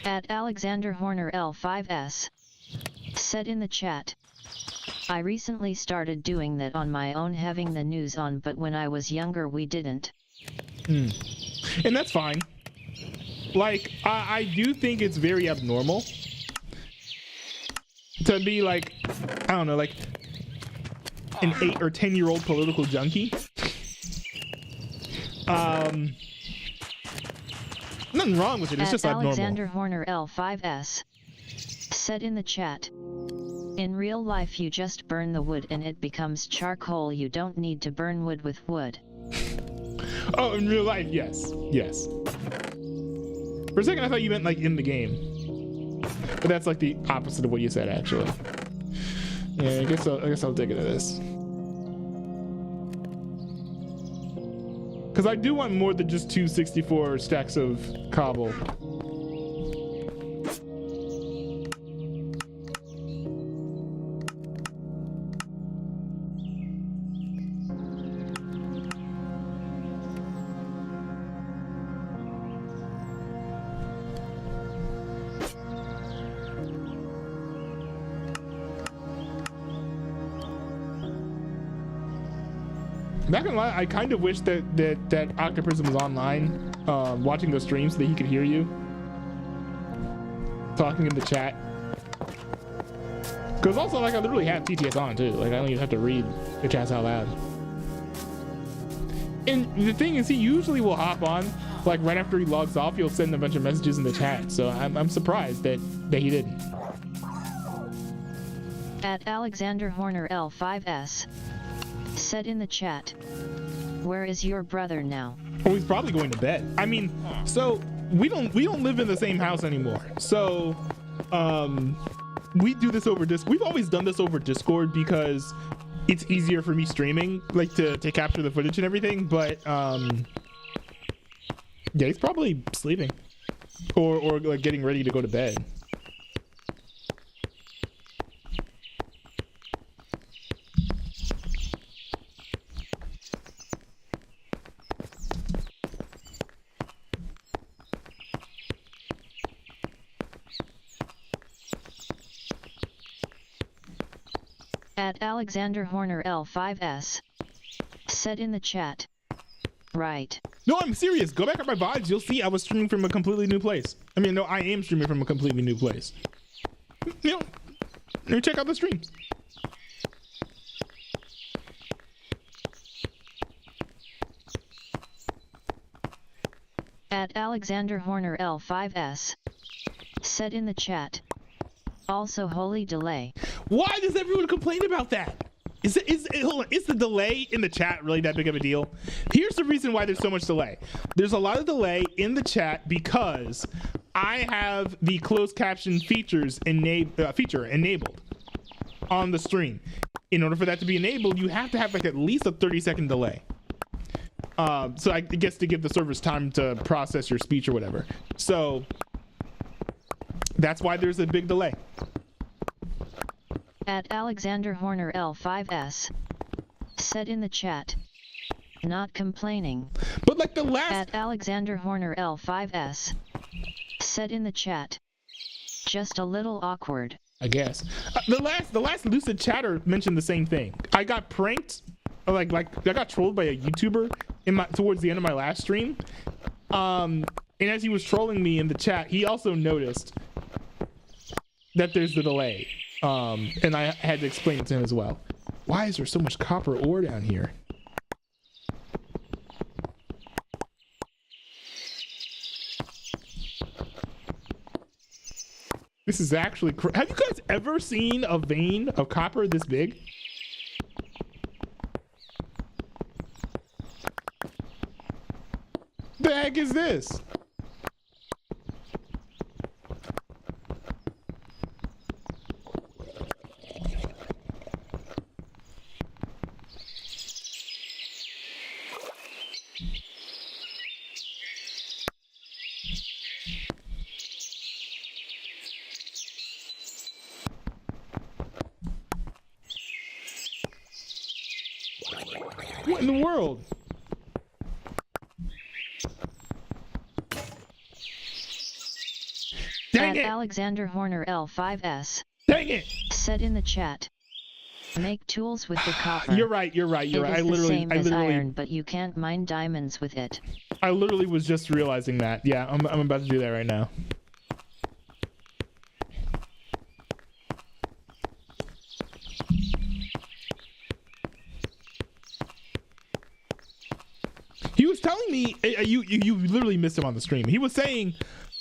Speaker 4: At Alexander Horner L5S said in the chat, I recently started doing that on my own, having the news on, but when I was younger we didn't.
Speaker 1: And that's fine. Like, I do think it's very abnormal to be like, I don't know, like an 8 or 10-year-old political junkie. Nothing wrong with it, it's just abnormal.
Speaker 4: Alexander Horner L5S said in the chat, in real life you just burn the wood and it becomes charcoal. You don't need to burn wood with wood.
Speaker 1: Oh, in real life, yes. For a second I thought you meant like in the game. But that's like the opposite of what you said, actually. Yeah, I guess I'll dig into this. Because I do want more than just 264 stacks of cobble. Not gonna lie, I kind of wish that Octoprism was online, watching the stream so that he could hear you talking in the chat. Because also, like, I literally have TTS on too. Like, I don't even have to read the chats out loud. And the thing is, he usually will hop on, like, right after he logs off. He'll send a bunch of messages in the chat. So I'm surprised that he didn't.
Speaker 4: At Alexander Horner L5S said in the chat, where is your brother now?
Speaker 1: Oh, he's probably going to bed. I mean, so we don't live in the same house anymore. So we do this over Discord. We've always done this over Discord because it's easier for me streaming, like to capture the footage and everything. But yeah, he's probably sleeping or like getting ready to go to bed.
Speaker 4: At Alexander Horner L5S said in the chat, right.
Speaker 1: No, I'm serious. Go back at my VODs. You'll see I was streaming from a completely new place. I mean, no, I am streaming from a completely new place. You know, let me check out the streams.
Speaker 4: At Alexander Horner L5S said in the chat, also holy delay.
Speaker 1: Why does everyone complain about that? Hold on, is the delay in the chat really that big of a deal? Here's the reason why there's so much delay. There's a lot of delay in the chat because I have the closed caption feature enabled on the stream. In order for that to be enabled, you have to have like at least a 30-second delay. So I guess to give the servers time to process your speech or whatever. So that's why there's a big delay.
Speaker 4: At Alexander Horner L5S said in the chat, not complaining.
Speaker 1: But like the last...
Speaker 4: At Alexander Horner L5S said in the chat, just a little awkward.
Speaker 1: I guess. The last Lucid Chatter mentioned the same thing. I got pranked, like I got trolled by a YouTuber towards the end of my last stream. And as he was trolling me in the chat, he also noticed that there's the delay. And I had to explain it to him as well. Why is there so much copper ore down here? This is actually have you guys ever seen a vein of copper this big? The heck is this? What in the world? Dang it!
Speaker 4: Alexander Horner L5S
Speaker 1: Dang it!
Speaker 4: said in the chat, make tools with the copper.
Speaker 1: You're right.
Speaker 4: It is
Speaker 1: I
Speaker 4: the same as
Speaker 1: literally,
Speaker 4: iron, but you can't mine diamonds with it.
Speaker 1: I literally was just realizing that. Yeah, I'm about to do that right now. He was telling me, you literally missed him on the stream. He was saying,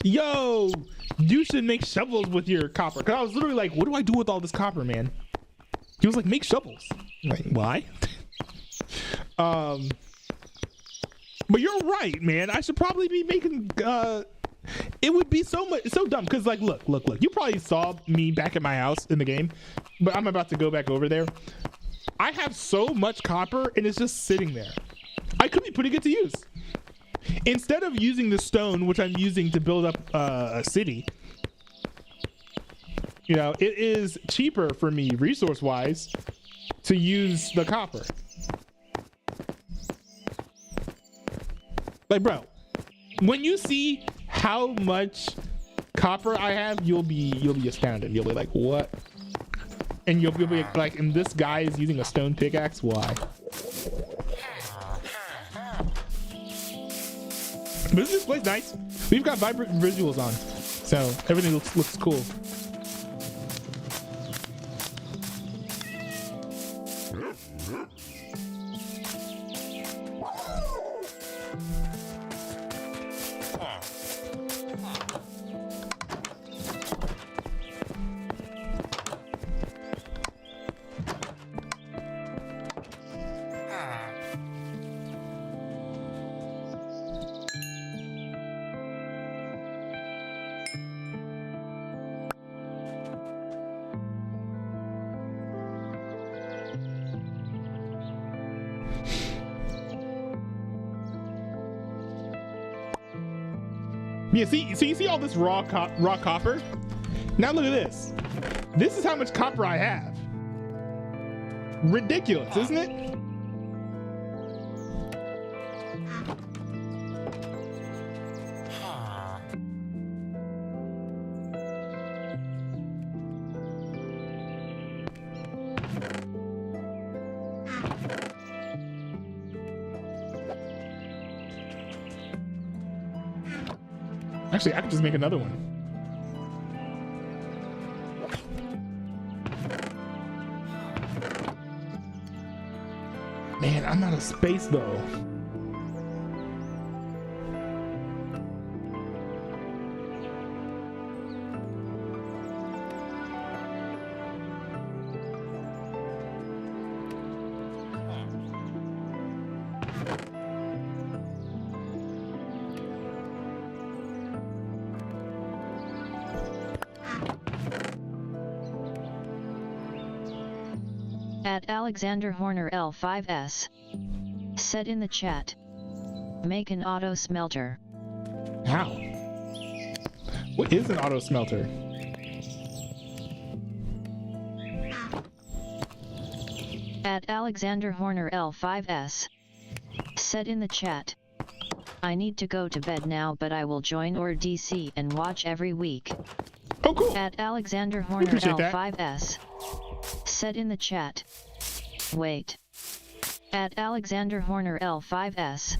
Speaker 1: yo, you should make shovels with your copper. Cause I was literally like, what do I do with all this copper, man? He was like, make shovels. I'm like, why? But you're right, man. I should probably be making, it would be so dumb. Cause like, look, you probably saw me back at my house in the game, but I'm about to go back over there. I have so much copper and it's just sitting there. I could be putting it to use. Instead of using the stone, which I'm using to build up a city, you know, it is cheaper for me resource-wise to use the copper. Like, bro, when you see how much copper I have, you'll be astounded. You'll be like, what? And you'll be like, and this guy is using a stone pickaxe? Why? But this display's nice. We've got vibrant visuals on, so everything looks cool. Yeah, so you see all this raw copper? Now look at this. This is how much copper I have. Ridiculous, isn't it? Actually, I could just make another one. Man, I'm out of space though.
Speaker 4: At Alexander Horner L5S. Said in the chat. Make an auto smelter.
Speaker 1: How? What is an auto smelter?
Speaker 4: At Alexander Horner L5S. Said in the chat. I need to go to bed now, but I will join or DC and watch every week.
Speaker 1: Oh, cool.
Speaker 4: At Alexander Horner L5S. Said in the chat. Wait. At Alexander Horner L5S.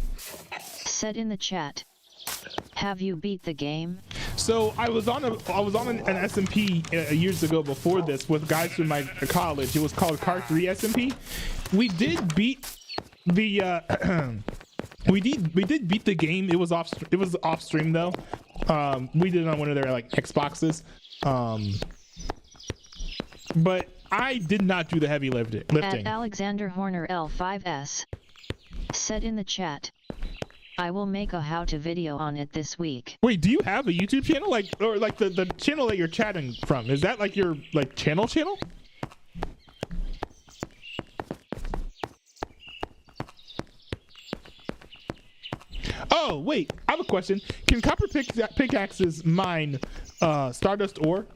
Speaker 4: Said in the chat. Have you beat the game?
Speaker 1: So I was on an SMP years ago before this with guys from my college. It was called Car 3 SMP. We did beat the we did beat the game. It was off stream though. We did it on one of their like Xboxes. But I did not do the heavy lifting.
Speaker 4: At Alexander Horner L5S. Said in the chat. I will make a how-to video on it this week.
Speaker 1: Wait, do you have a YouTube channel? Or the channel that you're chatting from? Is that like your channel? Oh, wait, I have a question. Can copper pickaxes mine Stardust ore?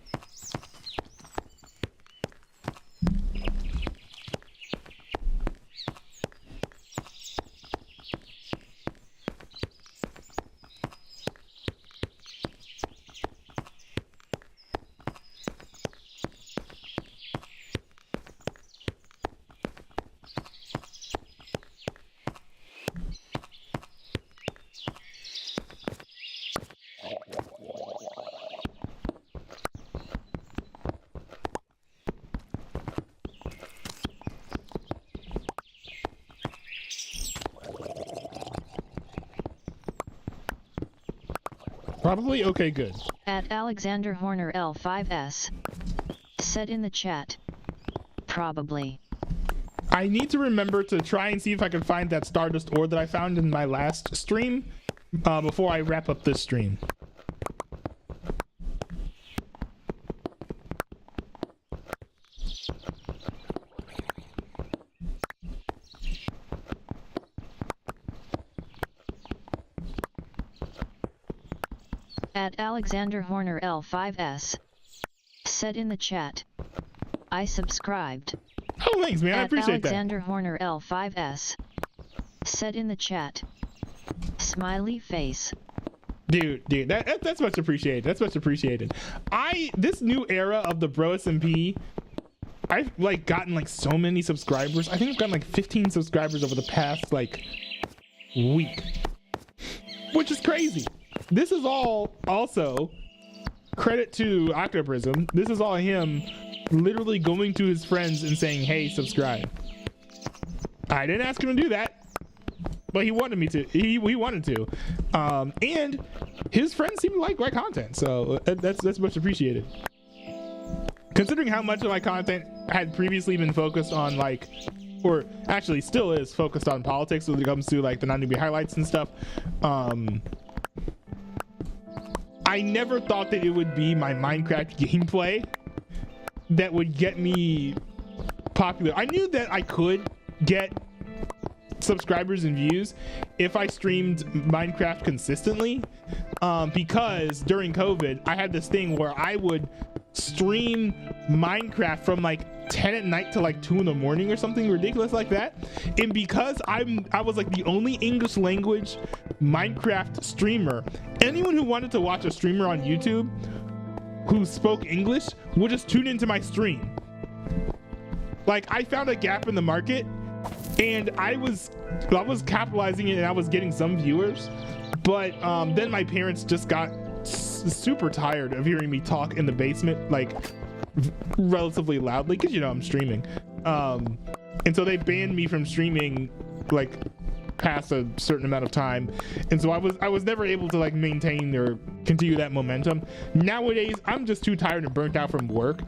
Speaker 1: Probably? Okay, good.
Speaker 4: At Alexander Horner L5S. Said in the chat. Probably.
Speaker 1: I need to remember to try and see if I can find that Stardust ore that I found in my last stream before I wrap up this stream.
Speaker 4: At Alexander Horner L5S. Said in the chat. I subscribed.
Speaker 1: Oh, thanks, man. I appreciate
Speaker 4: Alexander Horner L5S. Said in the chat. Smiley face.
Speaker 1: Dude, that's much appreciated. That's much appreciated. This new era of the Bro SMP, I've like gotten like so many subscribers. I think I've gotten like 15 subscribers over the past like week. which is crazy. This is all also credit to Octoprism. This is all him literally going to his friends and saying, hey, subscribe. I didn't ask him to do that, but he wanted me to. He wanted to. And his friends seem to like my content, so that's much appreciated. Considering how much of my content had previously been focused on like, or actually still is focused on politics when it comes to like the non-newbie highlights and stuff, I never thought that it would be my Minecraft gameplay that would get me popular. I knew that I could get subscribers and views if I streamed Minecraft consistently, because during COVID I had this thing where I would stream Minecraft from like 10 at night to like 2 in the morning or something ridiculous like that. And because I was like the only English language Minecraft streamer, anyone who wanted to watch a streamer on YouTube who spoke English would just tune into my stream. Like, I found a gap in the market, and I was capitalizing it, and I was getting some viewers, but then my parents just got super tired of hearing me talk in the basement like relatively loudly, because I'm streaming, and so they banned me from streaming like past a certain amount of time, and so I was never able to like maintain or continue that momentum. Nowadays I'm just too tired and burnt out from work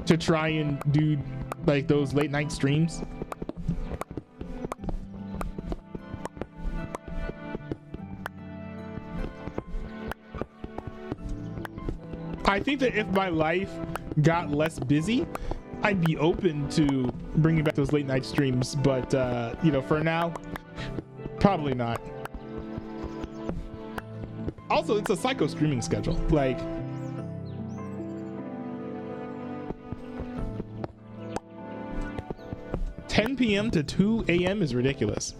Speaker 1: to try and do like those late night streams. I think that if my life got less busy, I'd be open to bringing back those late night streams, but for now, probably not. Also, it's a psycho streaming schedule. Like, $10 p.m. to 2 a.m. is ridiculous.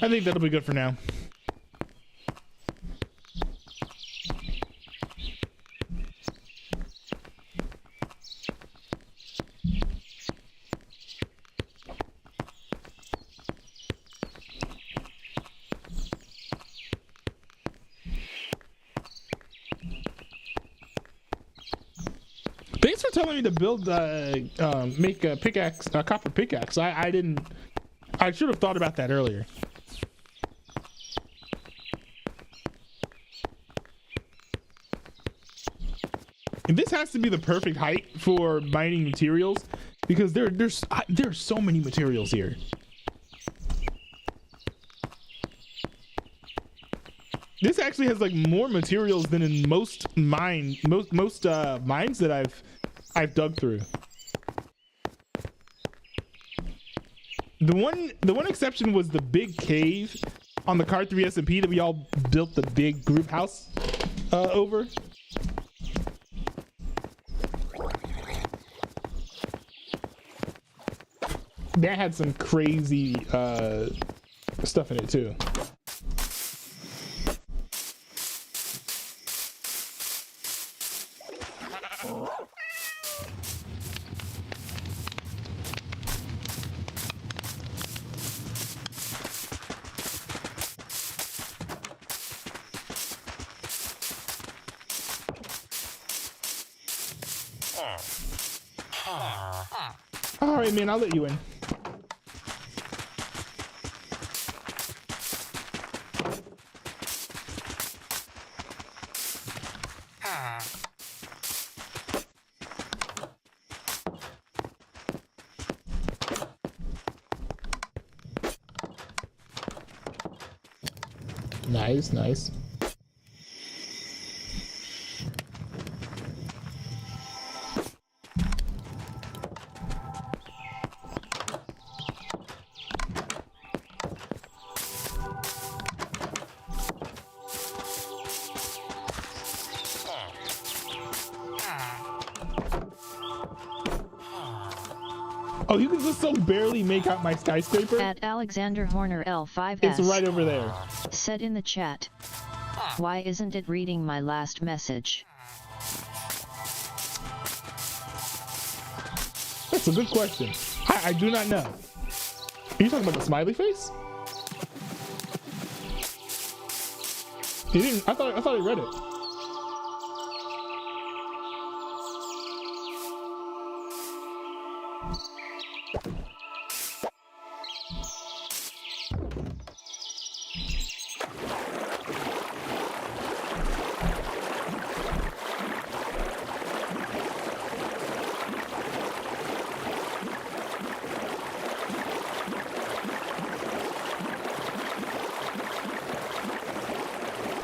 Speaker 1: I think that'll be good for now. Thanks for telling me to build, make a pickaxe, a copper pickaxe. I should have thought about that earlier. And this has to be the perfect height for mining materials, because there's so many materials here. This actually has like more materials than in most mines that I've dug through. The one exception was the big cave on the Car 3 SMP that we all built the big group house over. That had some crazy stuff in it too. All right, man, I'll let you in. Nice, nice. Oh, you can just so barely make out my skyscraper?
Speaker 4: At Alexander Horner L5S.
Speaker 1: It's right over there.
Speaker 4: Said in the chat. Why isn't it reading my last message?
Speaker 1: That's a good question. I do not know. Are you talking about the smiley face? He didn't. I thought he read it.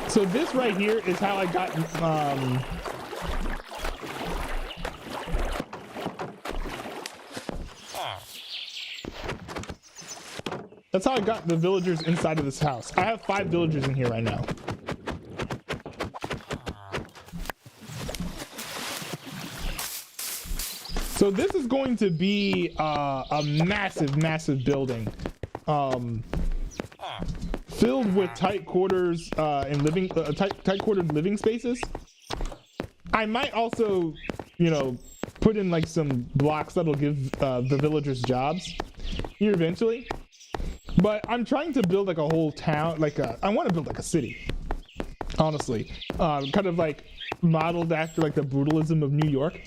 Speaker 1: So this right here is how I got, that's how I got the villagers inside of this house. I have 5 villagers in here right now. So this is going to be a massive, massive building. Filled with tight quarters and living tight quartered living spaces. I might also, you know, put in like some blocks that'll give the villagers jobs here eventually. But I'm trying to build like a whole town, I want to build like a city, honestly, kind of like modeled after like the brutalism of New York.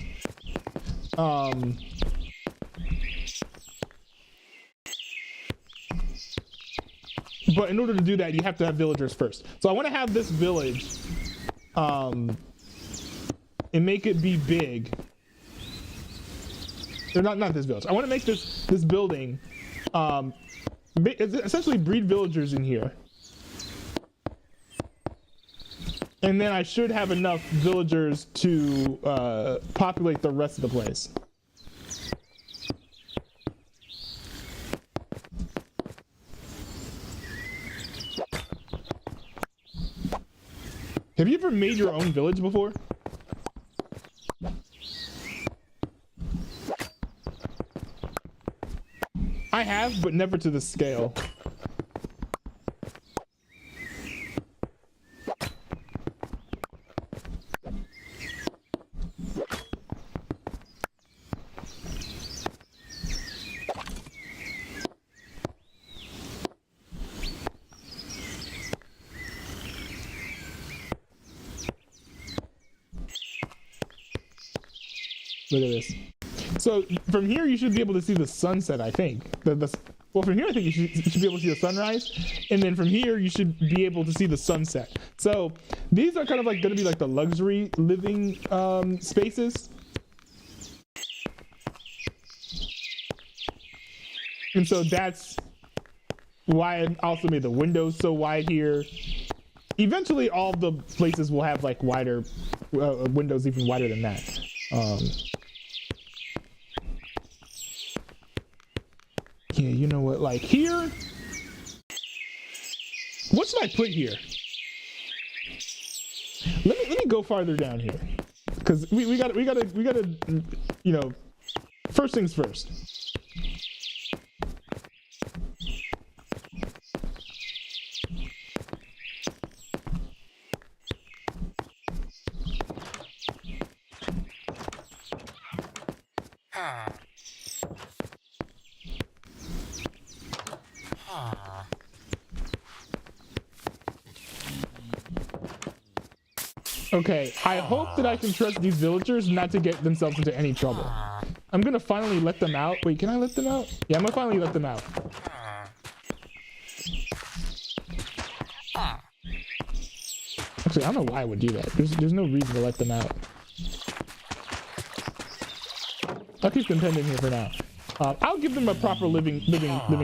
Speaker 1: But in order to do that, you have to have villagers first. So I want to have this village and make it be big. Or not this village. I want to make this building essentially breed villagers in here. And then I should have enough villagers to populate the rest of the place. Have you ever made your own village before? I have, but never to this scale. Look at this. So from here, you should be able to see the sunset, I think. Well, from here, I think you should be able to see the sunrise. And then from here, you should be able to see the sunset. So these are kind of like going to be like the luxury living spaces. And so that's why I also made the windows so wide here. Eventually, all the places will have like wider windows, even wider than that. Yeah, you know what? Like here, what should I put here? Let me go farther down here, because we gotta you know, first things first. Okay, I hope that I can trust these villagers not to get themselves into any trouble. I'm gonna finally let them out. Wait, can I let them out? Yeah, I'm gonna finally let them out. Actually, I don't know why I would do that. There's no reason to let them out. I'll keep them penned in here for now. I'll give them a proper living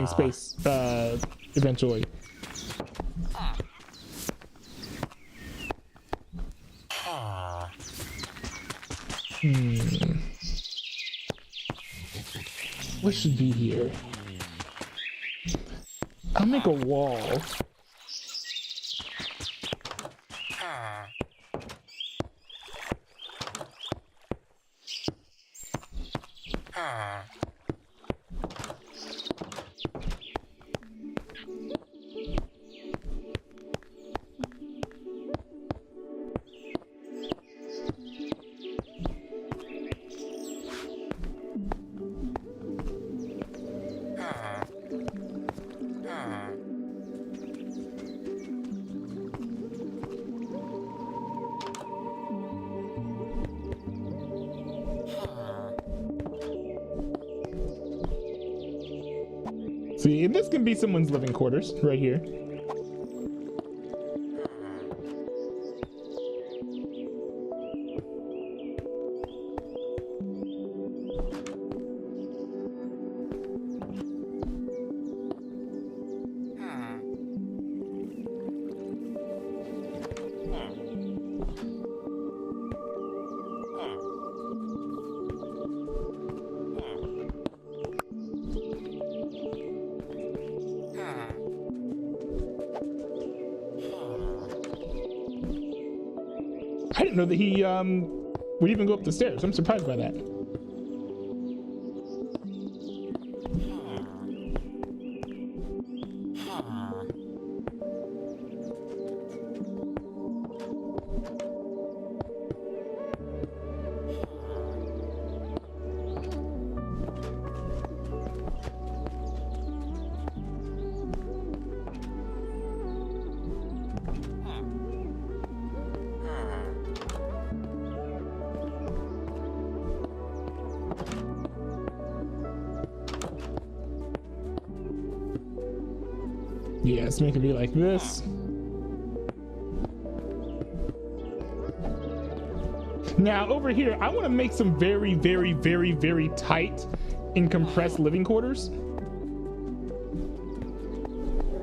Speaker 1: space eventually. What should be here? I'll make a wall. See, and this can be someone's living quarters right here. I didn't know that he would even go up the stairs. I'm surprised by that. Yeah, it's making me like this. Now over here, I want to make some very, very, very, very tight and compressed living quarters.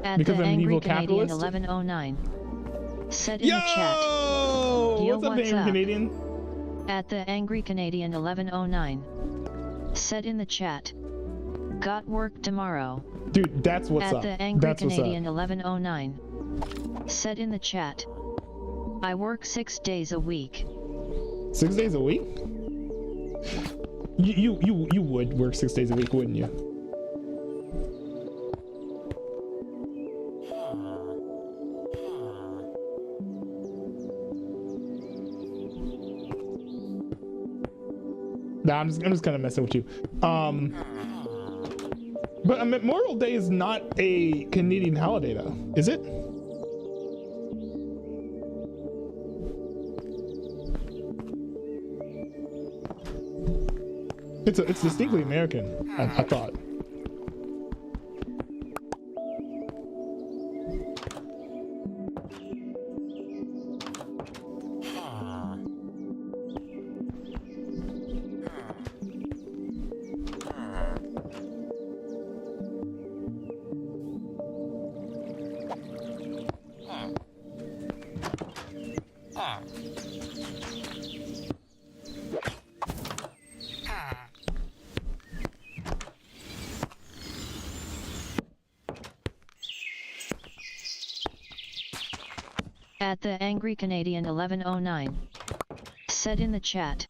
Speaker 4: At
Speaker 1: Because
Speaker 4: the
Speaker 1: I'm an
Speaker 4: Angry
Speaker 1: evil
Speaker 4: Canadian
Speaker 1: capitalist.
Speaker 4: 1109. Said in
Speaker 1: Yo!
Speaker 4: the chat. Yo,
Speaker 1: What's up,
Speaker 4: what's
Speaker 1: Angry
Speaker 4: up?
Speaker 1: Canadian?
Speaker 4: At the Angry Canadian 1109. Said in the chat. Got work tomorrow.
Speaker 1: Dude, that's what's
Speaker 4: At
Speaker 1: up.
Speaker 4: the Angry
Speaker 1: That's what's
Speaker 4: Canadian
Speaker 1: up.
Speaker 4: 1109. Said in the chat. I work 6 days a week.
Speaker 1: 6 days a week? You would work 6 days a week, wouldn't you? Nah, I'm just kind of messing with you. But Memorial Day is not a Canadian holiday, though, is it? It's distinctly American, I thought.
Speaker 4: At the Angry Canadian 1109. Said in the chat.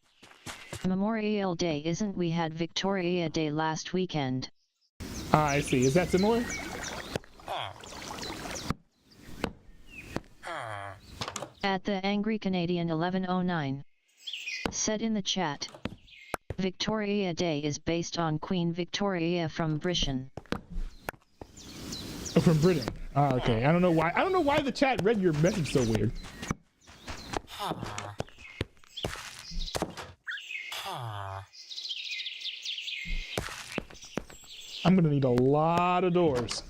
Speaker 4: Memorial Day isn't, we had Victoria Day last weekend.
Speaker 1: Ah, I see. Is that similar?
Speaker 4: At the Angry Canadian 1109. Said in the chat. Victoria Day is based on Queen Victoria from Britain.
Speaker 1: Oh, from Britain. Ah, okay. I don't know why. I don't know why the chat read your message so weird. I'm gonna need a lot of doors.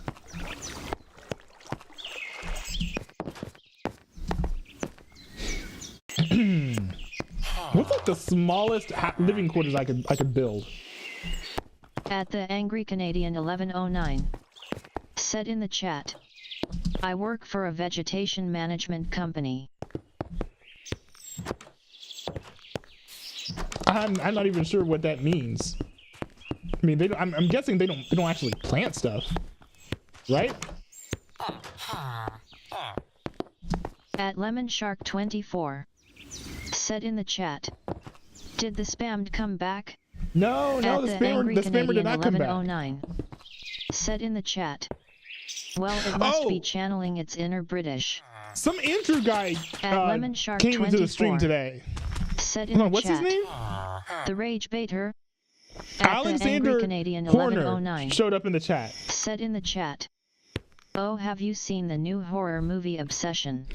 Speaker 1: What's like the smallest living quarters I could build?
Speaker 4: At the Angry Canadian 1109. Said in the chat. I work for a vegetation management company.
Speaker 1: I'm not even sure what that means. I mean, I'm guessing they don't actually plant stuff, right?
Speaker 4: At LemonShark24 said in the chat, did the spammed come back?
Speaker 1: No,
Speaker 4: At
Speaker 1: the spammer did not come back.
Speaker 4: 1109 said in the chat, well, it must be channeling its inner British.
Speaker 1: Some Andrew guy
Speaker 4: At
Speaker 1: came into the stream today.
Speaker 4: Said in the
Speaker 1: what's
Speaker 4: chat,
Speaker 1: his name?
Speaker 4: The Rage Baiter.
Speaker 1: Alexander
Speaker 4: Canadian
Speaker 1: Horner
Speaker 4: 1109
Speaker 1: showed up in the chat.
Speaker 4: said in the chat, oh, have you seen the new horror movie Obsession?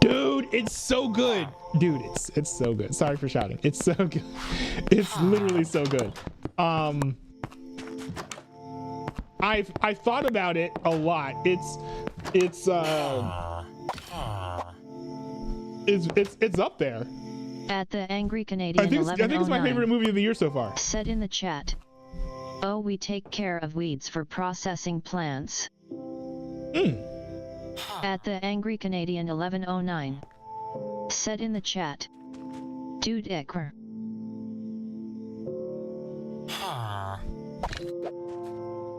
Speaker 1: Dude, it's so good. Dude, it's so good. Sorry for shouting. It's so good. It's literally so good. I've thought about it a lot. It's up there.
Speaker 4: At the Angry Canadian
Speaker 1: I think it's my favorite movie of the year so far.
Speaker 4: Said in the chat, oh, we take care of weeds for processing plants. At the Angry Canadian 1109 said in the chat, dude Ekwer.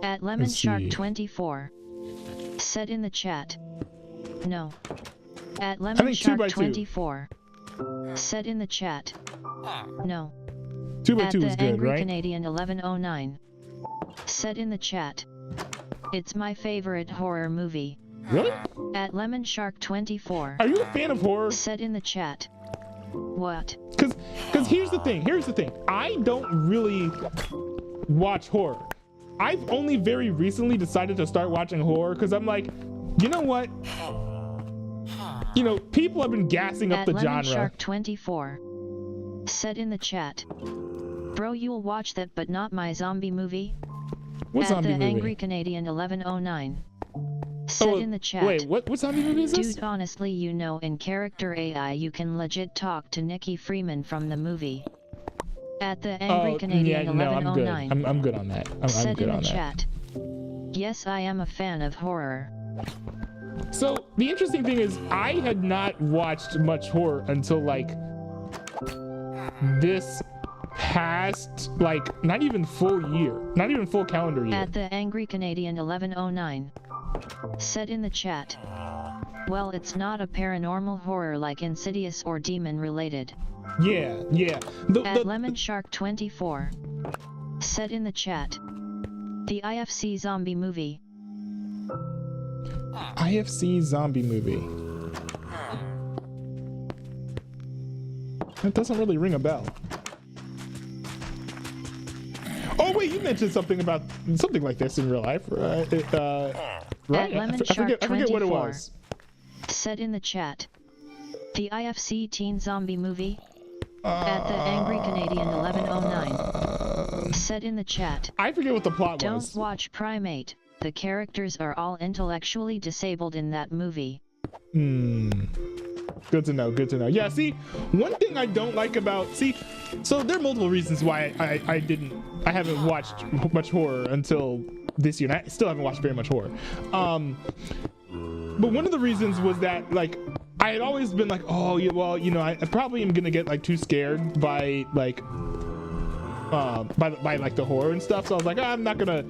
Speaker 4: At LemonShark24 said in the chat, no. At LemonShark24 said in the chat, no.
Speaker 1: 2x2
Speaker 4: At
Speaker 1: is
Speaker 4: the
Speaker 1: good,
Speaker 4: Angry
Speaker 1: right?
Speaker 4: Canadian 1109 said in the chat, it's my favorite horror movie.
Speaker 1: Really?
Speaker 4: At LemonShark24
Speaker 1: Are you a fan of horror?
Speaker 4: said in the chat, what?
Speaker 1: Because here's the thing. I don't really watch horror. I've only very recently decided to start watching horror because I'm like, you know what? You know, people have been gassing up the genre.
Speaker 4: LemonShark24 said in the chat, bro, you'll watch that but not my zombie movie?
Speaker 1: What zombie
Speaker 4: At the
Speaker 1: movie?
Speaker 4: Angry Canadian 1109 said in the chat,
Speaker 1: wait, what zombie movie is this?
Speaker 4: dude, honestly, you know, in character AI you can legit talk to Nikki Freeman from the movie. At the Angry Canadian 1109
Speaker 1: I'm good on that. I'm
Speaker 4: said
Speaker 1: good
Speaker 4: in
Speaker 1: on
Speaker 4: the
Speaker 1: that.
Speaker 4: chat, yes, I am a fan of horror.
Speaker 1: So the interesting thing is I had not watched much horror until like this past, like, not even full calendar year.
Speaker 4: At the Angry Canadian 1109 said in the chat, well, it's not a paranormal horror like Insidious or demon related.
Speaker 1: Yeah.
Speaker 4: At LemonShark24 said in the chat, the IFC zombie movie.
Speaker 1: IFC zombie movie. That doesn't really ring a bell. Oh wait, you mentioned something about something like this in real life, right? Right? I forget what it was.
Speaker 4: Said in the chat, the IFC teen zombie movie. At the Angry Canadian 1109 said in the chat,
Speaker 1: I forget what the plot was.
Speaker 4: Don't watch Primate. The characters are all intellectually disabled in that movie.
Speaker 1: Good to know. Yeah, see, one thing I don't like about, so there are multiple reasons why I haven't watched much horror until this year, and I still haven't watched very much horror. But one of the reasons was that, like, I had always been like, oh, yeah, well, you know, I probably am gonna get like too scared by like the horror and stuff. So I was like, I'm not gonna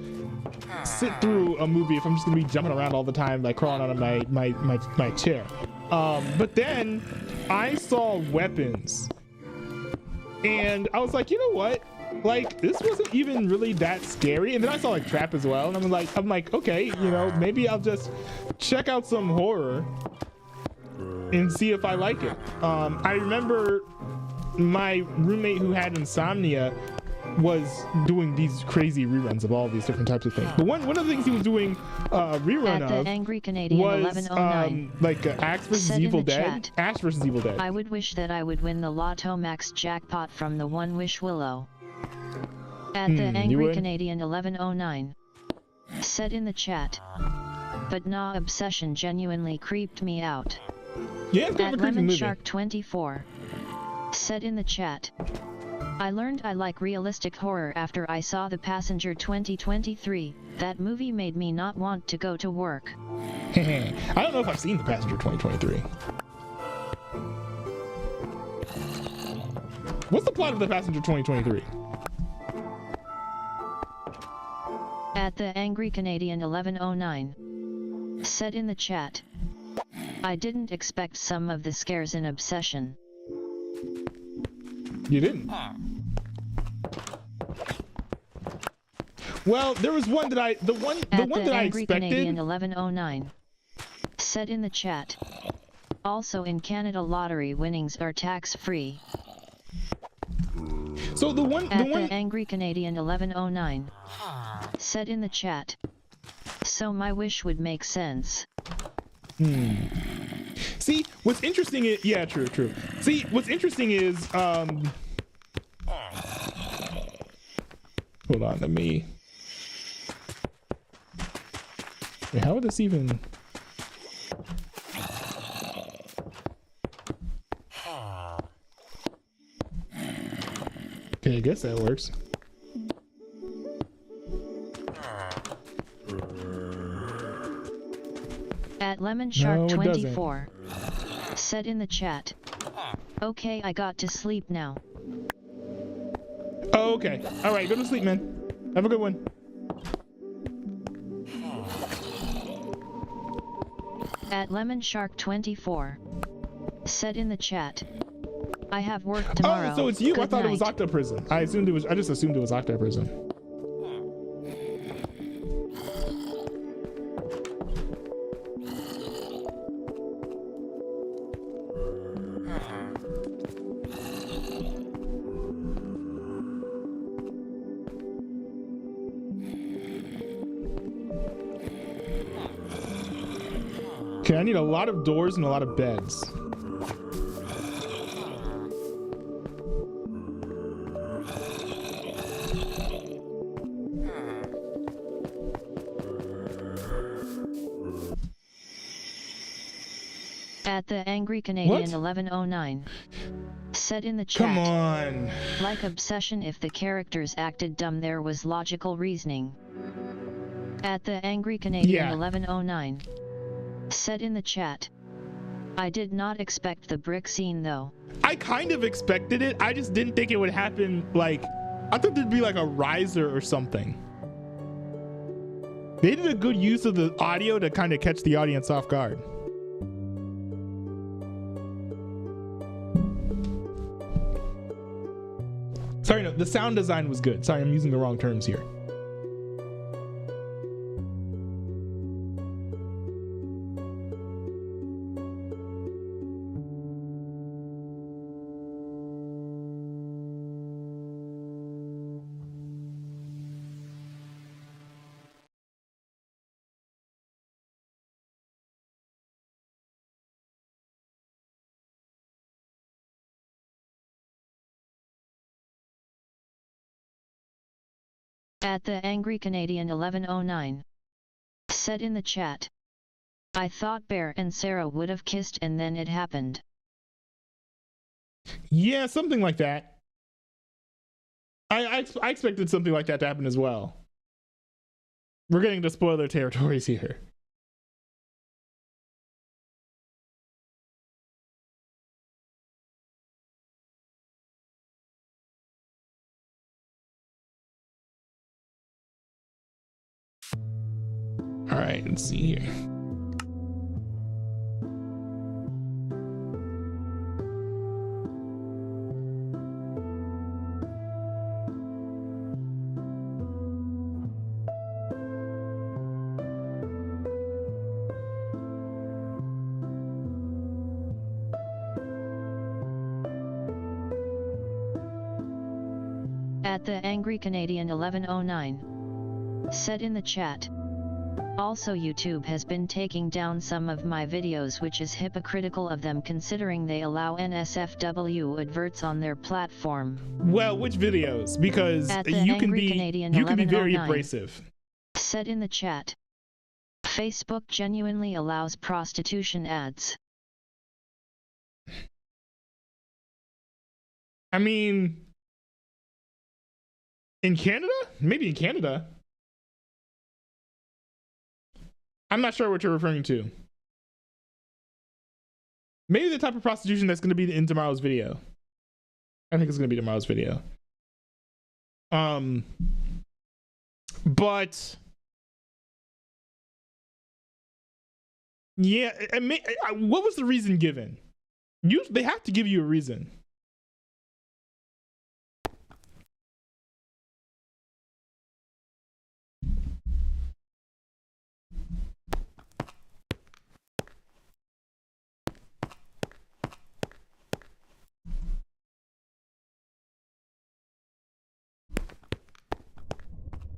Speaker 1: sit through a movie if I'm just gonna be jumping around all the time, like crawling out of my chair. But then I saw Weapons, and I was like, you know what? Like, this wasn't even really that scary. And then I saw like Trap as well, and I'm like, okay, you know, maybe I'll just check out some horror and see if I like it. I remember my roommate who had insomnia was doing these crazy reruns of all these different types of things. But one of the things he was doing rerun
Speaker 4: At the
Speaker 1: of
Speaker 4: Angry Canadian
Speaker 1: was
Speaker 4: 1109
Speaker 1: like Ash vs. Evil Dead. Ash vs. Evil Dead.
Speaker 4: I would wish that I would win the Lotto Max jackpot from the One Wish Willow. At the Angry Canadian 1109 said in the chat, but nah, Obsession genuinely creeped me out.
Speaker 1: Yeah, it's kind
Speaker 4: At
Speaker 1: of a creepy movie.
Speaker 4: LemonShark24 said in the chat, I learned I like realistic horror after I saw The Passenger 2023. That movie made me not want to go to work.
Speaker 1: I don't know if I've seen The Passenger 2023. What's the plot of The Passenger 2023?
Speaker 4: At the Angry Canadian 1109 said in the chat, I didn't expect some of the scares in Obsession.
Speaker 1: You didn't. Well, there was one that the one that I
Speaker 4: Angry
Speaker 1: expected.
Speaker 4: Canadian 1109 said in the chat, also in Canada lottery winnings are tax-free.
Speaker 1: So the one
Speaker 4: The Angry Canadian 1109 said in the chat, so my wish would make sense.
Speaker 1: See, what's interesting is, yeah, true. See, what's interesting is, hold on, let me, wait, how would this even, okay, I guess that works.
Speaker 4: At Lemon Shark
Speaker 1: No, it
Speaker 4: 24 said in the chat, okay, I got to sleep now.
Speaker 1: Oh, okay. All right, go to sleep, man. Have a good one.
Speaker 4: At Lemon Shark 24 said in the chat, I have work tomorrow.
Speaker 1: Oh, so it's you.
Speaker 4: Good
Speaker 1: I thought it was
Speaker 4: night.
Speaker 1: Octa Prison. I just assumed it was Octa Prison. Okay, I need a lot of doors and a lot of beds.
Speaker 4: At the Angry Canadian
Speaker 1: What?
Speaker 4: 1109 said in the chat,
Speaker 1: Come on.
Speaker 4: like Obsession, if the characters acted dumb there was logical reasoning. At the Angry Canadian 1109 said in the chat, I did not expect the brick scene though.
Speaker 1: I kind of expected it. I just didn't think it would happen. Like, I thought there'd be like a riser or something. They did a good use of the audio to kind of catch the audience off guard. Sorry, no, the sound design was good. Sorry, I'm using the wrong terms here.
Speaker 4: At the Angry Canadian 1109 said in the chat, I thought Bear and Sarah would have kissed and then it happened.
Speaker 1: Yeah, something like that. I expected something like that to happen as well. We're getting to spoiler territories here. All right, let's see here.
Speaker 4: At the Angry Canadian 1109 said in the chat, also YouTube has been taking down some of my videos, which is hypocritical of them considering they allow NSFW adverts on their platform.
Speaker 1: Well, which videos? Because you can be very abrasive.
Speaker 4: Said in the chat, Facebook genuinely allows prostitution ads.
Speaker 1: I mean, in Canada? Maybe in Canada. I'm not sure what you're referring to. Maybe the type of prostitution that's going to be in tomorrow's video. I think it's gonna be tomorrow's video. But yeah, what was the reason given? They have to give you a reason.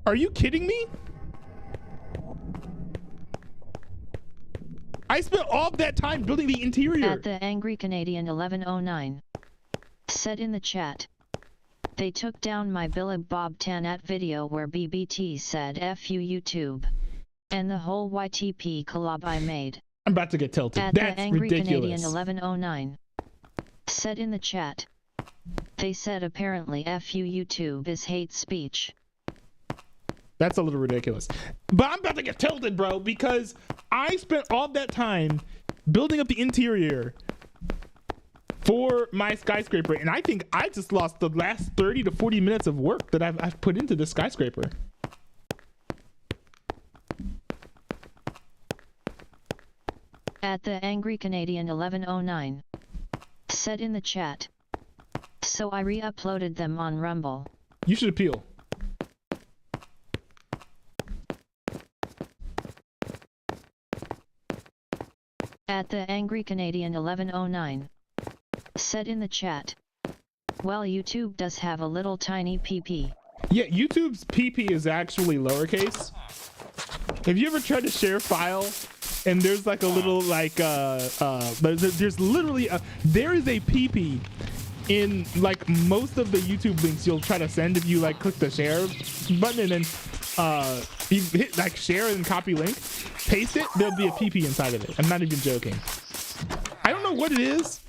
Speaker 1: Are you kidding me? I spent all that time building the interior.
Speaker 4: At the Angry Canadian 1109 said in the chat, they took down my Billy Bob Tanat video where BBT said F you YouTube and the whole YTP collab I made.
Speaker 1: I'm about to get tilted.
Speaker 4: At
Speaker 1: That's
Speaker 4: the Angry
Speaker 1: ridiculous.
Speaker 4: Canadian 1109 said in the chat, they said apparently F you YouTube is hate speech.
Speaker 1: That's a little ridiculous. But I'm about to get tilted, bro, because I spent all that time building up the interior for my skyscraper, and I think I just lost the last 30 to 40 minutes of work that I've put into this skyscraper.
Speaker 4: At the Angry Canadian 1109 said in the chat, so I re-uploaded them on Rumble.
Speaker 1: You should appeal.
Speaker 4: At the Angry Canadian 1109 said in the chat, well, YouTube does have a little tiny PP.
Speaker 1: Yeah, YouTube's PP is actually lowercase. Have you ever tried to share a file and there's like a little like there's literally there is a PP in like most of the YouTube links you'll try to send if you like click the share button and then you hit like share and copy link, paste it, there'll be a PP inside of it. I'm not even joking. I don't know what it is,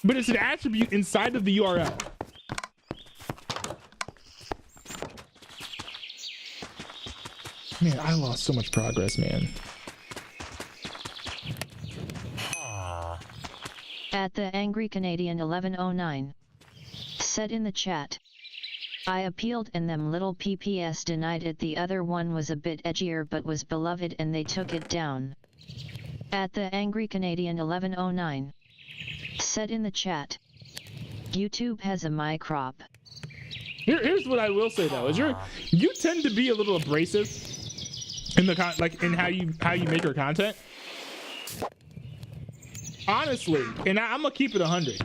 Speaker 1: but it's an attribute inside of the URL. Man, I lost so much progress, man.
Speaker 4: At the Angry Canadian 1109 said in the chat, I appealed and them little PPS denied it. The other one was a bit edgier but was beloved and they took it down. At the Angry Canadian 1109 said in the chat, YouTube has a my crop.
Speaker 1: Here's what I will say though, is you tend to be a little abrasive in the in how you make your content. Honestly, and I'm gonna keep it 100.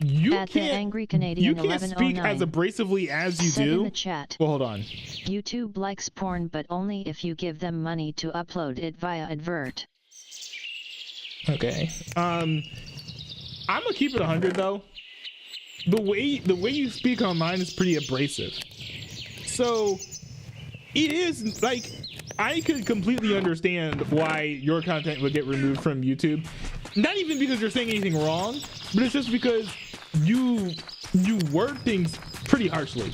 Speaker 1: You
Speaker 4: At the Angry Canadian
Speaker 1: you can't speak as abrasively as you do.
Speaker 4: In the chat,
Speaker 1: well, hold on.
Speaker 4: YouTube likes porn, but only if you give them money to upload it via advert.
Speaker 1: Okay. I'm gonna keep it 100 though. The way you speak online is pretty abrasive. So it is like I could completely understand why your content would get removed from YouTube. Not even because you're saying anything wrong, but it's just because you word things pretty harshly.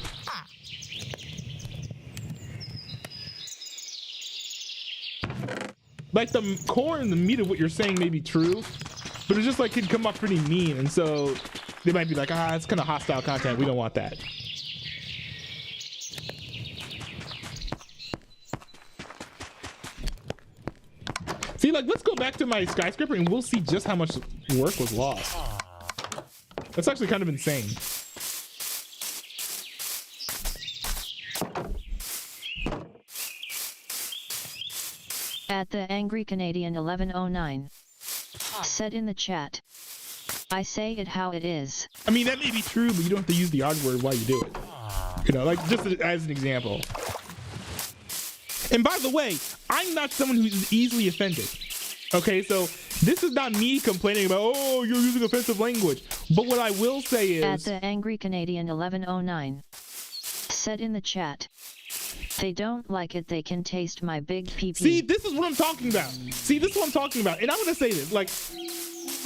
Speaker 1: Like the core and the meat of what you're saying may be true, but it's just like it come off pretty mean, and so they might be like, it's kind of hostile content. We don't want that. See, like, let's go back to my skyscraper and we'll see just how much work was lost. That's actually kind of insane.
Speaker 4: At the Angry Canadian 1109 said in the chat, I say it how it is.
Speaker 1: I mean, that may be true, but you don't have to use the odd word while you do it. You know, like just as an example. And by the way, I'm not someone who's easily offended. Okay, so this is not me complaining about, oh, you're using offensive language. But what I will say is...
Speaker 4: At the Angry Canadian 1109 said in the chat, they don't like it, they can taste my big PP.
Speaker 1: See, this is what I'm talking about. See, this is what I'm talking about. And I'm going to say this, like,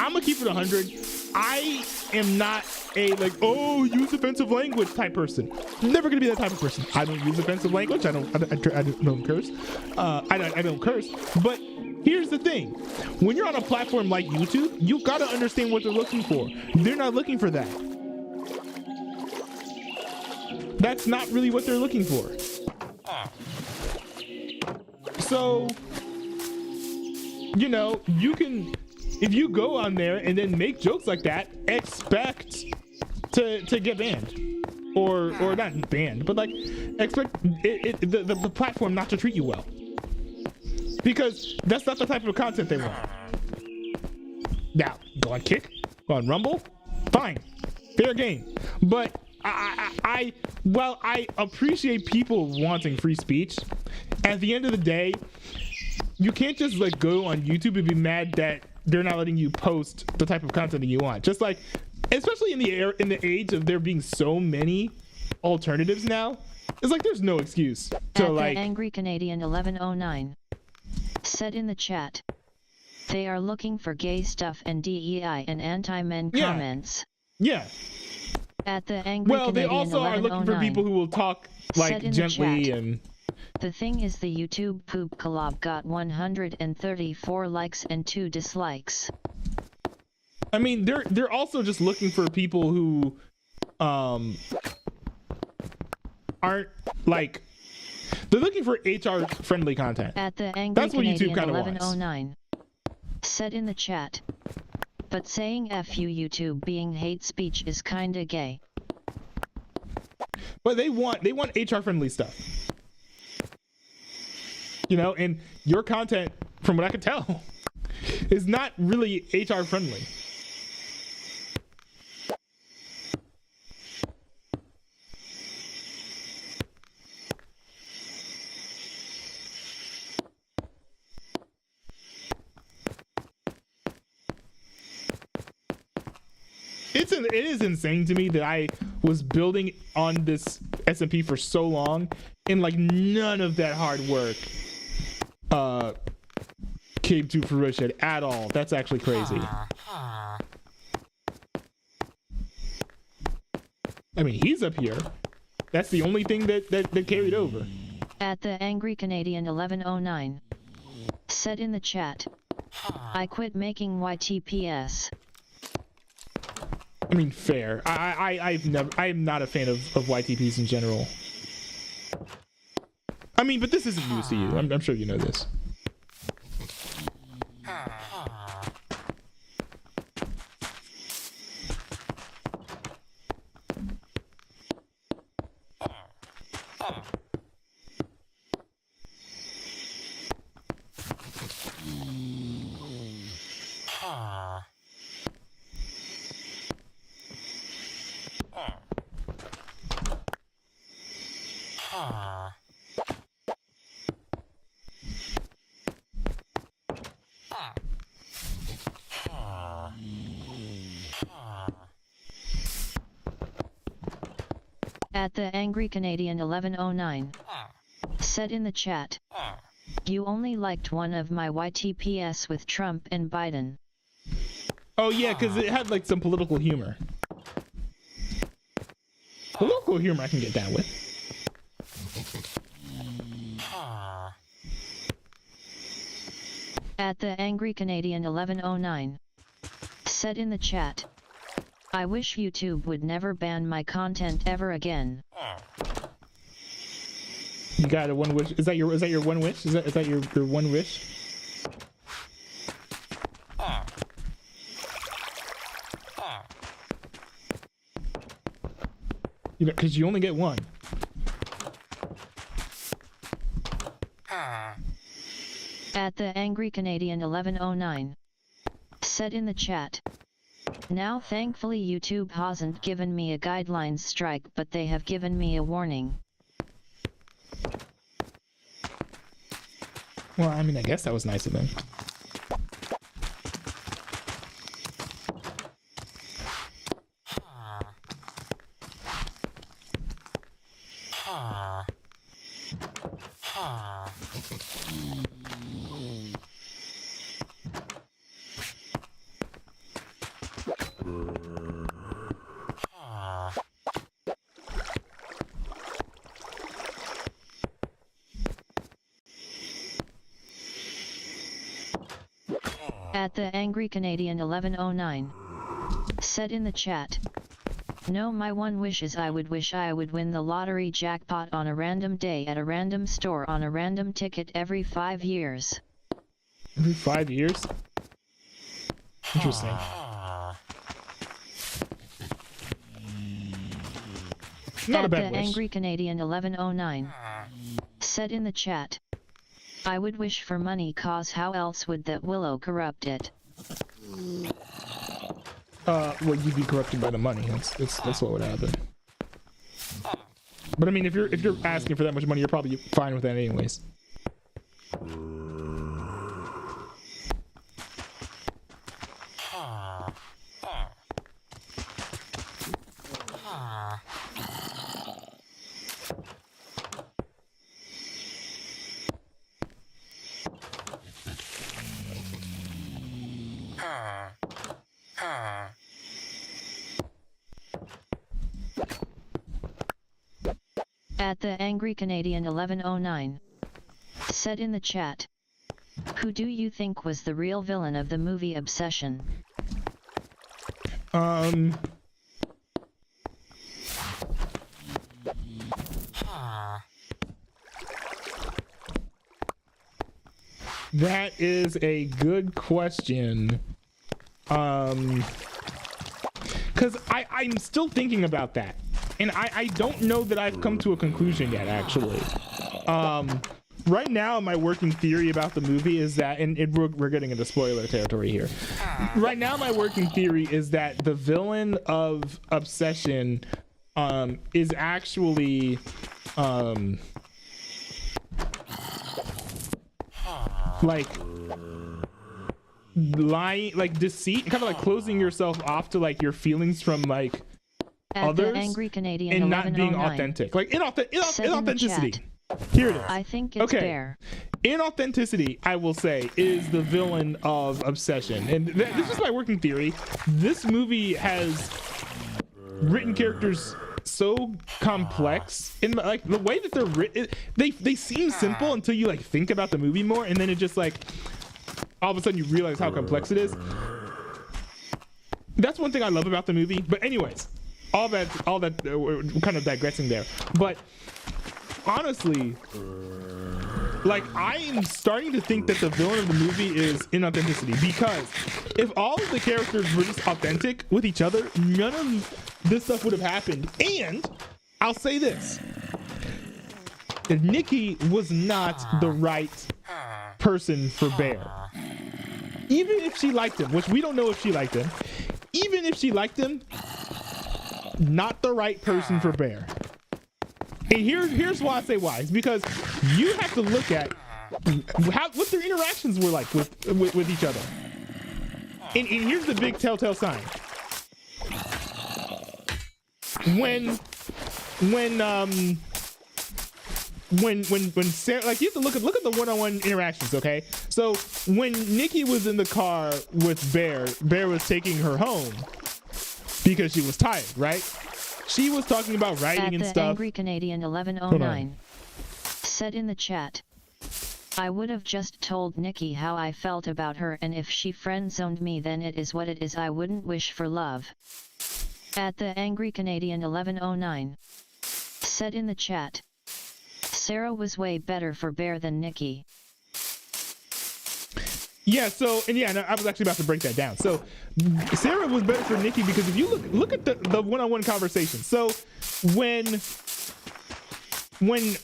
Speaker 1: I'm going to keep it 100. I am not a, like, oh, use offensive language type person. I'm never going to be that type of person. I don't use offensive language. I don't curse. I don't curse. But here's the thing. When you're on a platform like YouTube, you got to understand what they're looking for. They're not looking for that. That's not really what they're looking for. So, you know, you can, if you go on there and then make jokes like that, expect to get banned. Or not banned, but like expect the platform not to treat you well. Because that's not the type of content they want. Now, go on Kick, go on Rumble, fine, fair game. But while I appreciate people wanting free speech, at the end of the day, you can't just like go on YouTube and be mad that they're not letting you post the type of content that you want. Just like, especially in the age of there being so many alternatives now, it's like there's no excuse to
Speaker 4: At
Speaker 1: like.
Speaker 4: the Angry Canadian 1109 said in the chat, they are looking for gay stuff and DEI and anti-men comments.
Speaker 1: Yeah.
Speaker 4: At the Angry
Speaker 1: Well, they
Speaker 4: Canadian
Speaker 1: also are looking for people who will talk like gently and.
Speaker 4: The thing is, the YouTube poop collab got 134 likes and 2 dislikes.
Speaker 1: I mean, they're also just looking for people who aren't like, they're looking for HR friendly content.
Speaker 4: At the Angry
Speaker 1: That's what
Speaker 4: Canadian
Speaker 1: YouTube kind of
Speaker 4: 1109 said in the chat, but saying F you YouTube being hate speech is kinda gay.
Speaker 1: But they want HR friendly stuff. You know, and your content, from what I can tell, is not really HR friendly. It is insane to me that I was building on this SMP for so long and like none of that hard work came to fruition at all. That's actually crazy. I mean, he's up here. That's the only thing that carried over.
Speaker 4: At the Angry Canadian 1109 said in the chat, I quit making YTPS.
Speaker 1: I mean, fair. I am not a fan of YTPs in general. I mean, but this isn't news to you. I'm sure you know this.
Speaker 4: At the Angry Canadian 1109 said in the chat, you only liked one of my YTPS with Trump and Biden.
Speaker 1: Oh yeah, because it had like some political humor. Political humor I can get down with.
Speaker 4: At the Angry Canadian 1109 said in the chat, I wish YouTube would never ban my content ever again.
Speaker 1: You got a one wish. Is that your one wish? Is that your one wish? You know, because you only get one.
Speaker 4: At the Angry Canadian 1109 said in the chat, now thankfully YouTube hasn't given me a guidelines strike, but they have given me a warning.
Speaker 1: Well, I mean, I guess that was nice of them.
Speaker 4: At the Angry Canadian 1109 said in the chat, No, my one wish is I would wish I would win the lottery jackpot on a random day at a random store on a random ticket every 5 years.
Speaker 1: Every 5 years? Interesting. Not a bad
Speaker 4: The
Speaker 1: wish.
Speaker 4: Angry Canadian 1109 said in the chat, I would wish for money, cause how else would that willow corrupt it?
Speaker 1: Well, you'd be corrupted by the money. That's what would happen. But I mean, if you're asking for that much money, you're probably fine with that anyways.
Speaker 4: At the Angry Canadian 1109 said in the chat, who do you think was the real villain of the movie Obsession?
Speaker 1: That is a good question. Because I'm still thinking about that. And I don't know that I've come to a conclusion yet, actually. Right now, my working theory about the movie is that, and we're getting into spoiler territory here. Right now, my working theory is that the villain of Obsession is actually like lying, like deceit, kind of like closing yourself off to like your feelings from like
Speaker 4: At
Speaker 1: others,
Speaker 4: the Angry Canadian
Speaker 1: and not being
Speaker 4: 1109
Speaker 1: authentic, like
Speaker 4: said in the
Speaker 1: inauthenticity.
Speaker 4: chat,
Speaker 1: Here it is.
Speaker 4: I think it's
Speaker 1: Okay.
Speaker 4: Bear.
Speaker 1: Inauthenticity, I will say, is the villain of Obsession, and this is my working theory. This movie has written characters so complex, in like the way that they're written. They seem simple until you like think about the movie more, and then it just like all of a sudden you realize how complex it is. That's one thing I love about the movie. But anyways, all that we're kind of digressing there. But honestly, like I'm starting to think that the villain of the movie is inauthenticity, because if all of the characters were just authentic with each other, none of this stuff would have happened. And I'll say this, Nikki was not the right person for Bear. Even if she liked him, which we don't know if she liked him, even if she liked him, not the right person for Bear. And here's why I say why. It's because you have to look at what their interactions were like with each other. And here's the big telltale sign. When Sarah, like, you have to look at the one-on-one interactions, okay? So when Nikki was in the car with Bear was taking her home because she was tired, right? She was talking about writing
Speaker 4: At
Speaker 1: and
Speaker 4: the
Speaker 1: stuff.
Speaker 4: Angry Canadian 1109 said in the chat, I would have just told Nikki how I felt about her, and if she friend-zoned me, then it is what it is. I wouldn't wish for love. At the Angry Canadian 1109 said in the chat, Sarah was way better for Bear than Nikki.
Speaker 1: Yeah, so, and yeah, no, I was actually about to break that down. So Sarah was better for Nikki because if you look at the one-on-one conversation. So when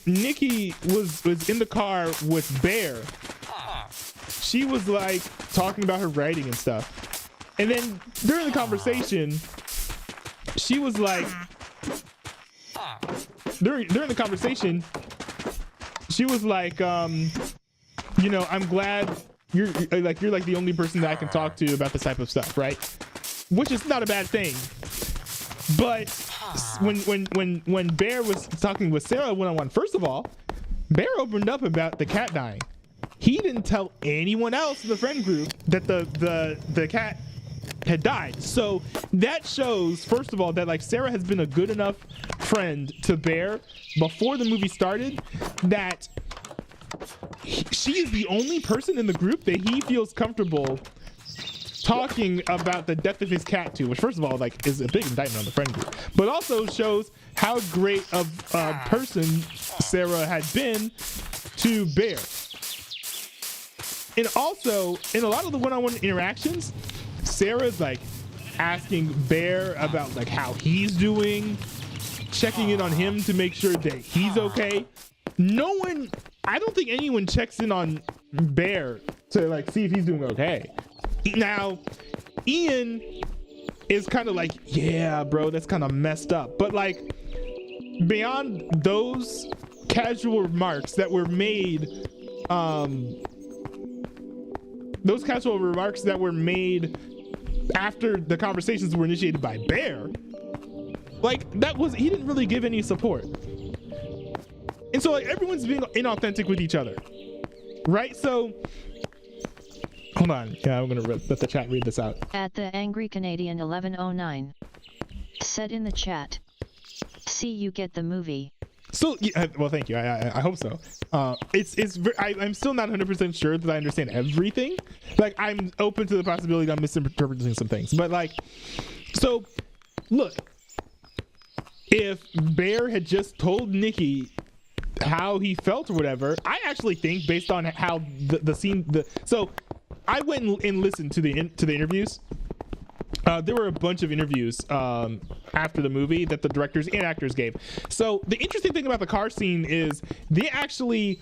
Speaker 1: Nikki was in the car with Bear, she was like talking about her writing and stuff. And then during the conversation, she was like, during the conversation, she was like, you know, I'm glad you're like the only person that I can talk to about this type of stuff, right? Which is not a bad thing. But when Bear was talking with Sarah one-on-one, first of all, Bear opened up about the cat dying. He didn't tell anyone else in the friend group that the cat had died. So that shows, first of all, that like Sarah has been a good enough friend to Bear before the movie started, that she is the only person in the group that he feels comfortable talking about the death of his cat too, which first of all, like, is a big indictment on the friend group, but also shows how great of a person Sarah had been to Bear. And also, in a lot of the one-on-one interactions, Sarah's like asking Bear about like how he's doing, checking in on him to make sure that he's okay. I don't think anyone checks in on Bear to like see if he's doing okay. Now, Ian is kind of like, yeah, bro, that's kind of messed up. But like, beyond those casual remarks that were made, after the conversations were initiated by Bear, like he didn't really give any support. And so like everyone's being inauthentic with each other, right? So hold on, yeah, I'm gonna let the chat read this out.
Speaker 4: At the Angry Canadian 1109 said in the chat, see, you get the movie.
Speaker 1: So yeah, well, thank you. I hope so. I'm still not 100% sure that I understand everything. Like, I'm open to the possibility that I'm misinterpreting some things. But like, so look, if Bear had just told Nikki how he felt or whatever, I actually think based on how the scene, so I went and listened to the interviews. There were a bunch of interviews after the movie that the directors and actors gave. So the interesting thing about the car scene is they actually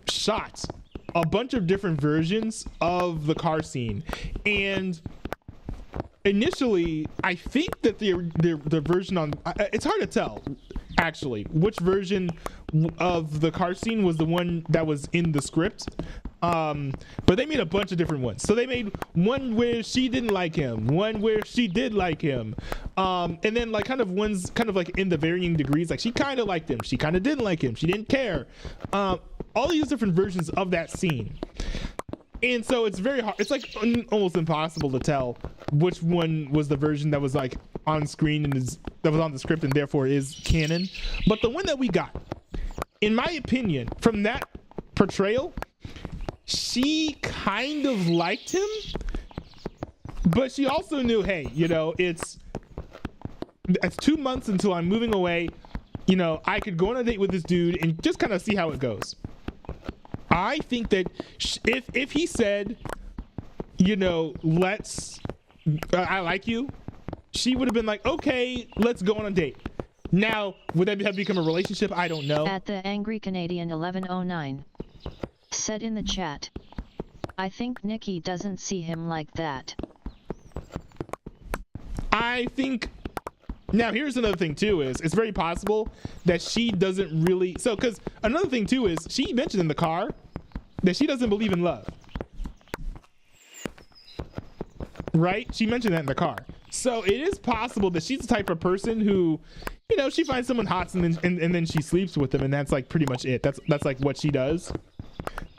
Speaker 1: shot a bunch of different versions of the car scene. And initially, I think that the version on, it's hard to tell actually which version of the car scene was the one that was in the script. But they made a bunch of different ones. So they made one where she didn't like him, one where she did like him, and then like kind of ones kind of like in the varying degrees, like she kind of liked him, she kind of didn't like him, she didn't care. All these different versions of that scene. And so it's very hard, it's like almost impossible to tell which one was the version that was like on screen and that was on the script and therefore is canon. But the one that we got, in my opinion, from that portrayal, she kind of liked him, but she also knew, hey, you know, it's 2 months until I'm moving away. You know, I could go on a date with this dude and just kind of see how it goes. I think that if he said, you know, I like you, she would have been like, okay, let's go on a date. Now, would that have become a relationship? I don't know.
Speaker 4: At the Angry Canadian 1109 said in the chat, I think Nikki doesn't see him like that.
Speaker 1: I think, now here's another thing too, is it's very possible that she doesn't really, so because another thing too is she mentioned in the car that she doesn't believe in love, right? She mentioned that in the car. So it is possible that she's the type of person who, you know, she finds someone hot and then she sleeps with them, and that's like pretty much it. That's like what she does.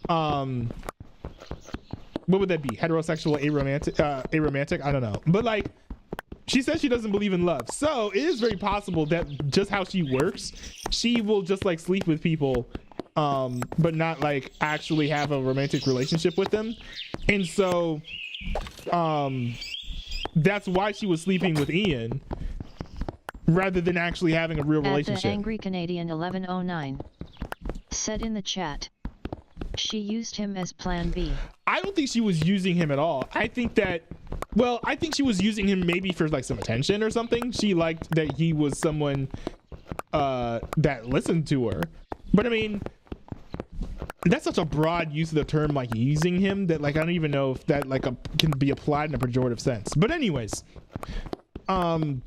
Speaker 1: What would that be? Heterosexual, aromantic? I don't know. But like, she says she doesn't believe in love. So it is very possible that just how she works, she will just like sleep with people, but not like actually have a romantic relationship with them. And so, that's why she was sleeping with Ian rather than actually having a real relationship.
Speaker 4: At the Angry Canadian 1109 said in the chat, she used him as plan B.
Speaker 1: I don't think she was using him at all. I think that, well, I think she was using him maybe for like some attention or something. She liked that he was someone that listened to her. But I mean, that's such a broad use of the term, like using him, that like I don't even know if that like can be applied in a pejorative sense. But anyways, I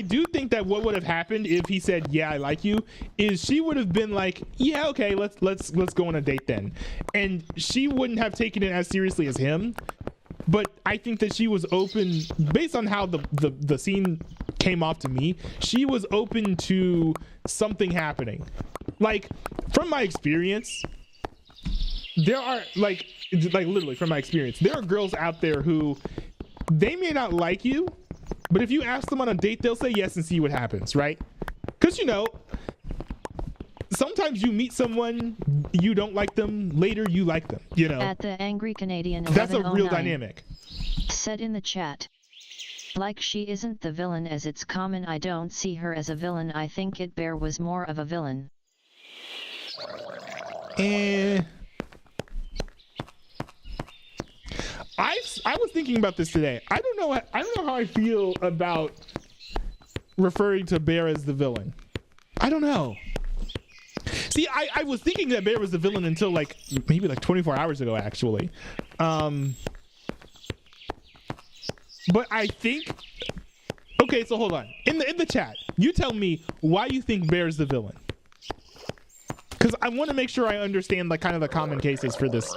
Speaker 1: do think that what would have happened if he said, yeah, I like you, is she would have been like, yeah, okay, let's go on a date then. And she wouldn't have taken it as seriously as him. But I think that she was open, based on how the scene came off to me, she was open to something happening. Like, from my experience, there are like literally from my experience, there are girls out there who, they may not like you, but if you ask them on a date, they'll say yes and see what happens, right? Because, you know, sometimes sometimes you meet someone, you don't like them, later you like them, you know.
Speaker 4: At the Angry Canadian
Speaker 1: That's a real
Speaker 4: 1109
Speaker 1: dynamic.
Speaker 4: said in the chat, like she isn't the villain as it's common. I don't see her as a villain. I think It Bear was more of a villain.
Speaker 1: I was thinking about this today. I don't know how I feel about referring to Bear as the villain. I don't know. See, I was thinking that Bear was the villain until like maybe like 24 hours ago, actually. But I think. Okay, so hold on. In the chat, you tell me why you think Bear is the villain. Because I want to make sure I understand like kind of the common cases for this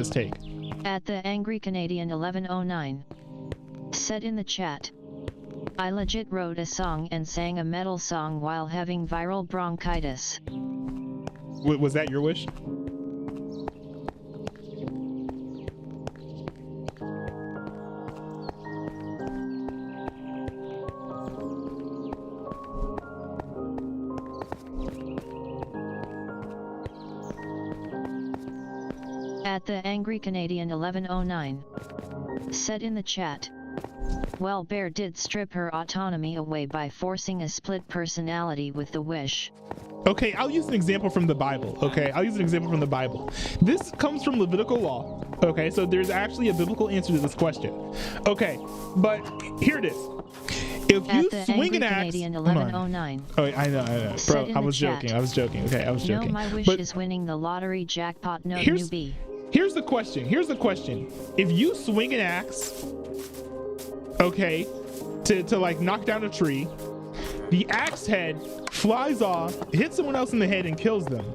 Speaker 1: take.
Speaker 4: At the Angry Canadian 1109 said in the chat, I legit wrote a song and sang a metal song while having viral bronchitis.
Speaker 1: Was that your wish?
Speaker 4: At the Angry Canadian 1109 said in the chat, well, Bear did strip her autonomy away by forcing a split personality with the wish.
Speaker 1: Okay, I'll use an example from the Bible. Okay, I'll use an example from the Bible. This comes from Levitical law. Okay, so there's actually a biblical answer to this question. Okay, but here it is. If you swing an axe,
Speaker 4: Canadian 1109.
Speaker 1: Oh, I know. Bro, I was joking. Okay, I was joking.
Speaker 4: No, my wish is winning the lottery jackpot. No, newbie.
Speaker 1: Here's the question. If you swing an axe, okay, to like knock down a tree, the axe head flies off, hits someone else in the head, and kills them.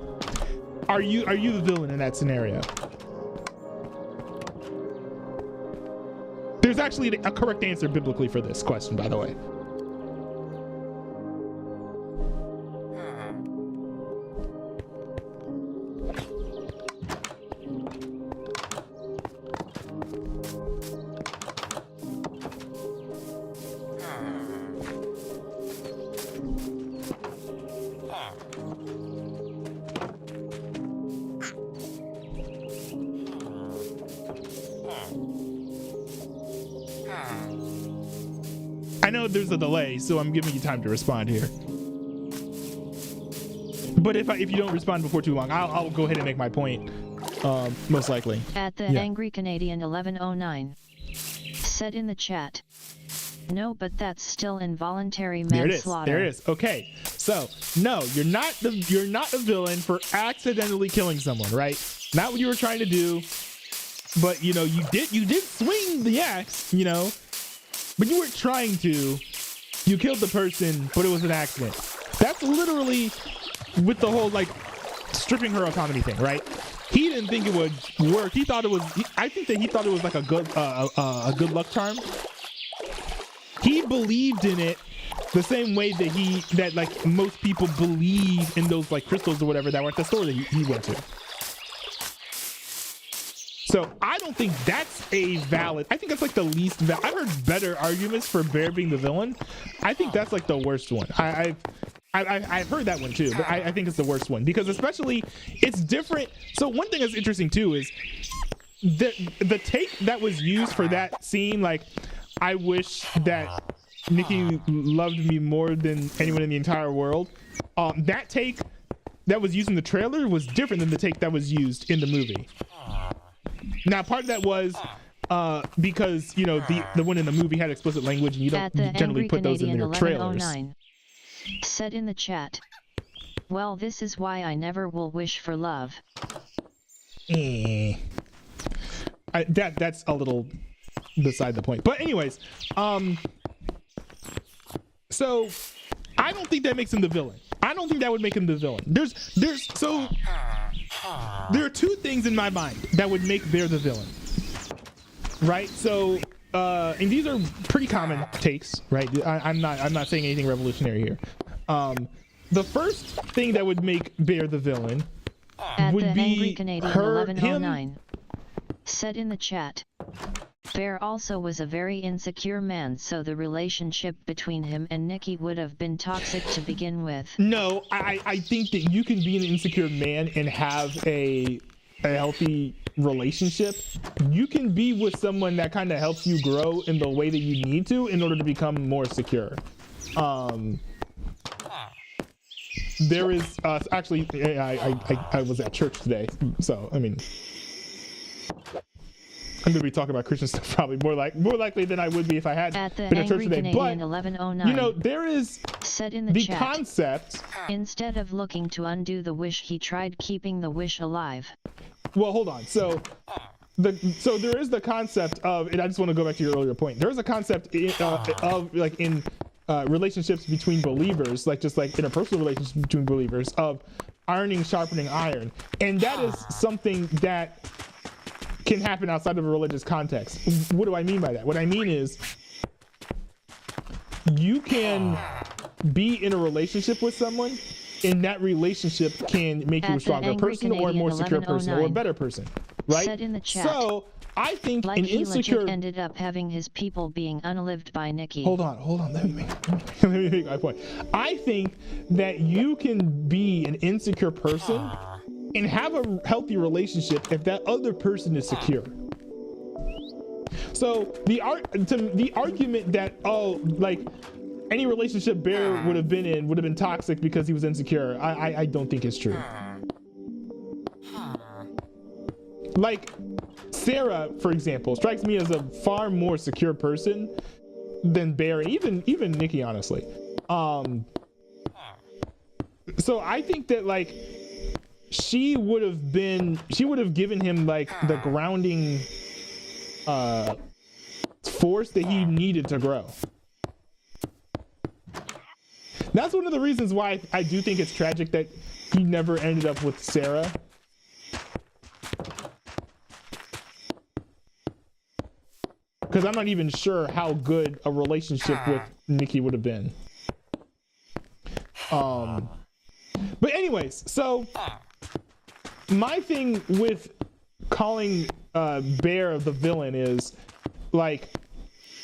Speaker 1: Are you the villain in that scenario? There's actually a correct answer biblically for this question, by the way. I know there's a delay, so I'm giving you time to respond here. But if you don't respond before too long, I'll go ahead and make my point, most likely.
Speaker 4: At the Angry Canadian 1109 said in the chat, no, but that's still involuntary manslaughter.
Speaker 1: There it is. Okay, so no, you're not a villain for accidentally killing someone, right? Not what you were trying to do, but you know you did swing the axe, you know. But you weren't trying to. You killed the person, but it was an accident. That's literally with the whole like stripping her autonomy thing, right? He didn't think it would work. He thought it was. I think that he thought it was like a good luck charm. He believed in it the same way that like most people believe in those like crystals or whatever that were at the store that he went to. So I don't think that's a valid. I think that's like the least valid. I've heard better arguments for Bear being the villain. I think that's like the worst one. I've heard that one too, but I think it's the worst one because especially it's different. So one thing that's interesting too is the take that was used for that scene. Like, I wish that Nikki loved me more than anyone in the entire world. That take that was used in the trailer was different than the take that was used in the movie. Now, part of that was because, you know, the one in the movie had explicit language, and you don't generally put those in your trailers.
Speaker 4: Said in the chat, well, this is why I never will wish for love.
Speaker 1: That's a little beside the point. But anyways, so I don't think that makes him the villain. I don't think that would make him the villain. There are two things in my mind that would make Bear the villain, right? So, and these are pretty common takes, right? I'm not saying anything revolutionary here. The first thing that would make Bear the villain would be
Speaker 4: Canadian 1109 said in the chat, Bear also was a very insecure man, so the relationship between him and Nikki would have been toxic to begin with.
Speaker 1: No, I think that you can be an insecure man and have a healthy relationship. You can be with someone that kind of helps you grow in the way that you need to in order to become more secure. There is actually I was at church today, so I mean I'm gonna be talking about Christian stuff probably more likely than I would be if I had been at church today.
Speaker 4: Canadian
Speaker 1: But
Speaker 4: 1109,
Speaker 1: you know, there is
Speaker 4: said in the chat,
Speaker 1: concept.
Speaker 4: Instead of looking to undo the wish, he tried keeping the wish alive.
Speaker 1: Well, hold on. So there is the concept of, and I just want to go back to your earlier point. There is a concept of like in relationships between believers, like just like interpersonal relationships between believers, of ironing sharpening iron, and that is something that can happen outside of a religious context. What do I mean by that? What I mean is you can be in a relationship with someone, and that relationship can make you a stronger person or a more secure person or a better person, right?
Speaker 4: Said in the chat,
Speaker 1: so I think
Speaker 4: like
Speaker 1: an
Speaker 4: he
Speaker 1: insecure
Speaker 4: legit ended up having his people being unlived by Nikki.
Speaker 1: Hold on. Let me make my point. I think that you can be an insecure person and have a healthy relationship if that other person is secure. So the argument that like any relationship Bear would have been toxic because he was insecure, I don't think it's true. Like Sarah, for example, strikes me as a far more secure person than Bear, even Nikki, honestly. So I think that like she would have given him like the grounding force that he needed to grow. That's one of the reasons why I do think it's tragic that he never ended up with Sarah. Because I'm not even sure how good a relationship with Nikki would have been. But anyways, so my thing with calling Bear the villain is, like,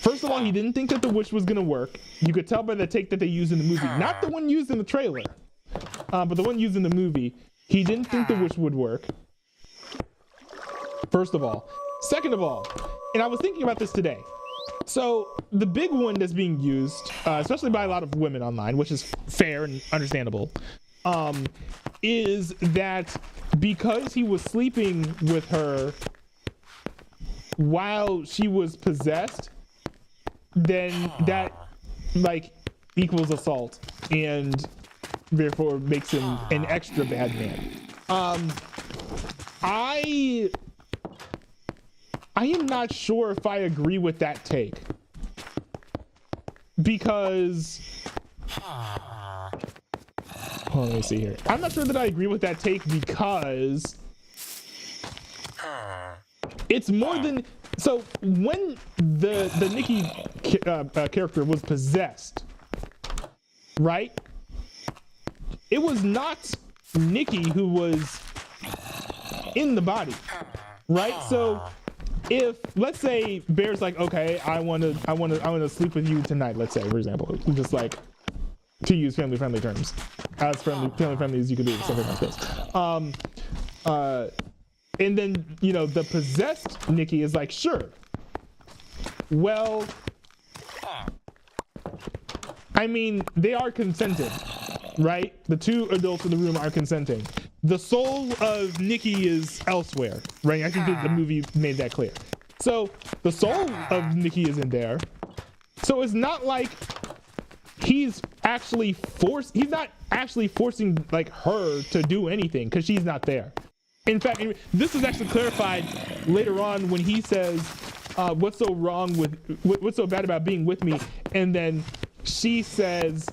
Speaker 1: first of all, he didn't think that the wish was gonna work. You could tell by the take that they used in the movie, not the one used in the trailer, but the one used in the movie. He didn't think the wish would work. First of all. Second of all, and I was thinking about this today. So the big one that's being used, especially by a lot of women online, which is fair and understandable, is that because he was sleeping with her while she was possessed, then that like equals assault and therefore makes him an extra bad man. I am not sure if I agree with that take, because let me see here. I'm not sure that I agree with that take because it's more than, so when the Nikki character was possessed, right? It was not Nikki who was in the body, right? So if, let's say, Bear's like, okay, I want to sleep with you tonight, let's say, for example, just like to use family-friendly terms, as family-friendly as you can be, something like this. And then, you know, the possessed Nikki is like, sure. Well, I mean, they are consenting, right? The two adults in the room are consenting. The soul of Nikki is elsewhere, right? I think that the movie made that clear. So the soul of Nikki is in there. So it's not like he's not actually forcing like her to do anything because she's not there. In fact, this is actually clarified later on when he says, what's so bad about being with me? And then she says,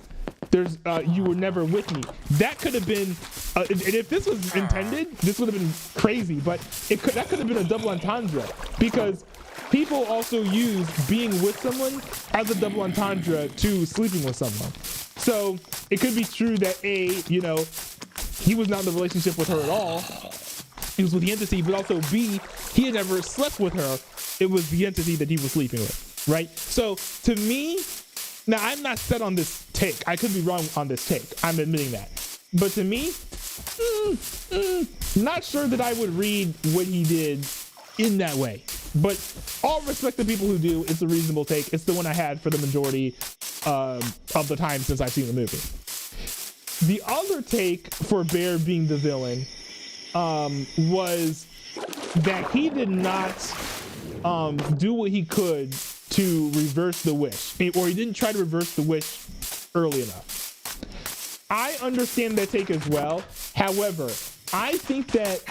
Speaker 1: you were never with me. That could have been, and if this was intended, this would have been crazy, but that could have been a double entendre, because people also use being with someone as a double entendre to sleeping with someone. So it could be true that he was not in the relationship with her at all, it was with the entity, but also B, he had never slept with her. It was the entity that he was sleeping with, right? So to me, now I'm not set on this take. I could be wrong on this take. I'm admitting that. But to me, not sure that I would read what he did in that way. But all respect to people who do. It's a reasonable take. It's the one I had for the majority of the time since I've seen the movie. The other take for Bear being the villain was that he did not do what he could to reverse the wish, or he didn't try to reverse the wish early enough. I understand that take as well. However, I think that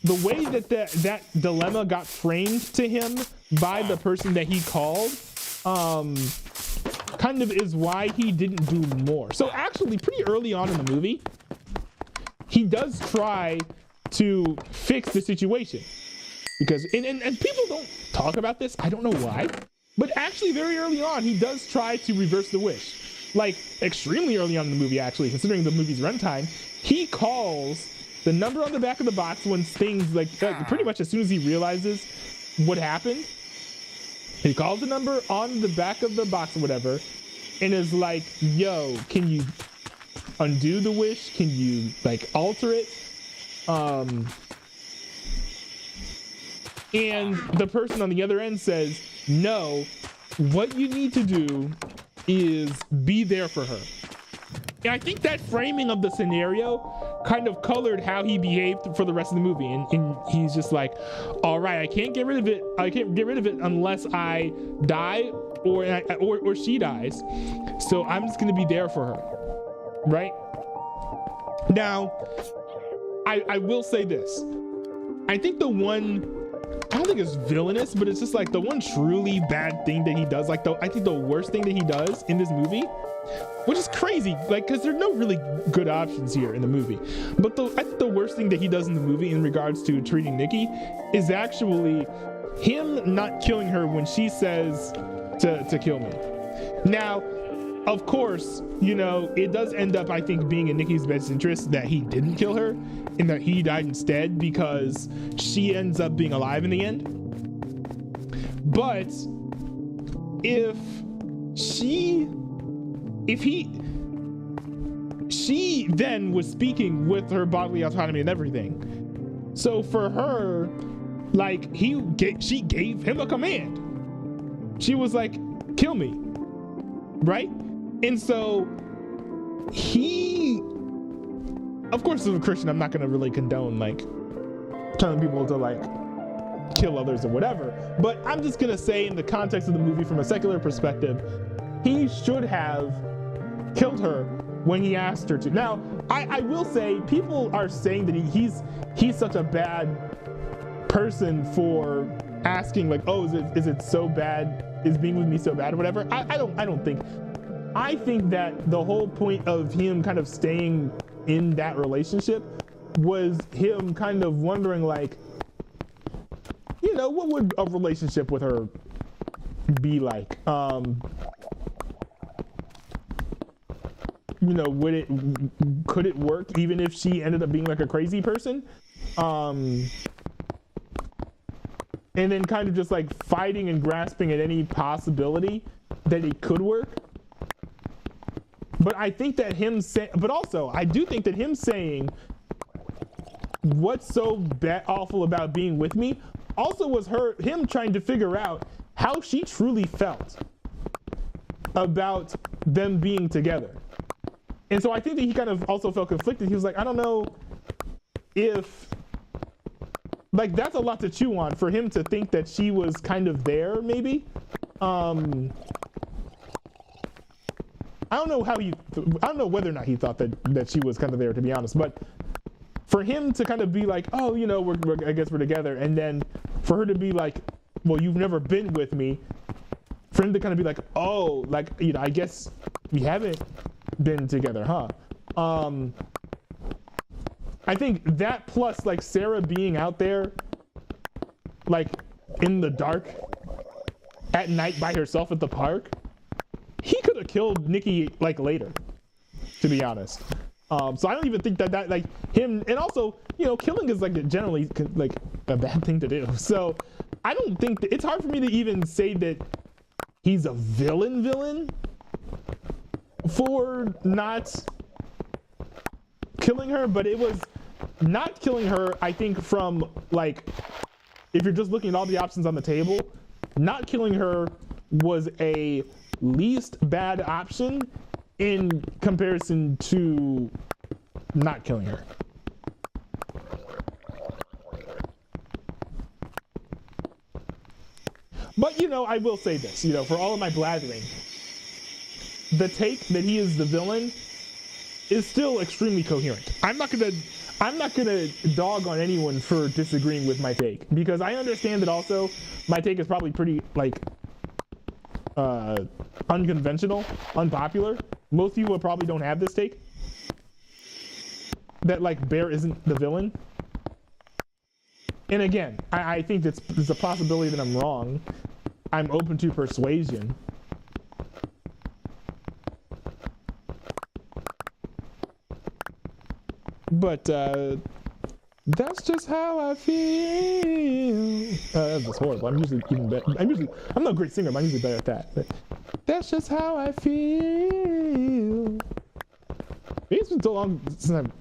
Speaker 1: the way that that dilemma got framed to him by the person that he called kind of is why he didn't do more. So actually, pretty early on in the movie, he does try to fix the situation. Because, and people don't talk about this, I don't know why, but actually very early on, he does try to reverse the wish. Like, extremely early on in the movie, actually, considering the movie's runtime, he calls the number on the back of the box when things, like, pretty much as soon as he realizes what happened, he calls the number on the back of the box or whatever, and is like, yo, can you undo the wish? Can you, like, alter it? And the person on the other end says, no, what you need to do is be there for her. And I think that framing of the scenario kind of colored how he behaved for the rest of the movie. And he's just like, all right, I can't get rid of it. I can't get rid of it unless I die or she dies. So I'm just going to be there for her. Right? Now, I will say this. I think the one, I don't think it's villainous, but it's just like the one truly bad thing that he does, like I think the worst thing that he does in this movie, which is crazy, like, because there's no really good options here in the movie, but I think the worst thing that he does in the movie in regards to treating Nikki is actually him not killing her when she says to kill me. Now, of course, you know, it does end up, I think, being in Nikki's best interest that he didn't kill her and that he died instead, because she ends up being alive in the end. But she then was speaking with her bodily autonomy and everything. So for her, like, she gave him a command. She was like, kill me, right? And so he, of course, as a Christian, I'm not going to really condone, like, telling people to, like, kill others or whatever. But I'm just going to say, in the context of the movie, from a secular perspective, he should have killed her when he asked her to. Now, I will say, people are saying that he's such a bad person for asking, like, oh, is it so bad? Is being with me so bad or whatever? I don't think. I think that the whole point of him kind of staying in that relationship was him kind of wondering, like, you know, what would a relationship with her be like? You know, could it work even if she ended up being like a crazy person? And then kind of just like fighting and grasping at any possibility that it could work. But I think that I do think that him saying, what's so awful about being with me, also was him trying to figure out how she truly felt about them being together. And so I think that he kind of also felt conflicted. He was like, I don't know if, like, that's a lot to chew on for him to think that she was kind of there, maybe. I don't know whether or not he thought that she was kind of there, to be honest, but for him to kind of be like, oh, you know, I guess we're together, and then for her to be like, well, you've never been with me, for him to kind of be like, oh, like, you know, I guess we haven't been together, huh? I think that plus, like, Sarah being out there, like, in the dark at night by herself at the park, he could have killed Nikki, like, later, to be honest. So I don't even think that like him, and also, you know, killing is like generally like a bad thing to do. So I don't think it's hard for me to even say that he's a villain for not killing her, but it was not killing her, I think, from like, if you're just looking at all the options on the table, not killing her was a least bad option in comparison to not killing her. But, you know, I will say this, you know, for all of my blathering, the take that he is the villain is still extremely coherent. I'm not gonna dog on anyone for disagreeing with my take, because I understand that also my take is probably pretty like unconventional, unpopular. Most people probably don't have this take, that like Bear isn't the villain. And again, I think there's a possibility that I'm wrong. I'm open to persuasion. But that's just how I feel. That's horrible. I'm usually even better. I'm not a great singer, but I'm usually better at that. But that's just how I feel. It's been so long since I've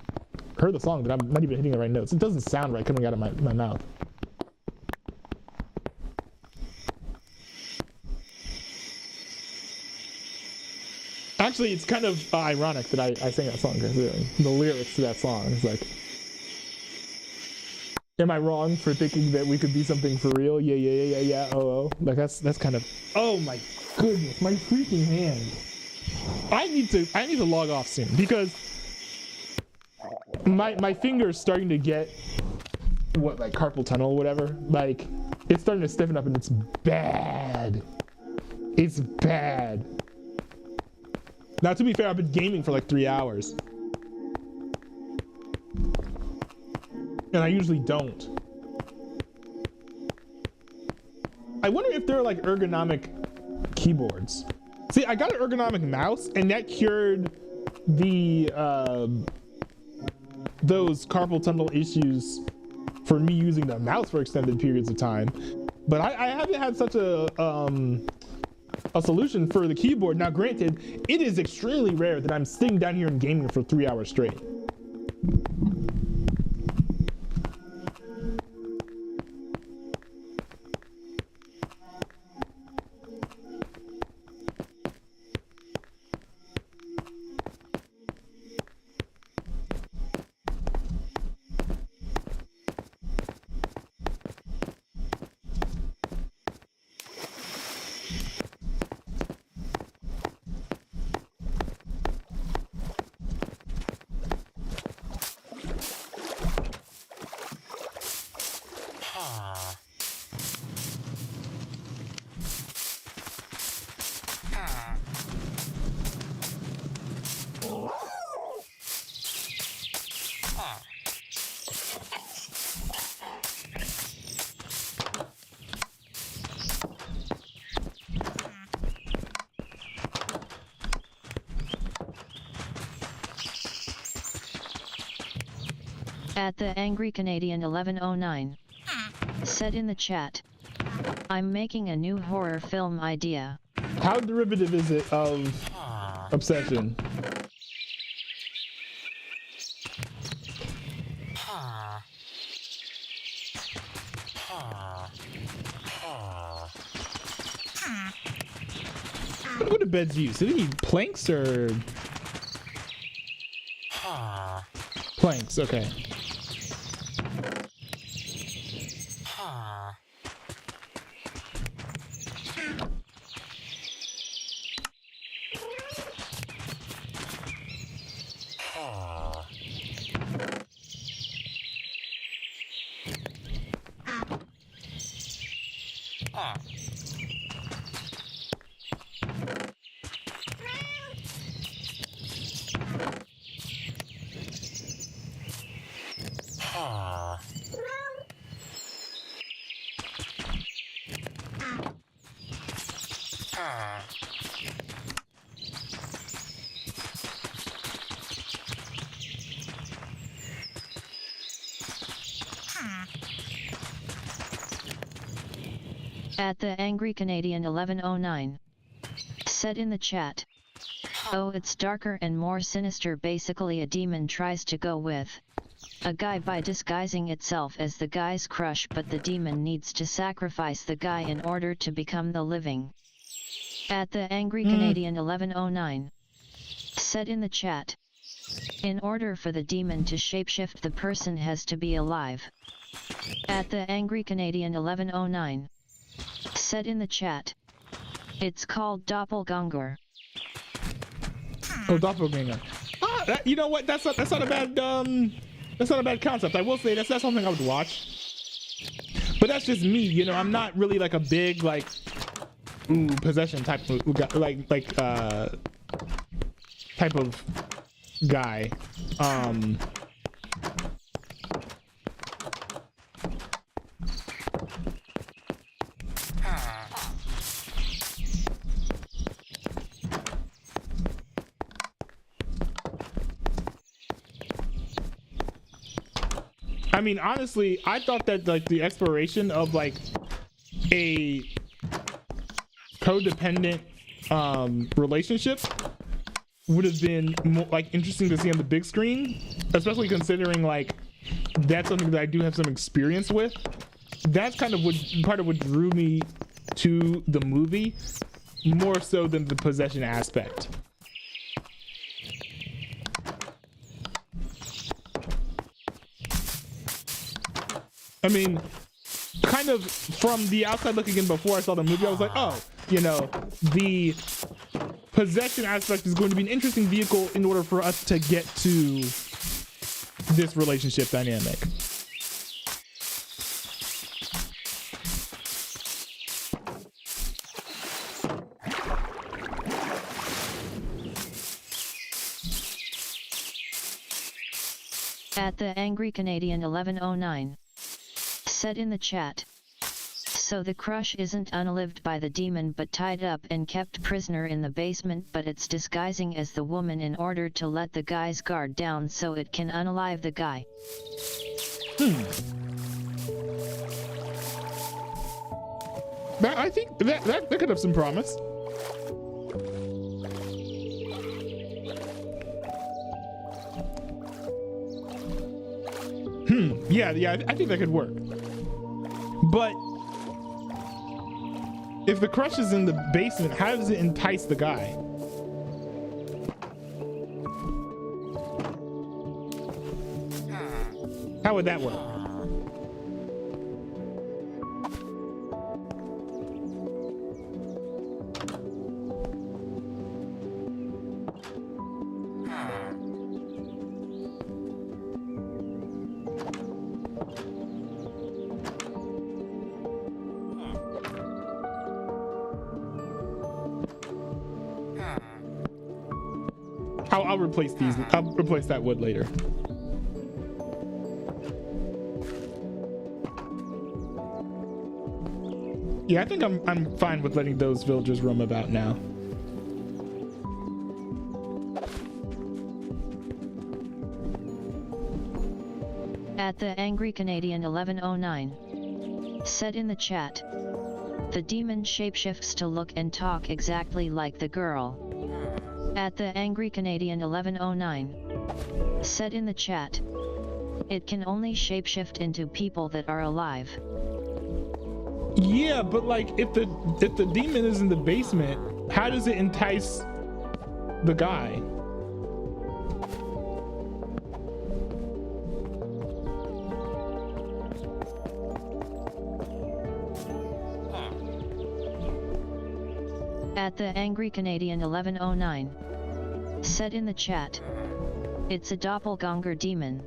Speaker 1: heard the song that I'm not even hitting the right notes. It doesn't sound right coming out of my mouth. Actually, it's kind of ironic that I sang that song, because the lyrics to that song is like, am I wrong for thinking that we could be something for real? Yeah, oh. Like that's kind of, oh my goodness, my freaking hand. I need to log off soon, because my finger's starting to get like carpal tunnel or whatever. Like, it's starting to stiffen up and it's bad. It's bad. Now, to be fair, I've been gaming for like 3 hours. And I usually don't. I wonder if there are like ergonomic keyboards. See, I got an ergonomic mouse, and that cured the those carpal tunnel issues for me using the mouse for extended periods of time. But I haven't had such a solution for the keyboard. Now, granted, it is extremely rare that I'm sitting down here and gaming for 3 hours straight.
Speaker 4: At the Angry Canadian 1109 said in the chat, I'm making a new horror film idea.
Speaker 1: How derivative is it of Obsession? What do beds use? Do they need planks or planks? Okay.
Speaker 4: At the Angry Canadian 1109. Said in the chat. Oh, it's darker and more sinister. Basically a demon tries to go with a guy by disguising itself as the guy's crush, but the demon needs to sacrifice the guy in order to become the living. At the Angry Canadian 1109. Said in the chat. In order for the demon to shapeshift, the person has to be alive. At the Angry Canadian 1109. Said in the chat. It's called doppelganger.
Speaker 1: Oh, doppelganger. You know what? That's not a bad that's not a bad concept. I will say that's something I would watch. But that's just me, you know. I'm not really like a big like possession type of type of guy. I mean, honestly, I thought that like the exploration of like a codependent relationship would have been more like interesting to see on the big screen, especially considering like that's something that I do have some experience with. That's kind of part of what drew me to the movie, more so than the possession aspect. I mean, kind of from the outside looking in before I saw the movie, I was like, oh, you know, the possession aspect is going to be an interesting vehicle in order for us to get to this relationship dynamic.
Speaker 4: At the Angry Canadian 1109. Said in the chat. So the crush isn't unalived by the demon but tied up and kept prisoner in the basement, but it's disguising as the woman in order to let the guy's guard down so it can unalive the guy.
Speaker 1: I think that could have some promise. Yeah, I think that could work. But if the crush is in the basement, how does it entice the guy? How would that work? I'll replace these. I'll replace that wood later. Yeah, I think I'm fine with letting those villagers roam about now.
Speaker 4: At the Angry Canadian 1109. Said in the chat. The demon shapeshifts to look and talk exactly like the girl. At the Angry Canadian 1109. Said in the chat. It can only shapeshift into people that are alive.
Speaker 1: Yeah, but like if the demon is in the basement, how does it entice the guy?
Speaker 4: At the Angry Canadian 1109. Said in the chat. It's a doppelganger demon.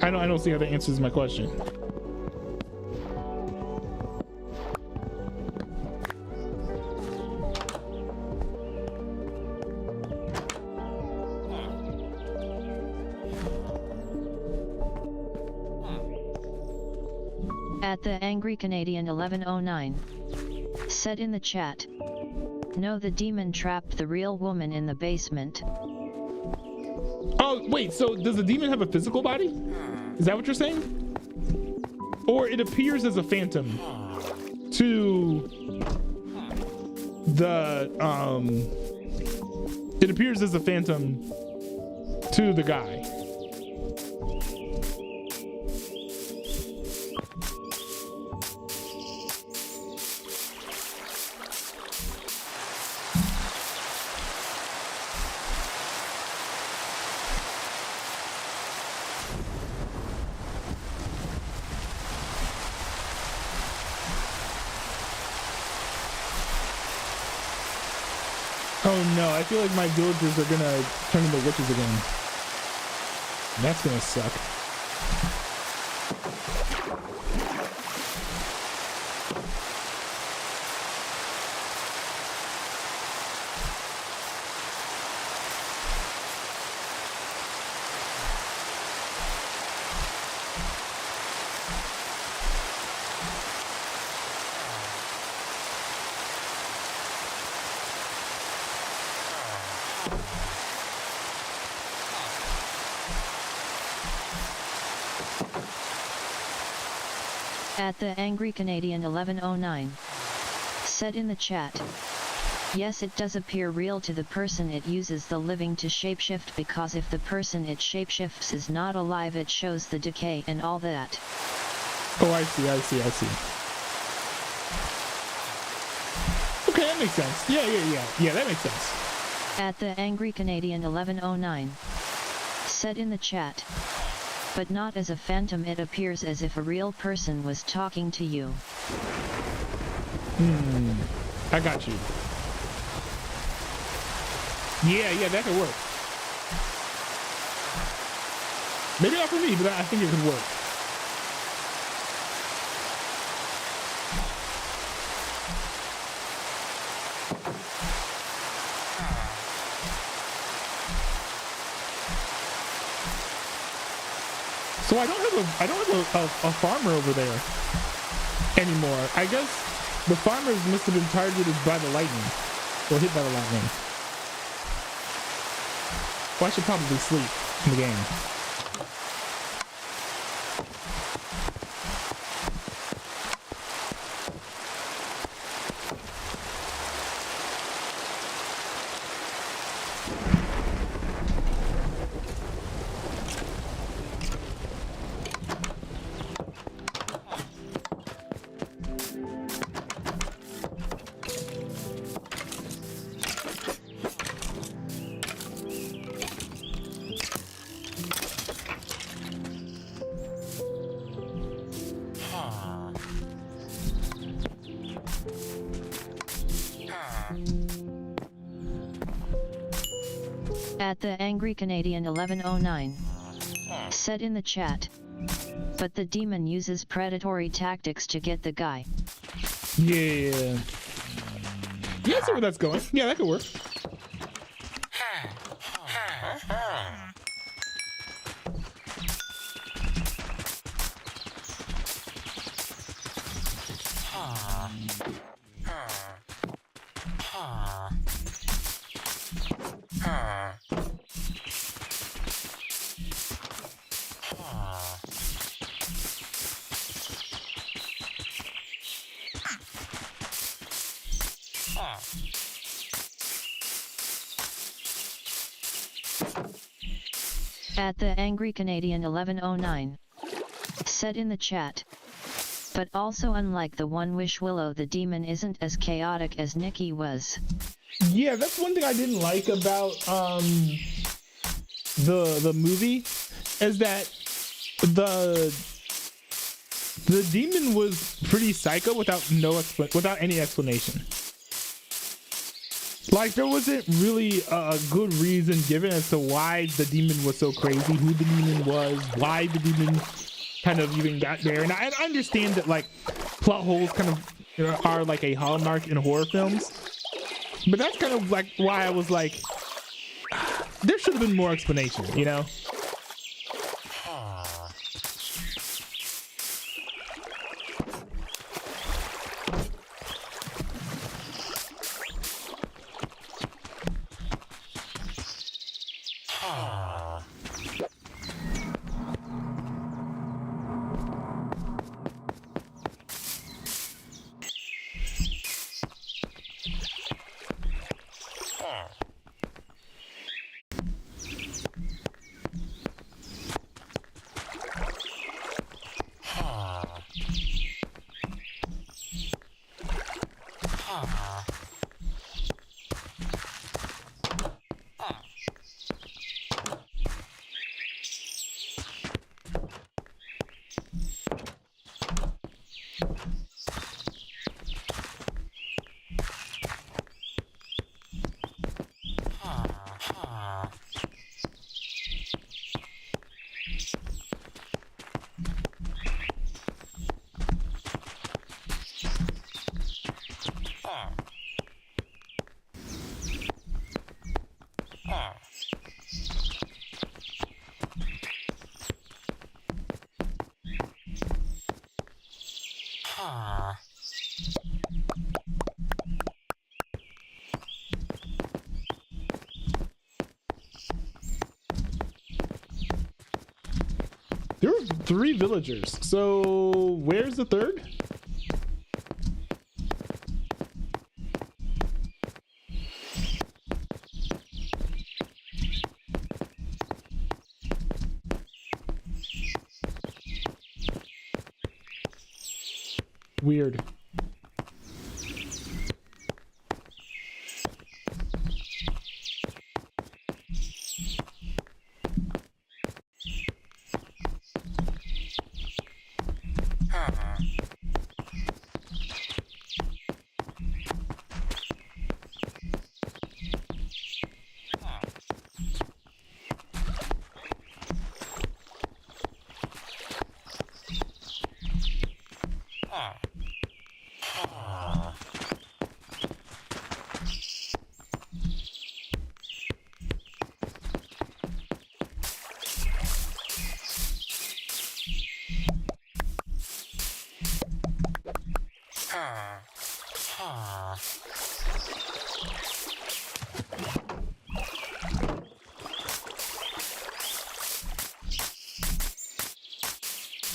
Speaker 1: I don't see how that answers my question.
Speaker 4: At the Angry Canadian 1109. Said in the chat. No, the demon trapped the real woman in the basement.
Speaker 1: Oh, wait, so does the demon have a physical body? Is that what you're saying? Or it appears as a phantom to the, it appears as a phantom to the guy. Oh no, I feel like my villagers are gonna turn into witches again. That's gonna suck.
Speaker 4: At the Angry Canadian 1109 said in the chat, yes, it does appear real to the person it uses the living to shapeshift, because if the person it shapeshifts is not alive, it shows the decay and all that.
Speaker 1: Oh, I see. Okay, that makes sense. Yeah, that makes sense.
Speaker 4: At the Angry Canadian 1109 said in the chat, but not as a phantom, it appears as if a real person was talking to you.
Speaker 1: I got you. Yeah, that could work. Maybe not for me, but I think it could work. So I don't have a farmer over there anymore. I guess the farmers must have been targeted by the lightning, or hit by the lightning. Well, I should probably sleep in the game.
Speaker 4: At the Angry Canadian 1109 said in the chat, but the demon uses predatory tactics to get the guy.
Speaker 1: Yeah, I see where that's going. Yeah, that could work.
Speaker 4: At the Angry Canadian 1109 said in the chat, but also unlike the One Wish Willow, the demon isn't as chaotic as Nikki was.
Speaker 1: Yeah, that's one thing I didn't like about the movie, is that the demon was pretty psycho without any explanation. Like, there wasn't really a good reason given as to why the demon was so crazy, who the demon was, why the demon kind of even got there. And I understand that, like, plot holes kind of are like a hallmark in horror films, but that's kind of like why I was like, there should have been more explanation, you know? There were 3 villagers. So where's the third? Weird.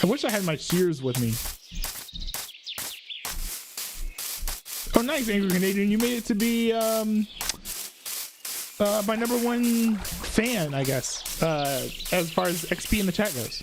Speaker 1: I wish I had my shears with me. Oh, nice, Angry Canadian. You made it to be my #1 fan, I guess, as far as XP in the chat goes.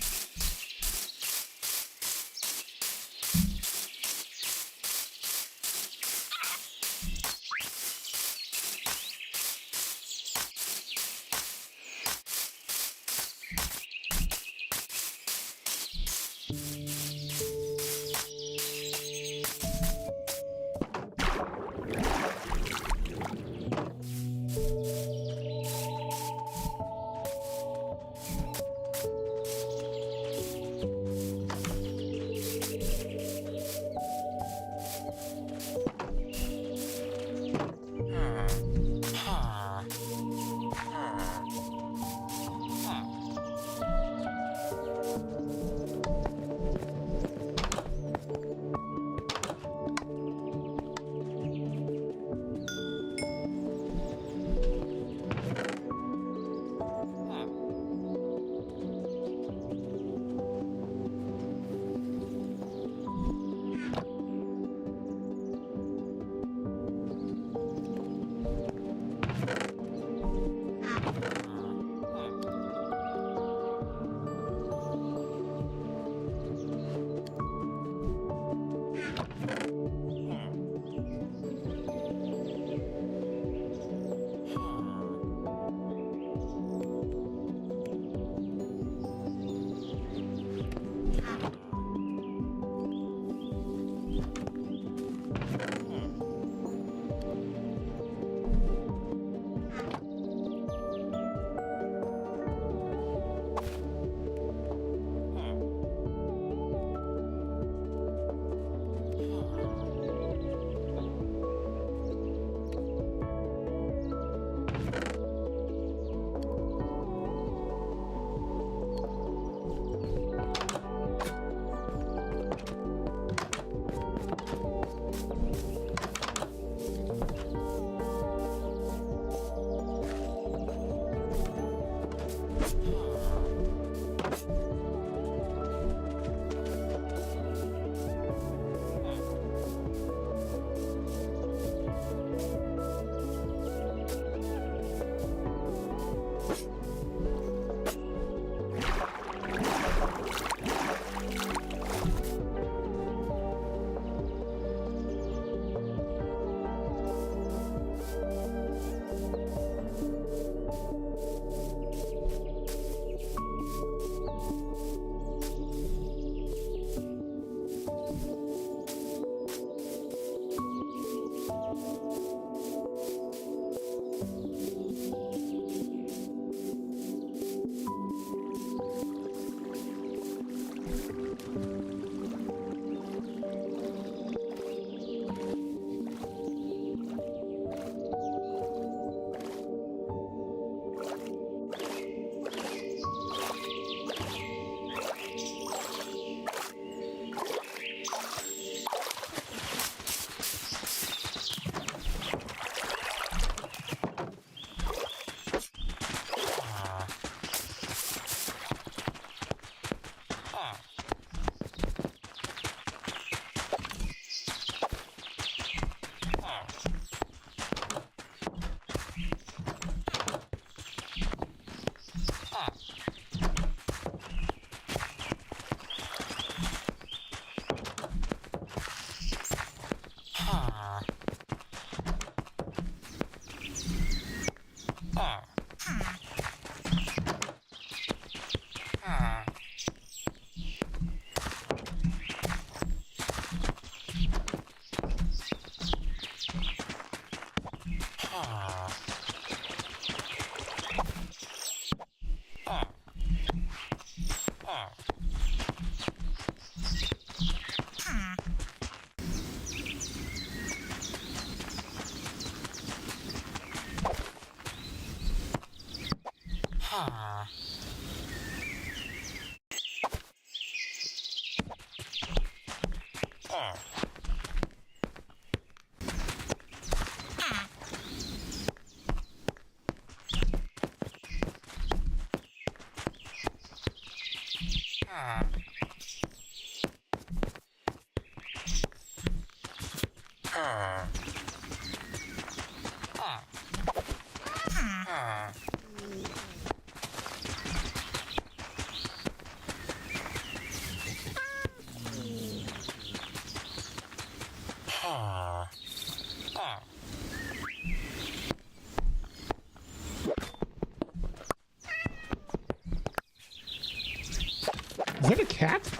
Speaker 1: Is that a cat?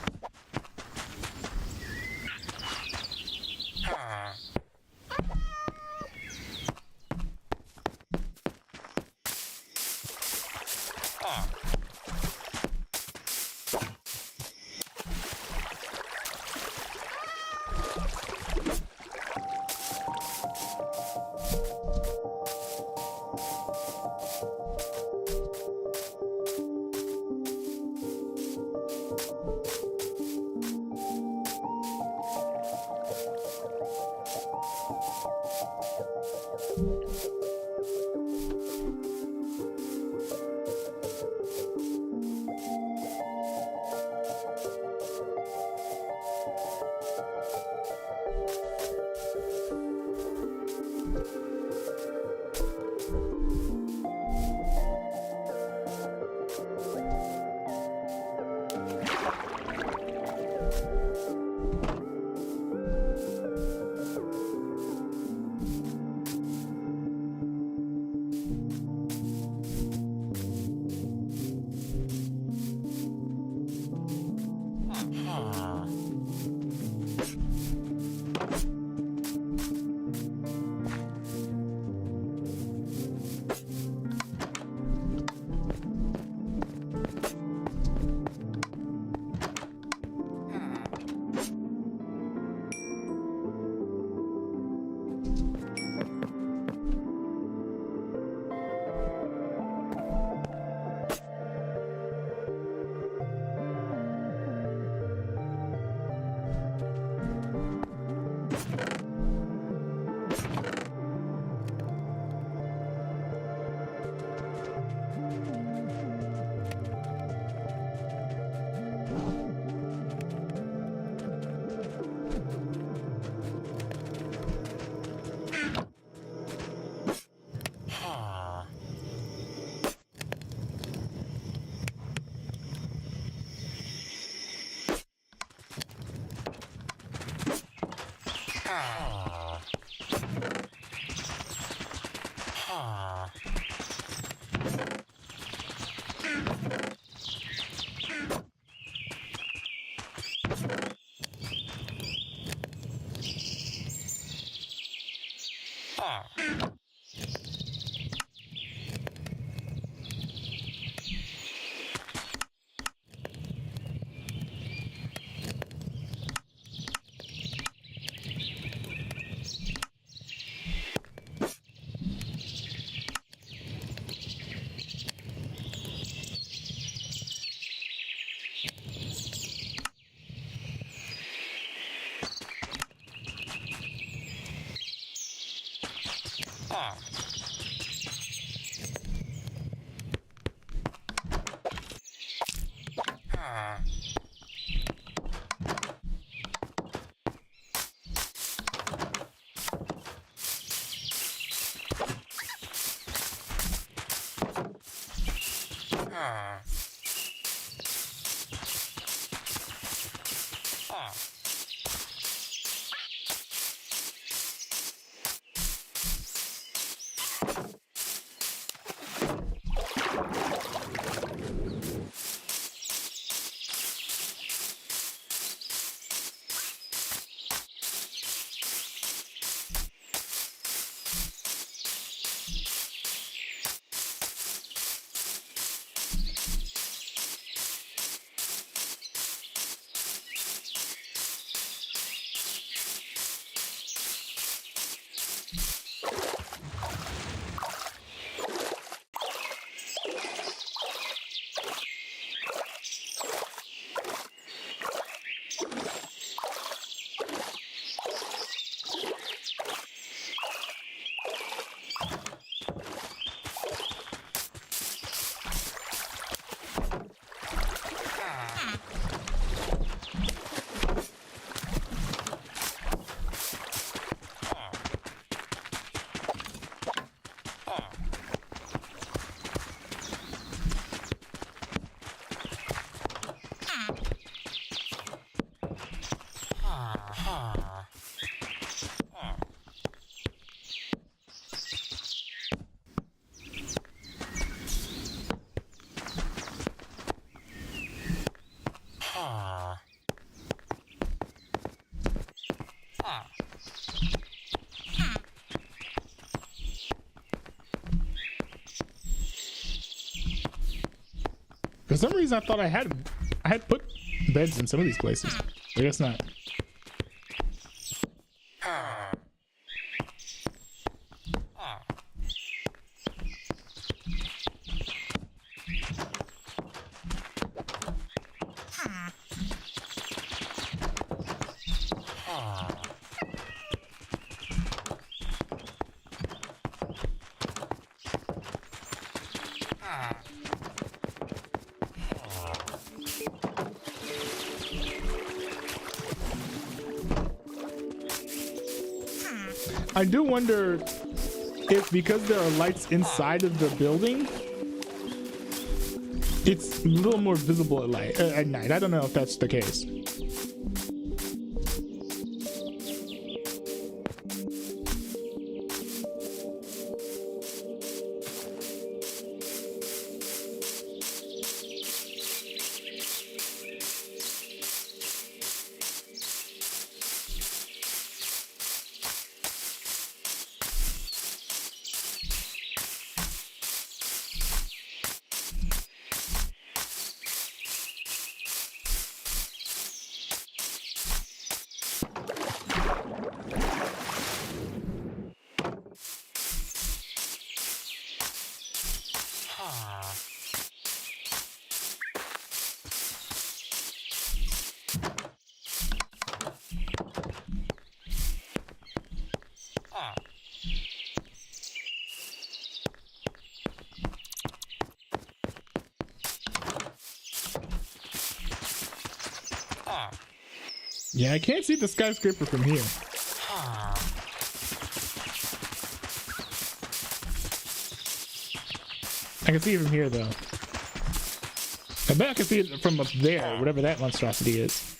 Speaker 1: For some reason, I thought I had put beds in some of these places. I guess not. I do wonder if, because there are lights inside of the building, it's a little more visible at night. I don't know if that's the case. Yeah, I can't see the skyscraper from here. I can see it from here, though. I bet I can see it from up there, whatever that monstrosity is.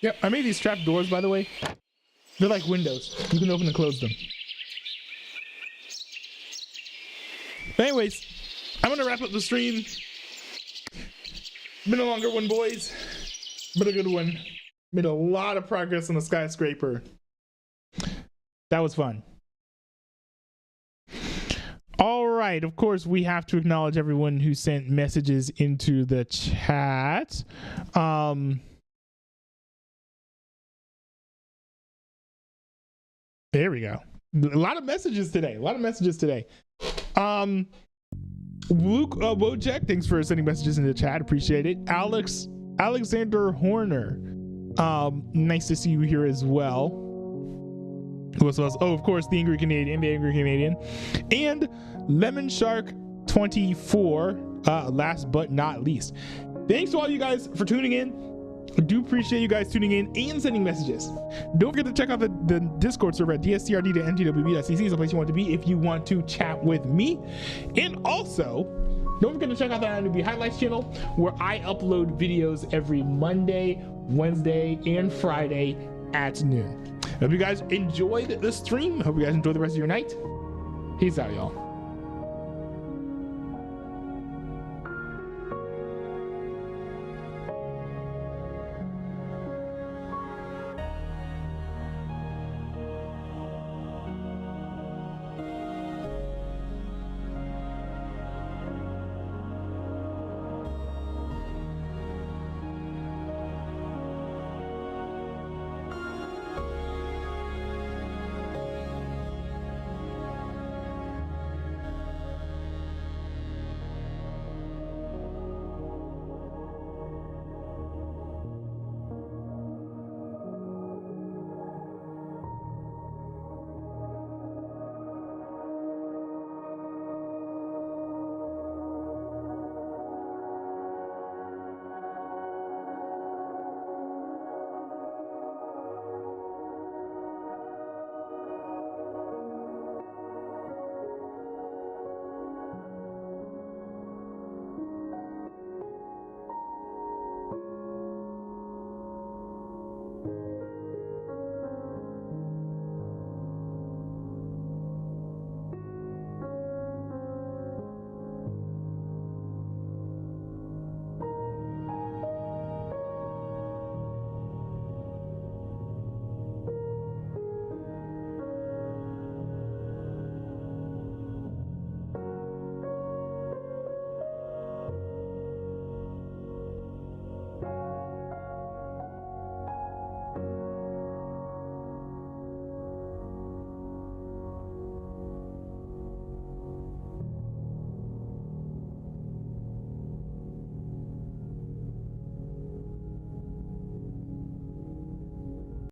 Speaker 1: Yep, I made these trap doors, by the way. They're like windows. You can open and close them. But anyways, I'm gonna wrap up the stream. Been a longer one, boys, but a good one. Made a lot of progress on the skyscraper. That was fun. All right, of course, we have to acknowledge everyone who sent messages into the chat. There we go. A lot of messages today. Luke Wojek, thanks for sending messages in the chat. Appreciate it. Alexander Horner. Nice to see you here as well. Who else? Oh, of course, the Angry Canadian. And Lemon Shark 24, last but not least. Thanks to all you guys for tuning in. I do appreciate you guys tuning in and sending messages. Don't forget to check out the Discord server at dscrd.ntwb.cc. is the place you want to be if you want to chat with me. And also, don't forget to check out the NWB Highlights channel, where I upload videos every Monday, Wednesday, and Friday at noon. Hope you guys enjoyed the stream. Hope you guys enjoy the rest of your night. Peace out, y'all.